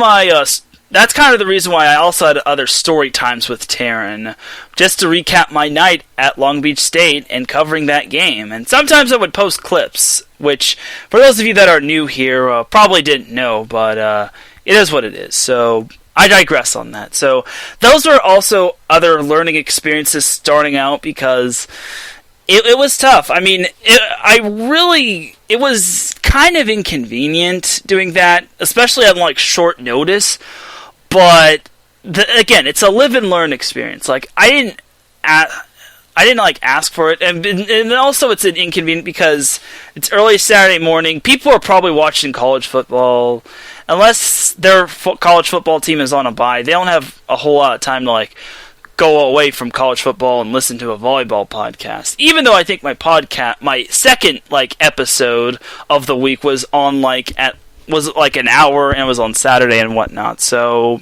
that's kind of the reason why I also had other story times with Taryn, just to recap my night at Long Beach State and covering that game. And sometimes I would post clips, which, for those of you that are new here, probably didn't know, but it is what it is. So I digress on that. So those were also other learning experiences starting out, because it was tough. I mean, it was kind of inconvenient doing that, especially on short notice. But again, it's a live and learn experience. I didn't ask for it, and also it's an inconvenient because it's early Saturday morning. People are probably watching college football, unless their college football team is on a bye. They don't have a whole lot of time to go away from college football and listen to a volleyball podcast. Even though I think my second episode of the week was on was an hour, and it was on Saturday and whatnot. So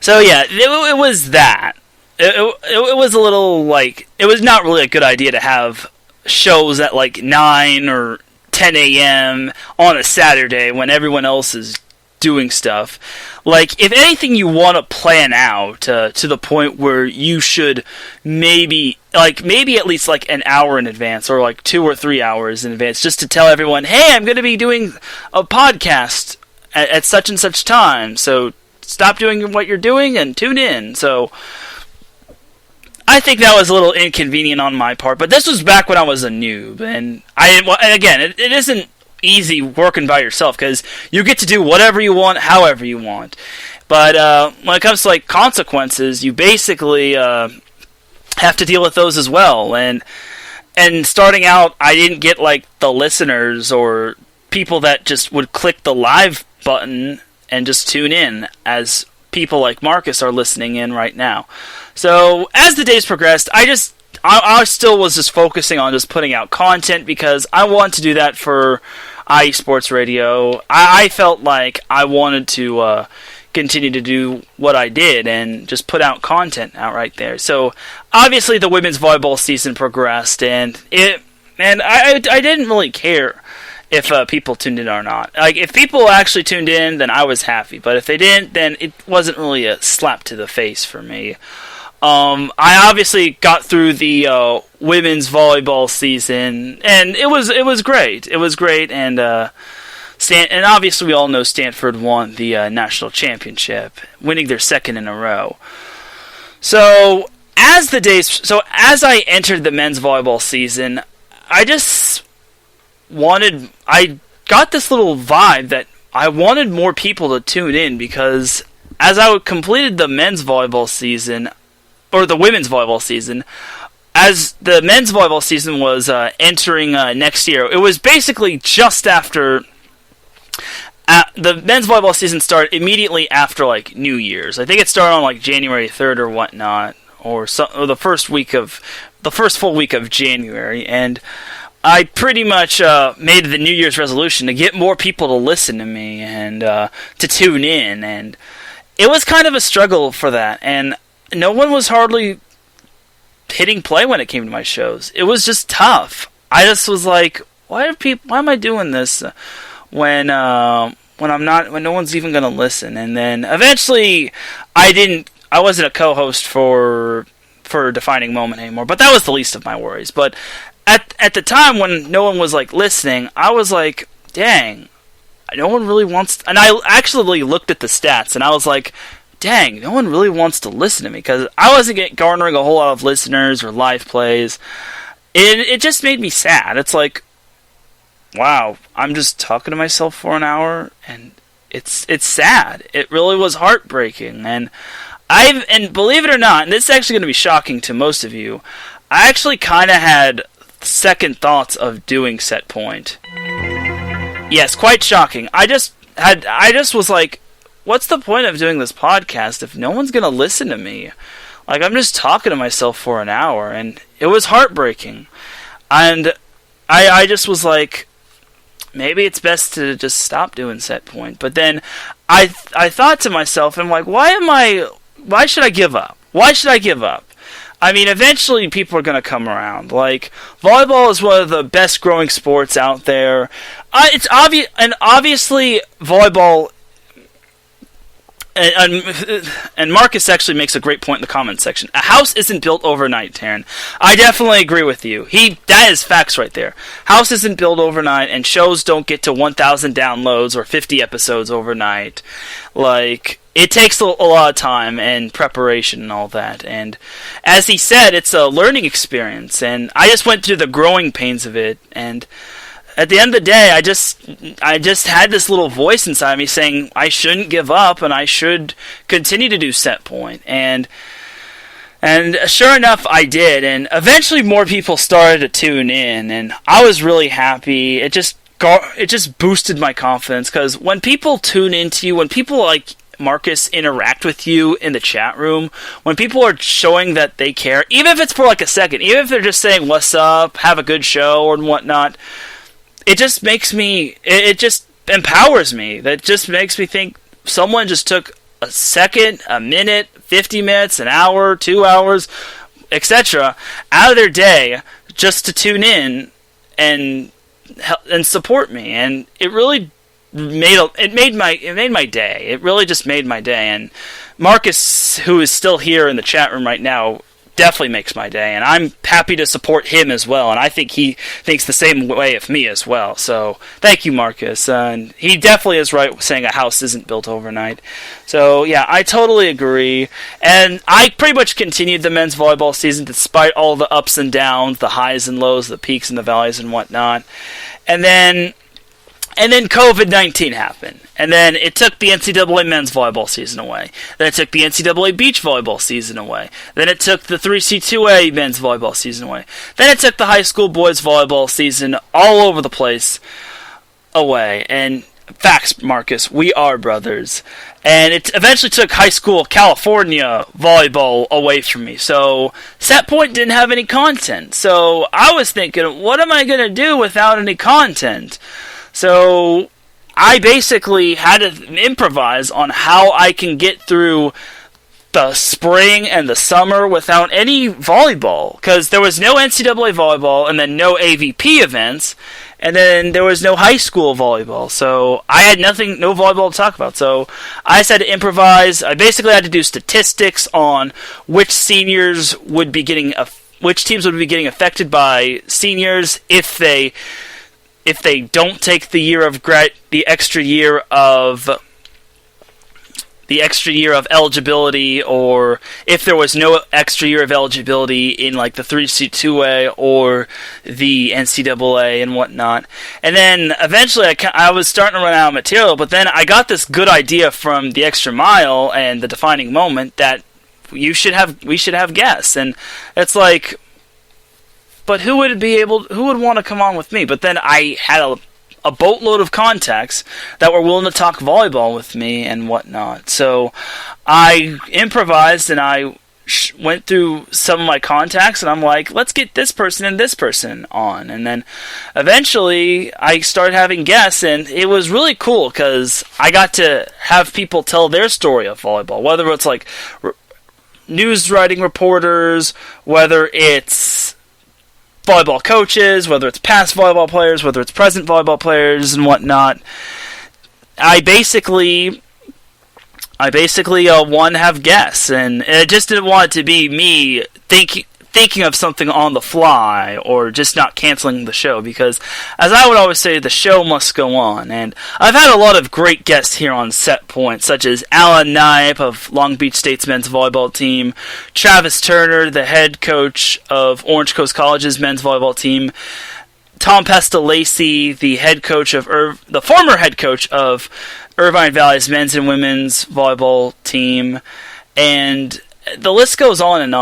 yeah, it was that. It was a little it was not really a good idea to have shows at 9 or 10 a.m. on a Saturday when everyone else is doing stuff. If anything, you want to plan out to the point where you should maybe at least an hour in advance, or 2 or 3 hours in advance, just to tell everyone, hey, I'm going to be doing a podcast at such and such time, so stop doing what you're doing and tune in. So I think that was a little inconvenient on my part, but this was back when I was a noob, and again, it isn't easy working by yourself, because you get to do whatever you want, however you want. But when it comes to consequences, you basically have to deal with those as well. And starting out, I didn't get the listeners or people that just would click the live button and just tune in, as people like Marcus are listening in right now. So as the days progressed, I still was just focusing on just putting out content, because I want to do that for IE Sports Radio. I felt like I wanted to continue to do what I did and just put out content out right there. So obviously the women's volleyball season progressed, and I didn't really care if people tuned in or not. If people actually tuned in, then I was happy. But if they didn't, then it wasn't really a slap to the face for me. I obviously got through the women's volleyball season, and it was great. It was great, and obviously we all know Stanford won the national championship, winning their second in a row. So as I entered the men's volleyball season, I got this little vibe that I wanted more people to tune in, because as I completed the men's volleyball season, or the women's volleyball season, as the men's volleyball season was entering next year, it was basically just after the men's volleyball season started immediately after like New Year's. I think it started on like January 3rd or whatnot, or the first full week of January, and I pretty much made the New Year's resolution to get more people to listen to me and to tune in, and it was kind of a struggle for that, and no one was hardly hitting play when it came to my shows. It was just tough. I just was like, why am I doing this when no one's even going to listen? And then eventually I wasn't a co-host for Defining Moment anymore, but that was the least of my worries. But at the time when no one was like listening, I was like, dang, no one really wants and I actually looked at the stats and I was like, dang, no one really wants to listen to me, because I wasn't garnering a whole lot of listeners or live plays. It just made me sad. It's like, wow, I'm just talking to myself for an hour, and it's sad. It really was heartbreaking, and believe it or not, and this is actually going to be shocking to most of you, I actually kind of had second thoughts of doing Set Point. Yes, quite shocking. I just was like, what's the point of doing this podcast if no one's going to listen to me? Like, I'm just talking to myself for an hour, and it was heartbreaking. And I just was like, maybe it's best to just stop doing Set Point. But then I thought to myself, I'm like, why should I give up? Why should I give up? I mean, eventually people are going to come around. Like, volleyball is one of the best growing sports out there. It's obvious, and obviously volleyball. And Marcus actually makes a great point in the comments section. A house isn't built overnight, Taryn. I definitely agree with you. That is facts right there. House isn't built overnight, and shows don't get to 1,000 downloads or 50 episodes overnight. Like, it takes a lot of time and preparation and all that. And as he said, it's a learning experience, and I just went through the growing pains of it, and at the end of the day, I just had this little voice inside me saying I shouldn't give up and I should continue to do Set Point. And sure enough, I did. And eventually more people started to tune in, and I was really happy. It just boosted my confidence, because when people tune into you, when people like Marcus interact with you in the chat room, when people are showing that they care, even if it's for like a second, even if they're just saying what's up, have a good show, and whatnot, it just makes me, it just empowers me. That just makes me think someone just took a second, a minute, 50 minutes, an hour, 2 hours, etc., out of their day just to tune in and support me. And it really made my day. It really just made my day. And Marcus, who is still here in the chat room right now, definitely makes my day, and I'm happy to support him as well, and I think he thinks the same way of me as well. So thank you, Marcus. And he definitely is right saying a house isn't built overnight. So yeah, I totally agree. And I pretty much continued the men's volleyball season despite all the ups and downs, the highs and lows, the peaks and the valleys and whatnot. And then COVID-19 happened. And then it took the NCAA men's volleyball season away. Then it took the NCAA beach volleyball season away. Then it took the 3C2A men's volleyball season away. Then it took the high school boys volleyball season all over the place away. And facts, Marcus, we are brothers. And it eventually took high school California volleyball away from me. So Set Point didn't have any content. So I was thinking, what am I going to do without any content? So I basically had to improvise on how I can get through the spring and the summer without any volleyball, because there was no NCAA volleyball, and then no AVP events, and then there was no high school volleyball. So I had no volleyball to talk about. So I just had to improvise. I basically had to do statistics on which teams would be getting affected by seniors if they don't take the extra year of eligibility, or if there was no extra year of eligibility in like the 3C2A or the NCAA and whatnot. And then eventually I was starting to run out of material, but then I got this good idea from the Extra Mile and the Defining Moment that we should have guests. And it's like, but who would want to come on with me? But then I had a boatload of contacts that were willing to talk volleyball with me and whatnot. So I improvised and I went through some of my contacts and I'm like, let's get this person and this person on. And then eventually I started having guests, and it was really cool because I got to have people tell their story of volleyball, whether it's like news writing reporters, whether it's volleyball coaches, whether it's past volleyball players, whether it's present volleyball players and whatnot. I basically want to have guests, and I just didn't want it to be me thinking of something on the fly or just not canceling the show, because as I would always say, the show must go on. And I've had a lot of great guests here on Set Point, such as Alan Knipe of Long Beach State's men's volleyball team, Travis Turner, the head coach of Orange Coast College's men's volleyball team, Tom Pestalacci, the former head coach of Irvine Valley's men's and women's volleyball team, and the list goes on.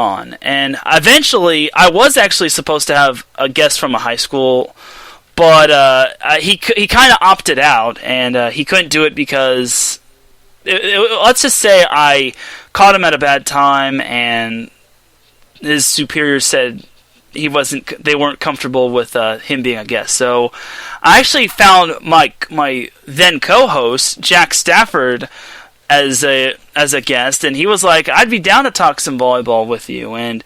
And eventually, I was actually supposed to have a guest from a high school, but he kind of opted out, and he couldn't do it because, let's just say I caught him at a bad time, and his superiors said they weren't comfortable with him being a guest. So I actually found my then co-host, Jack Stafford, as a guest, and he was like, I'd be down to talk some volleyball with you. And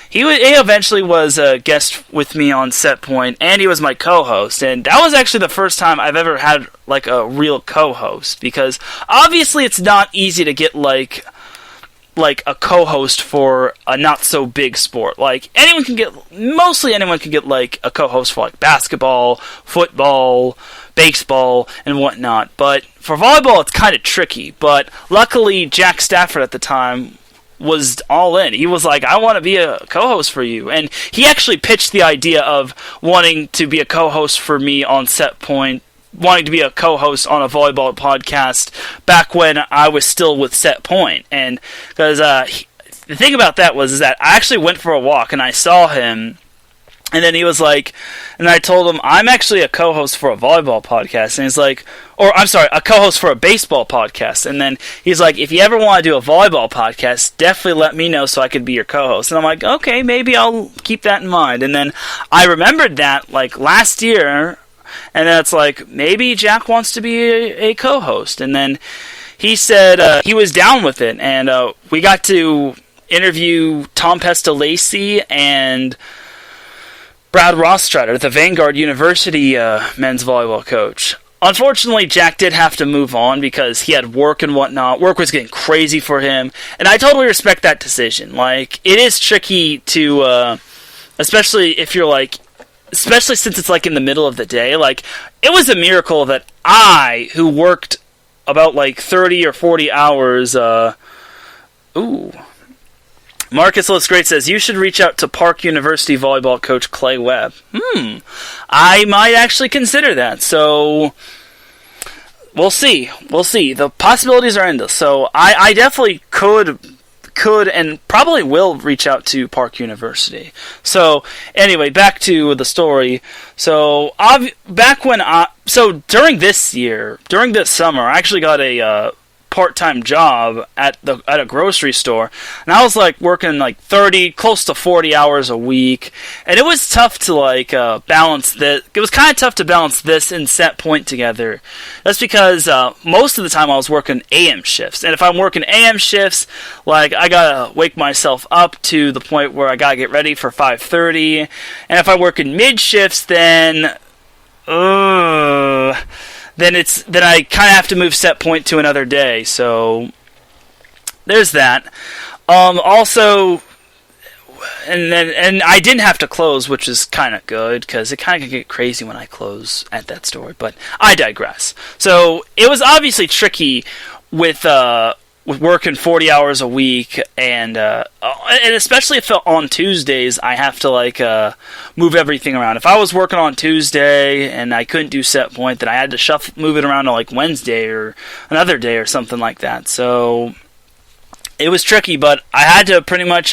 he eventually was a guest with me on Set Point, and he was my co-host. And that was actually the first time I've ever had like a real co-host, because obviously it's not easy to get like a co-host for a not so big sport. Like mostly anyone can get like a co-host for like basketball, football, baseball, and whatnot. But for volleyball, it's kind of tricky. But luckily, Jack Stafford at the time was all in. He was like, I want to be a co-host for you. And he actually pitched the idea of wanting to be a co-host for me on Set Point, wanting to be a co-host on a volleyball podcast back when I was still with Set Point. And because the thing about that was that I actually went for a walk and I saw him, and then he was like, and I told him, I'm actually a co-host for a volleyball podcast. And he's like, a co-host for a baseball podcast. And then he's like, if you ever want to do a volleyball podcast, definitely let me know so I could be your co-host. And I'm like, okay, maybe I'll keep that in mind. And then I remembered that like last year, and then it's like, maybe Jack wants to be a co-host. And then he said he was down with it, and we got to interview Tom Pestalacci and Brad Rostrader, the Vanguard University men's volleyball coach. Unfortunately, Jack did have to move on because he had work and whatnot. Work was getting crazy for him, and I totally respect that decision. Like, it is tricky to, especially since it's like in the middle of the day. Like, it was a miracle that I, who worked about like 30 or 40 hours, Marcus Looks Great says, you should reach out to Park University volleyball coach Clay Webb. I might actually consider that. So, we'll see. The possibilities are endless. So, I definitely could and probably will reach out to Park University. So, anyway, back to the story. So, during this summer, I actually got a part-time job at a grocery store, and I was like working like 30, close to 40 hours a week, and it was tough to like balance this. It was kind of tough to balance this and Set Point together. That's because most of the time I was working AM shifts, and if I'm working AM shifts, like I gotta wake myself up to the point where I gotta get ready for 5:30, and if I work in mid shifts, then I kind of have to move Set Point to another day. So there's that. Also, and I didn't have to close, which is kind of good because it kind of can get crazy when I close at that store. But I digress. So it was obviously tricky with working 40 hours a week, and especially if on Tuesdays I have to like move everything around. If I was working on Tuesday and I couldn't do Set Point, then I had to move it around to like Wednesday or another day or something like that. So it was tricky, but I had to pretty much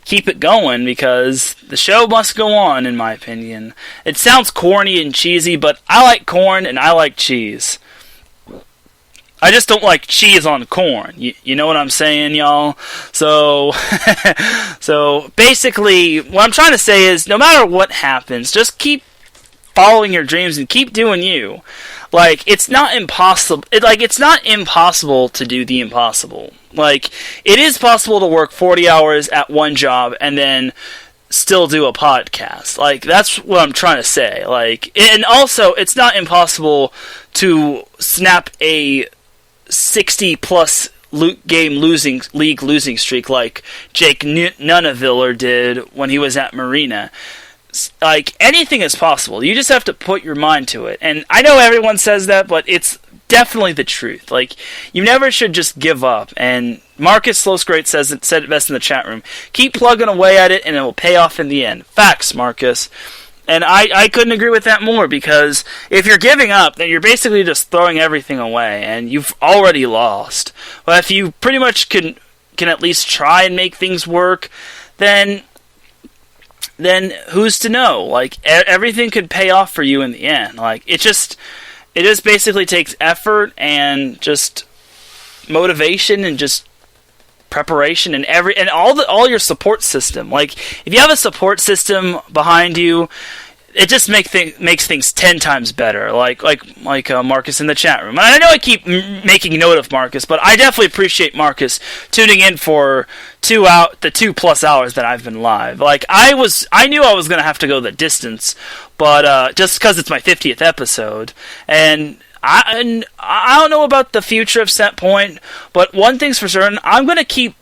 keep it going, because the show must go on, in my opinion. It sounds corny and cheesy, but I like corn and I like cheese. I just don't like cheese on corn. You know what I'm saying, y'all? So, so basically, what I'm trying to say is, no matter what happens, just keep following your dreams and keep doing you. Like, it's not impossible. It's not impossible to do the impossible. Like, it is possible to work 40 hours at one job and then still do a podcast. Like, that's what I'm trying to say. Like, and also, it's not impossible to snap a 60-plus league losing streak like Jake Nuneviller did when he was at Marina. Like, anything is possible. You just have to put your mind to it. And I know everyone says that, but it's definitely the truth. Like, you never should just give up. And Marcus Slosgreat said it best in the chat room. Keep plugging away at it, and it will pay off in the end. Facts, Marcus. And I couldn't agree with that more, because if you're giving up, then you're basically just throwing everything away, and you've already lost. But if you pretty much can at least try and make things work, then who's to know? Like, everything could pay off for you in the end. Like, it just basically takes effort and just motivation and just preparation and all your support system. Like, if you have a support system behind you, it just makes things 10 times better. Like Marcus in the chat room. And I know I keep making note of Marcus, but I definitely appreciate Marcus tuning in for the 2+ hours that I've been live. Like, I knew I was gonna have to go the distance, but just because it's my 50th episode, and I don't know about the future of Set Point, but one thing's for certain, I'm going to keep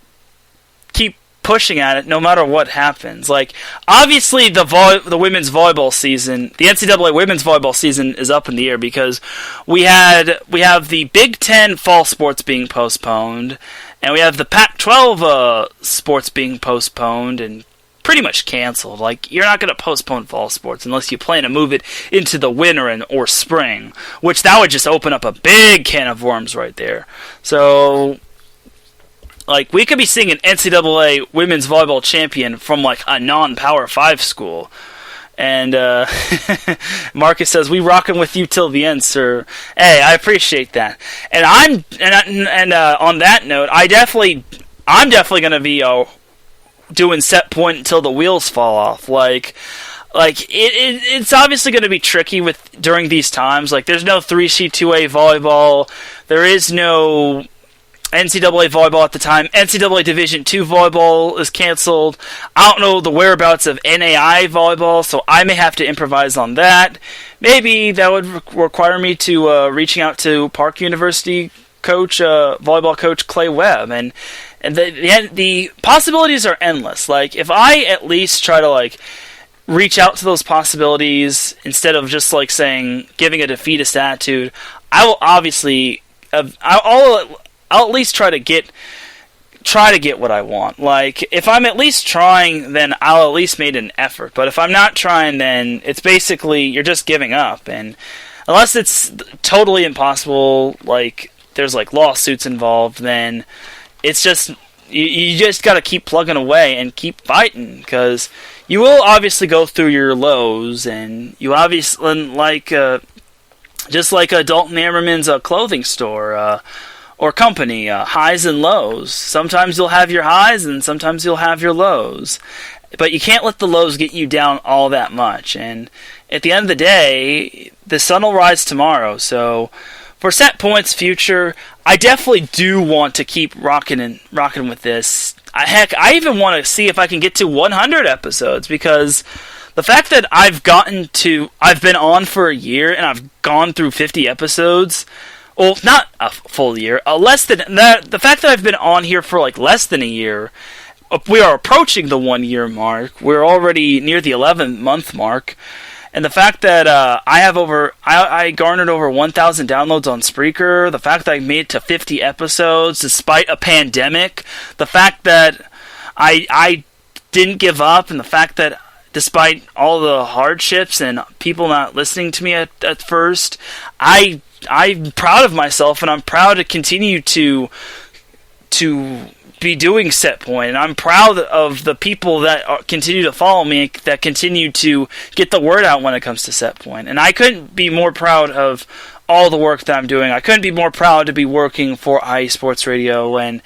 pushing at it no matter what happens. Like, obviously the women's volleyball season, the NCAA women's volleyball season is up in the air, because we have the Big Ten fall sports being postponed, and we have the Pac-12 sports being postponed and pretty much canceled. Like, you're not going to postpone fall sports unless you plan to move it into the winter or spring, which that would just open up a big can of worms right there. So, like, we could be seeing an NCAA women's volleyball champion from, like, a non-Power 5 school. And Marcus says, "We rocking with you till the end, sir." Hey, I appreciate that. And on that note, I'm definitely going to be doing Set Point until the wheels fall off. Like it's obviously going to be tricky during these times. Like, there's no 3C2A volleyball. There is no NCAA volleyball at the time. NCAA Division II volleyball is canceled. I don't know the whereabouts of NAI volleyball, so I may have to improvise on that. Maybe that would require me to reaching out to Park University volleyball coach Clay Webb, and the possibilities are endless. Like, if I at least try to, like, reach out to those possibilities instead of just, like, giving a defeatist attitude, I will obviously I'll at least try to get what I want. Like, if I'm at least trying, then I'll at least make an effort. But if I'm not trying, then it's basically you're just giving up. And unless it's totally impossible, like, there's, like, lawsuits involved, then it's just you just got to keep plugging away and keep fighting, because you will obviously go through your lows, and you obviously, just like Dalton Ammerman's clothing store or company, highs and lows. Sometimes you'll have your highs, and sometimes you'll have your lows, but you can't let the lows get you down all that much. And at the end of the day, the sun will rise tomorrow. So for Set Point's future, I definitely do want to keep rocking with this. Heck, I even want to see if I can get to 100 episodes, because the fact that I've been on for a year and I've gone through 50 episodes, well, not a full year, less than that. The fact that I've been on here for, like, less than a year, we are approaching the 1 year mark. We're already near the 11 month mark. And the fact that I garnered over 1,000 downloads on Spreaker, the fact that I made it to 50 episodes despite a pandemic, the fact that I didn't give up, and the fact that despite all the hardships and people not listening to me at first, I'm proud of myself, and I'm proud to continue to be doing Set Point, and I'm proud of the people that continue to follow me, that continue to get the word out when it comes to Set Point. And I couldn't be more proud of all the work that I'm doing. I couldn't be more proud to be working for IE Sports Radio, and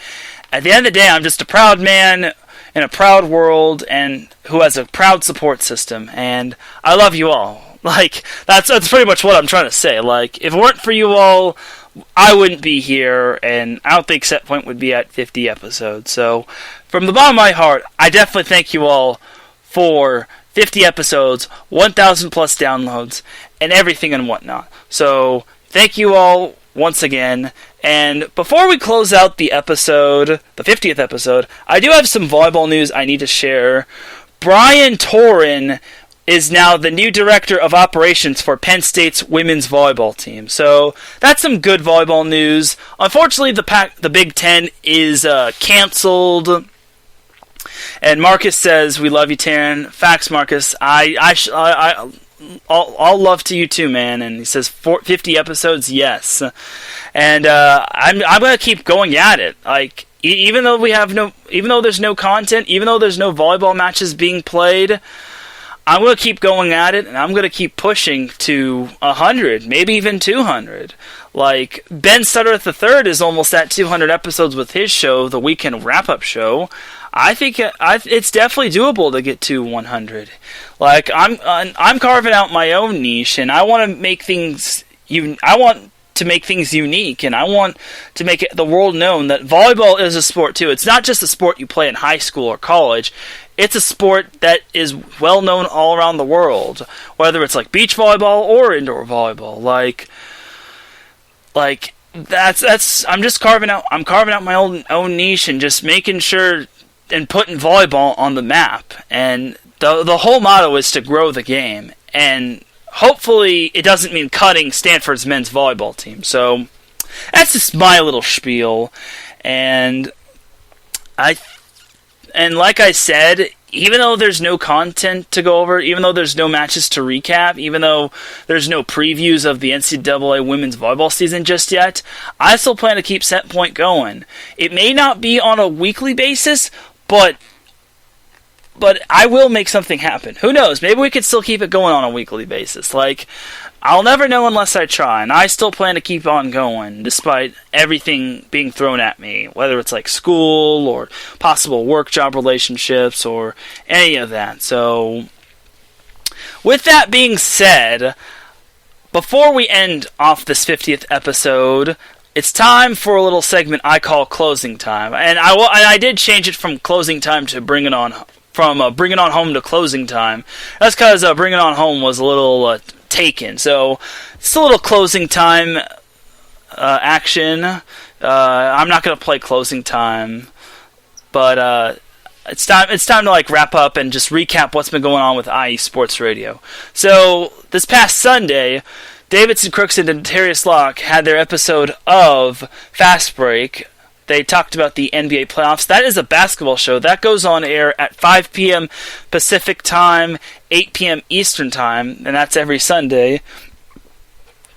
at the end of the day, I'm just a proud man in a proud world, and who has a proud support system, and I love you all. Like, that's pretty much what I'm trying to say. Like, if it weren't for you all, I wouldn't be here, and I don't think Set Point would be at 50 episodes. So, from the bottom of my heart, I definitely thank you all for 50 episodes, 1,000 plus downloads, and everything and whatnot. So, thank you all once again. And before we close out the episode, the 50th episode, I do have some volleyball news I need to share. Brian Torin is now the new director of operations for Penn State's women's volleyball team. So that's some good volleyball news. Unfortunately, the Big Ten is canceled. And Marcus says, "We love you, Taryn." Facts, Marcus. All love to you too, man. And he says 50 episodes, yes. And I'm gonna keep going at it. Like, even though there's no content, even though there's no volleyball matches being played, I'm going to keep going at it, and I'm going to keep pushing to 100, maybe even 200. Like, Ben Sutter III is almost at 200 episodes with his show, the Weekend Wrap-Up Show. I think it's definitely doable to get to 100. Like, I'm carving out my own niche, and I want to make things unique, and I want to make the world known that volleyball is a sport too. It's not just a sport you play in high school or college. It's a sport that is well known all around the world, whether it's like beach volleyball or indoor volleyball. Like that's I'm carving out my own niche and just making sure and putting volleyball on the map. And the whole motto is to grow the game, and hopefully it doesn't mean cutting Stanford's men's volleyball team. So that's just my little spiel. And like I said, even though there's no content to go over, even though there's no matches to recap, even though there's no previews of the NCAA women's volleyball season just yet, I still plan to keep Set Point going. It may not be on a weekly basis, but I will make something happen. Who knows? Maybe we could still keep it going on a weekly basis. Like, I'll never know unless I try, and I still plan to keep on going despite everything being thrown at me, whether it's like school or possible work job relationships or any of that. So, with that being said, before we end off this 50th episode, it's time for a little segment I call Closing Time. And I did change it from Closing Time to Bring It On Home to Closing Time. That's because Bring It On Home was a little taken. So it's a little Closing Time action. I'm not going to play Closing Time, but it's time to like wrap up and just recap what's been going on with IE Sports Radio. So this past Sunday, Davidson Crookston and Darius Locke had their episode of Fast Break. They talked about the NBA playoffs. That is a basketball show. That goes on air at 5 p.m. Pacific Time, 8 p.m. Eastern Time, and that's every Sunday.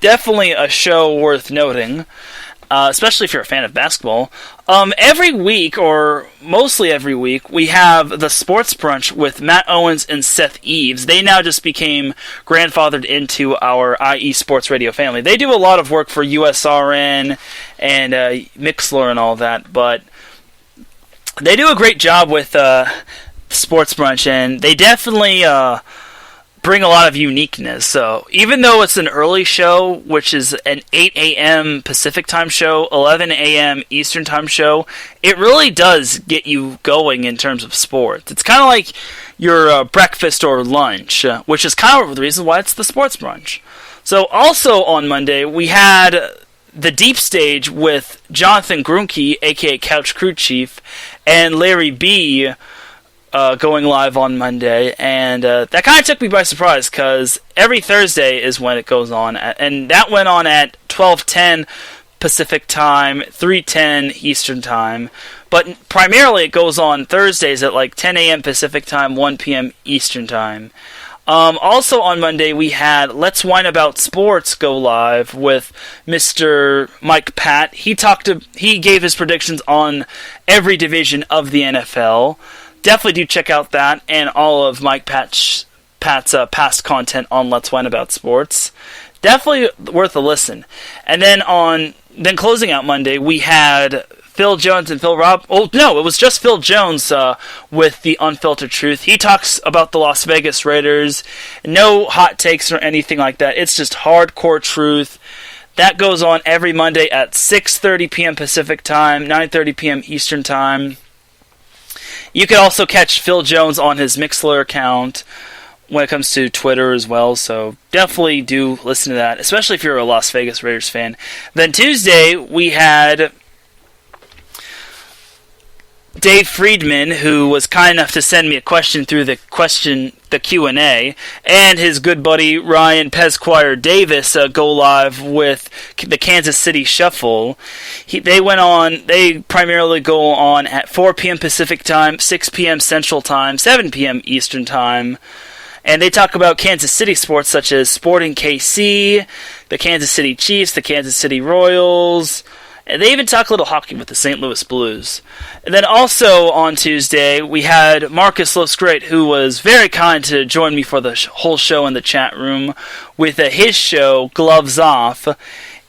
Definitely a show worth noting, especially if you're a fan of basketball. Every week, or mostly every week, we have the Sports Brunch with Matt Owens and Seth Eves. They now just became grandfathered into our IE Sports Radio family. They do a lot of work for USRN and Mixlr and all that, but they do a great job with Sports Brunch, and they definitely bring a lot of uniqueness. So even though it's an early show, which is an 8 a.m. Pacific Time show, 11 a.m. Eastern Time show, it really does get you going in terms of sports. It's kind of like your breakfast or lunch, which is kind of the reason why it's the Sports Brunch. So also on Monday, we had the Deep Stage with Jonathan Grunke, aka Couch Crew Chief, and Larry B., going live on Monday, and that kind of took me by surprise, because every Thursday is when it goes on, and that went on at 12:10 Pacific Time, 3:10 Eastern Time, but primarily it goes on Thursdays at like 10 a.m. Pacific Time, 1 p.m. Eastern Time. Also on Monday, we had Let's Whine About Sports go live with Mr. Mike Pat. He gave his predictions on every division of the NFL. Definitely do check out that and all of Mike Pat's past content on Let's Whine About Sports. Definitely worth a listen. And then closing out Monday, we had Phil Jones and Phil Rob. Oh no, it was just Phil Jones with the Unfiltered Truth. He talks about the Las Vegas Raiders. No hot takes or anything like that. It's just hardcore truth. That goes on every Monday at 6:30 p.m. Pacific Time, 9:30 p.m. Eastern Time. You can also catch Phil Jones on his Mixlr account when it comes to Twitter as well, so definitely do listen to that, especially if you're a Las Vegas Raiders fan. Then Tuesday, we had Dave Friedman, who was kind enough to send me a question through the Q&A, and his good buddy Ryan Pesquire Davis go live with the Kansas City Shuffle. They primarily go on at 4 p.m. Pacific Time, 6 p.m. Central Time, 7 p.m. Eastern Time. And they talk about Kansas City sports such as Sporting KC, the Kansas City Chiefs, the Kansas City Royals, and they even talk a little hockey with the St. Louis Blues. And then also on Tuesday, we had Marcus Lofsgreat, who was very kind to join me for the whole show in the chat room with his show, Gloves Off.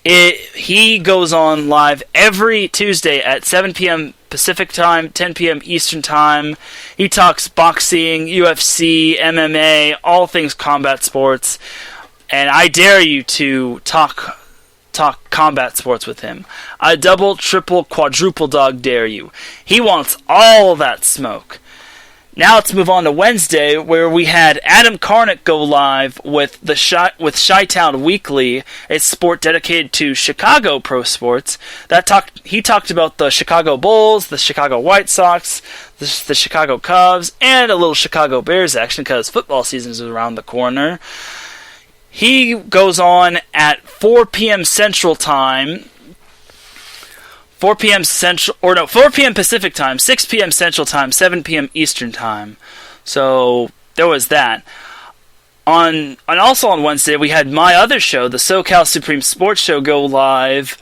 He goes on live every Tuesday at 7 p.m. Pacific Time, 10 p.m. Eastern Time. He talks boxing, UFC, MMA, all things combat sports. And I dare you to talk combat sports with him. I double, triple, quadruple dog dare you. He wants all that smoke. Now let's move on to Wednesday, where we had Adam Karnick go live with Chi-Town Weekly, a sport dedicated to Chicago pro sports. He talked about the Chicago Bulls, the Chicago White Sox, the Chicago Cubs, and a little Chicago Bears action because football season is around the corner. He goes on at 4 p.m. Central Time. 4 p.m. Pacific Time, 6 p.m. Central Time, 7 p.m. Eastern Time. So there was that. And also on Wednesday, we had my other show, the SoCal Supreme Sports Show, go live.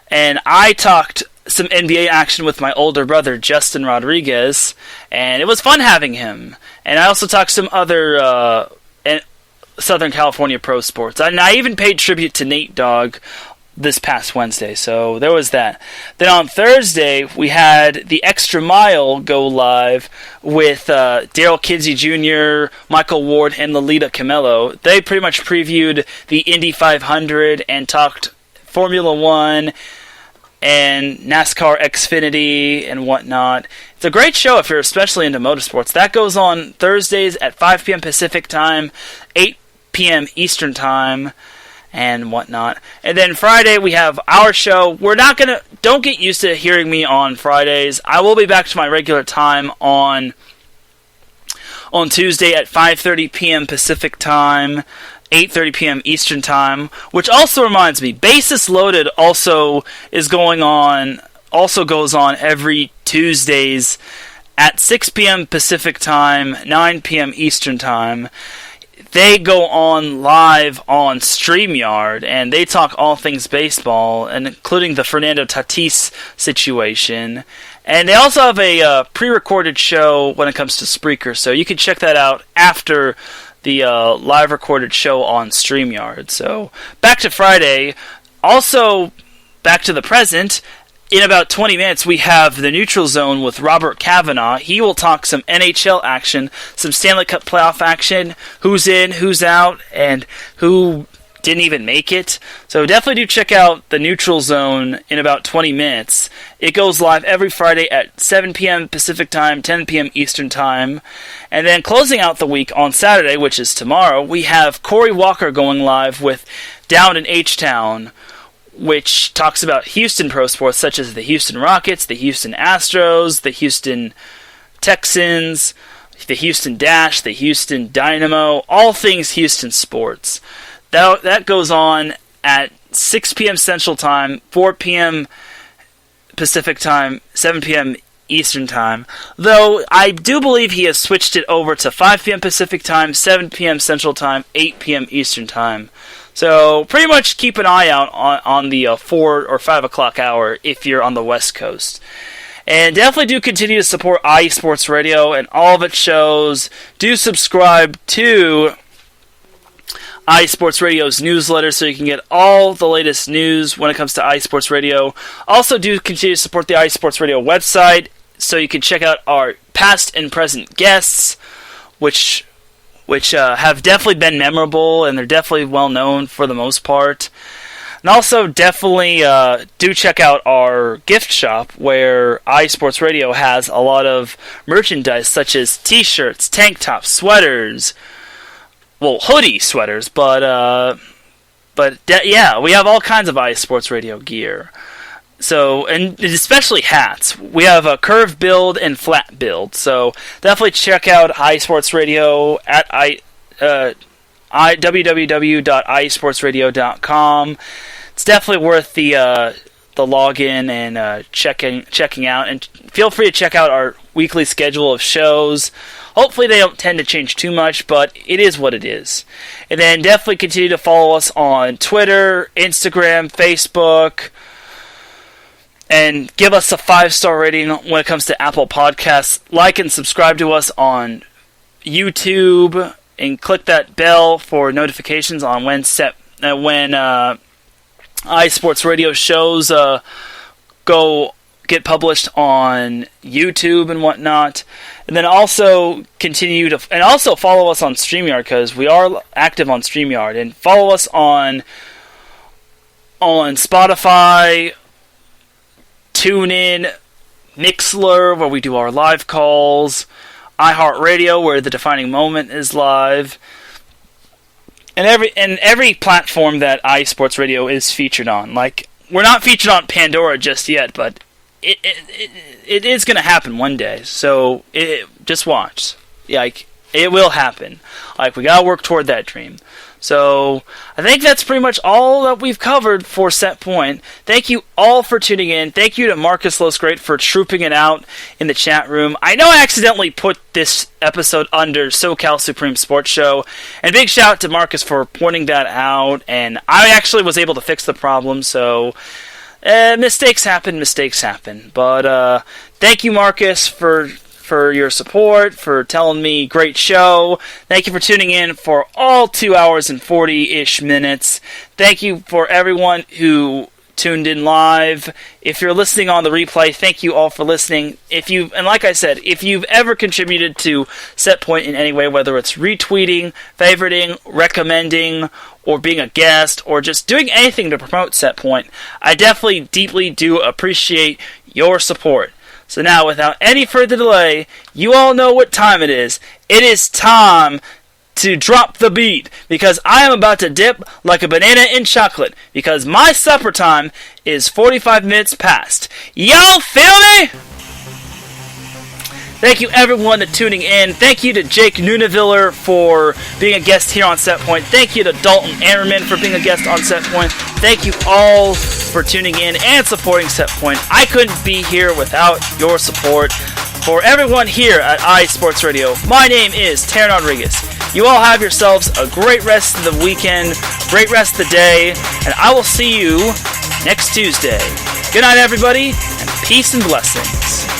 And I talked some NBA action with my older brother, Justin Rodriguez. And it was fun having him. And I also talked some other Southern California pro sports. And I even paid tribute to Nate Dogg this past Wednesday, so there was that. Then on Thursday, we had the Extra Mile go live with Daryl Kinsey Jr., Michael Ward, and Lolita Camelo. They pretty much previewed the Indy 500 and talked Formula One and NASCAR Xfinity and whatnot. It's a great show if you're especially into motorsports. That goes on Thursdays at 5 p.m. Pacific Time, 8 p.m. Eastern Time, and whatnot. And then Friday we have our show. Don't get used to hearing me on Fridays. I will be back to my regular time on Tuesday at 5:30 p.m. Pacific Time, 8:30 p.m. Eastern Time. Which also reminds me, Basis Loaded also goes on every Tuesdays at 6 p.m. Pacific Time, 9 p.m. Eastern Time. They go on live on StreamYard, and they talk all things baseball, and including the Fernando Tatis situation. And they also have a pre-recorded show when it comes to Spreaker, so you can check that out after the live recorded show on StreamYard. So back to Friday. Also, back to the present. In about 20 minutes, we have the Neutral Zone with Robert Kavanaugh. He will talk some NHL action, some Stanley Cup playoff action, who's in, who's out, and who didn't even make it. So definitely do check out the Neutral Zone in about 20 minutes. It goes live every Friday at 7 p.m. Pacific Time, 10 p.m. Eastern Time. And then closing out the week on Saturday, which is tomorrow, we have Corey Walker going live with Down in H-Town, which talks about Houston pro sports such as the Houston Rockets, the Houston Astros, the Houston Texans, the Houston Dash, the Houston Dynamo, all things Houston sports. That goes on at 6 p.m. Central Time, 4 p.m. Pacific Time, 7 p.m. Eastern Time, though I do believe he has switched it over to 5 p.m. Pacific Time, 7 p.m. Central Time, 8 p.m. Eastern Time. So pretty much keep an eye out on the 4 or 5 o'clock hour if you're on the West Coast. And definitely do continue to support IE Sports Radio and all of its shows. Do subscribe to IE Sports Radio's newsletter so you can get all the latest news when it comes to IE Sports Radio. Also do continue to support the IE Sports Radio website so you can check out our past and present guests, which have definitely been memorable and they're definitely well known for the most part. And also definitely do check out our gift shop where IE Sports Radio has a lot of merchandise such as t-shirts, tank tops, sweaters, well, hoodie sweaters, but we have all kinds of IE Sports Radio gear. So, and especially hats. We have a curved build and flat build. So definitely check out IE Sports Radio at www.iesportsradio.com. It's definitely worth the login and checking out. And feel free to check out our weekly schedule of shows. Hopefully they don't tend to change too much, but it is what it is. And then definitely continue to follow us on Twitter, Instagram, Facebook, and give us a 5-star rating when it comes to Apple Podcasts. Like and subscribe to us on YouTube, and click that bell for notifications on when IE Sports Radio shows get published on YouTube and whatnot. And then also continue to follow us on StreamYard, because we are active on StreamYard, and follow us on Spotify, TuneIn, Mixlr, where we do our live calls, iHeartRadio, where the defining moment is live, and every platform that IE Sports Radio is featured on. Like, we're not featured on Pandora just yet, but it is going to happen one day. So just watch. Like, it will happen. Like, we gotta work toward that dream. So I think that's pretty much all that we've covered for Set Point. Thank you all for tuning in. Thank you to Marcus Losgreat for trooping it out in the chat room. I know I accidentally put this episode under SoCal Supreme Sports Show, and big shout out to Marcus for pointing that out, and I actually was able to fix the problem, so mistakes happen. But thank you, Marcus, for your support, for telling me great show. Thank you for tuning in for all 2 hours and 40-ish minutes. Thank you for everyone who tuned in live. If you're listening on the replay, thank you all for listening. And like I said, if you've ever contributed to Set Point in any way, whether it's retweeting, favoriting, recommending, or being a guest, or just doing anything to promote Set Point, I definitely deeply do appreciate your support. So now, without any further delay, you all know what time it is. It is time to drop the beat, because I am about to dip like a banana in chocolate, because my supper time is 45 minutes past. Y'all feel me? Thank you everyone for tuning in. Thank you to Jake Nuneviller for being a guest here on Set Point. Thank you to Dalton Ammerman for being a guest on Set Point. Thank you all for tuning in and supporting Set Point. I couldn't be here without your support. For everyone here at IE Sports Radio, my name is Taryn Rodriguez. You all have yourselves a great rest of the weekend, great rest of the day, and I will see you next Tuesday. Good night, everybody, and peace and blessings.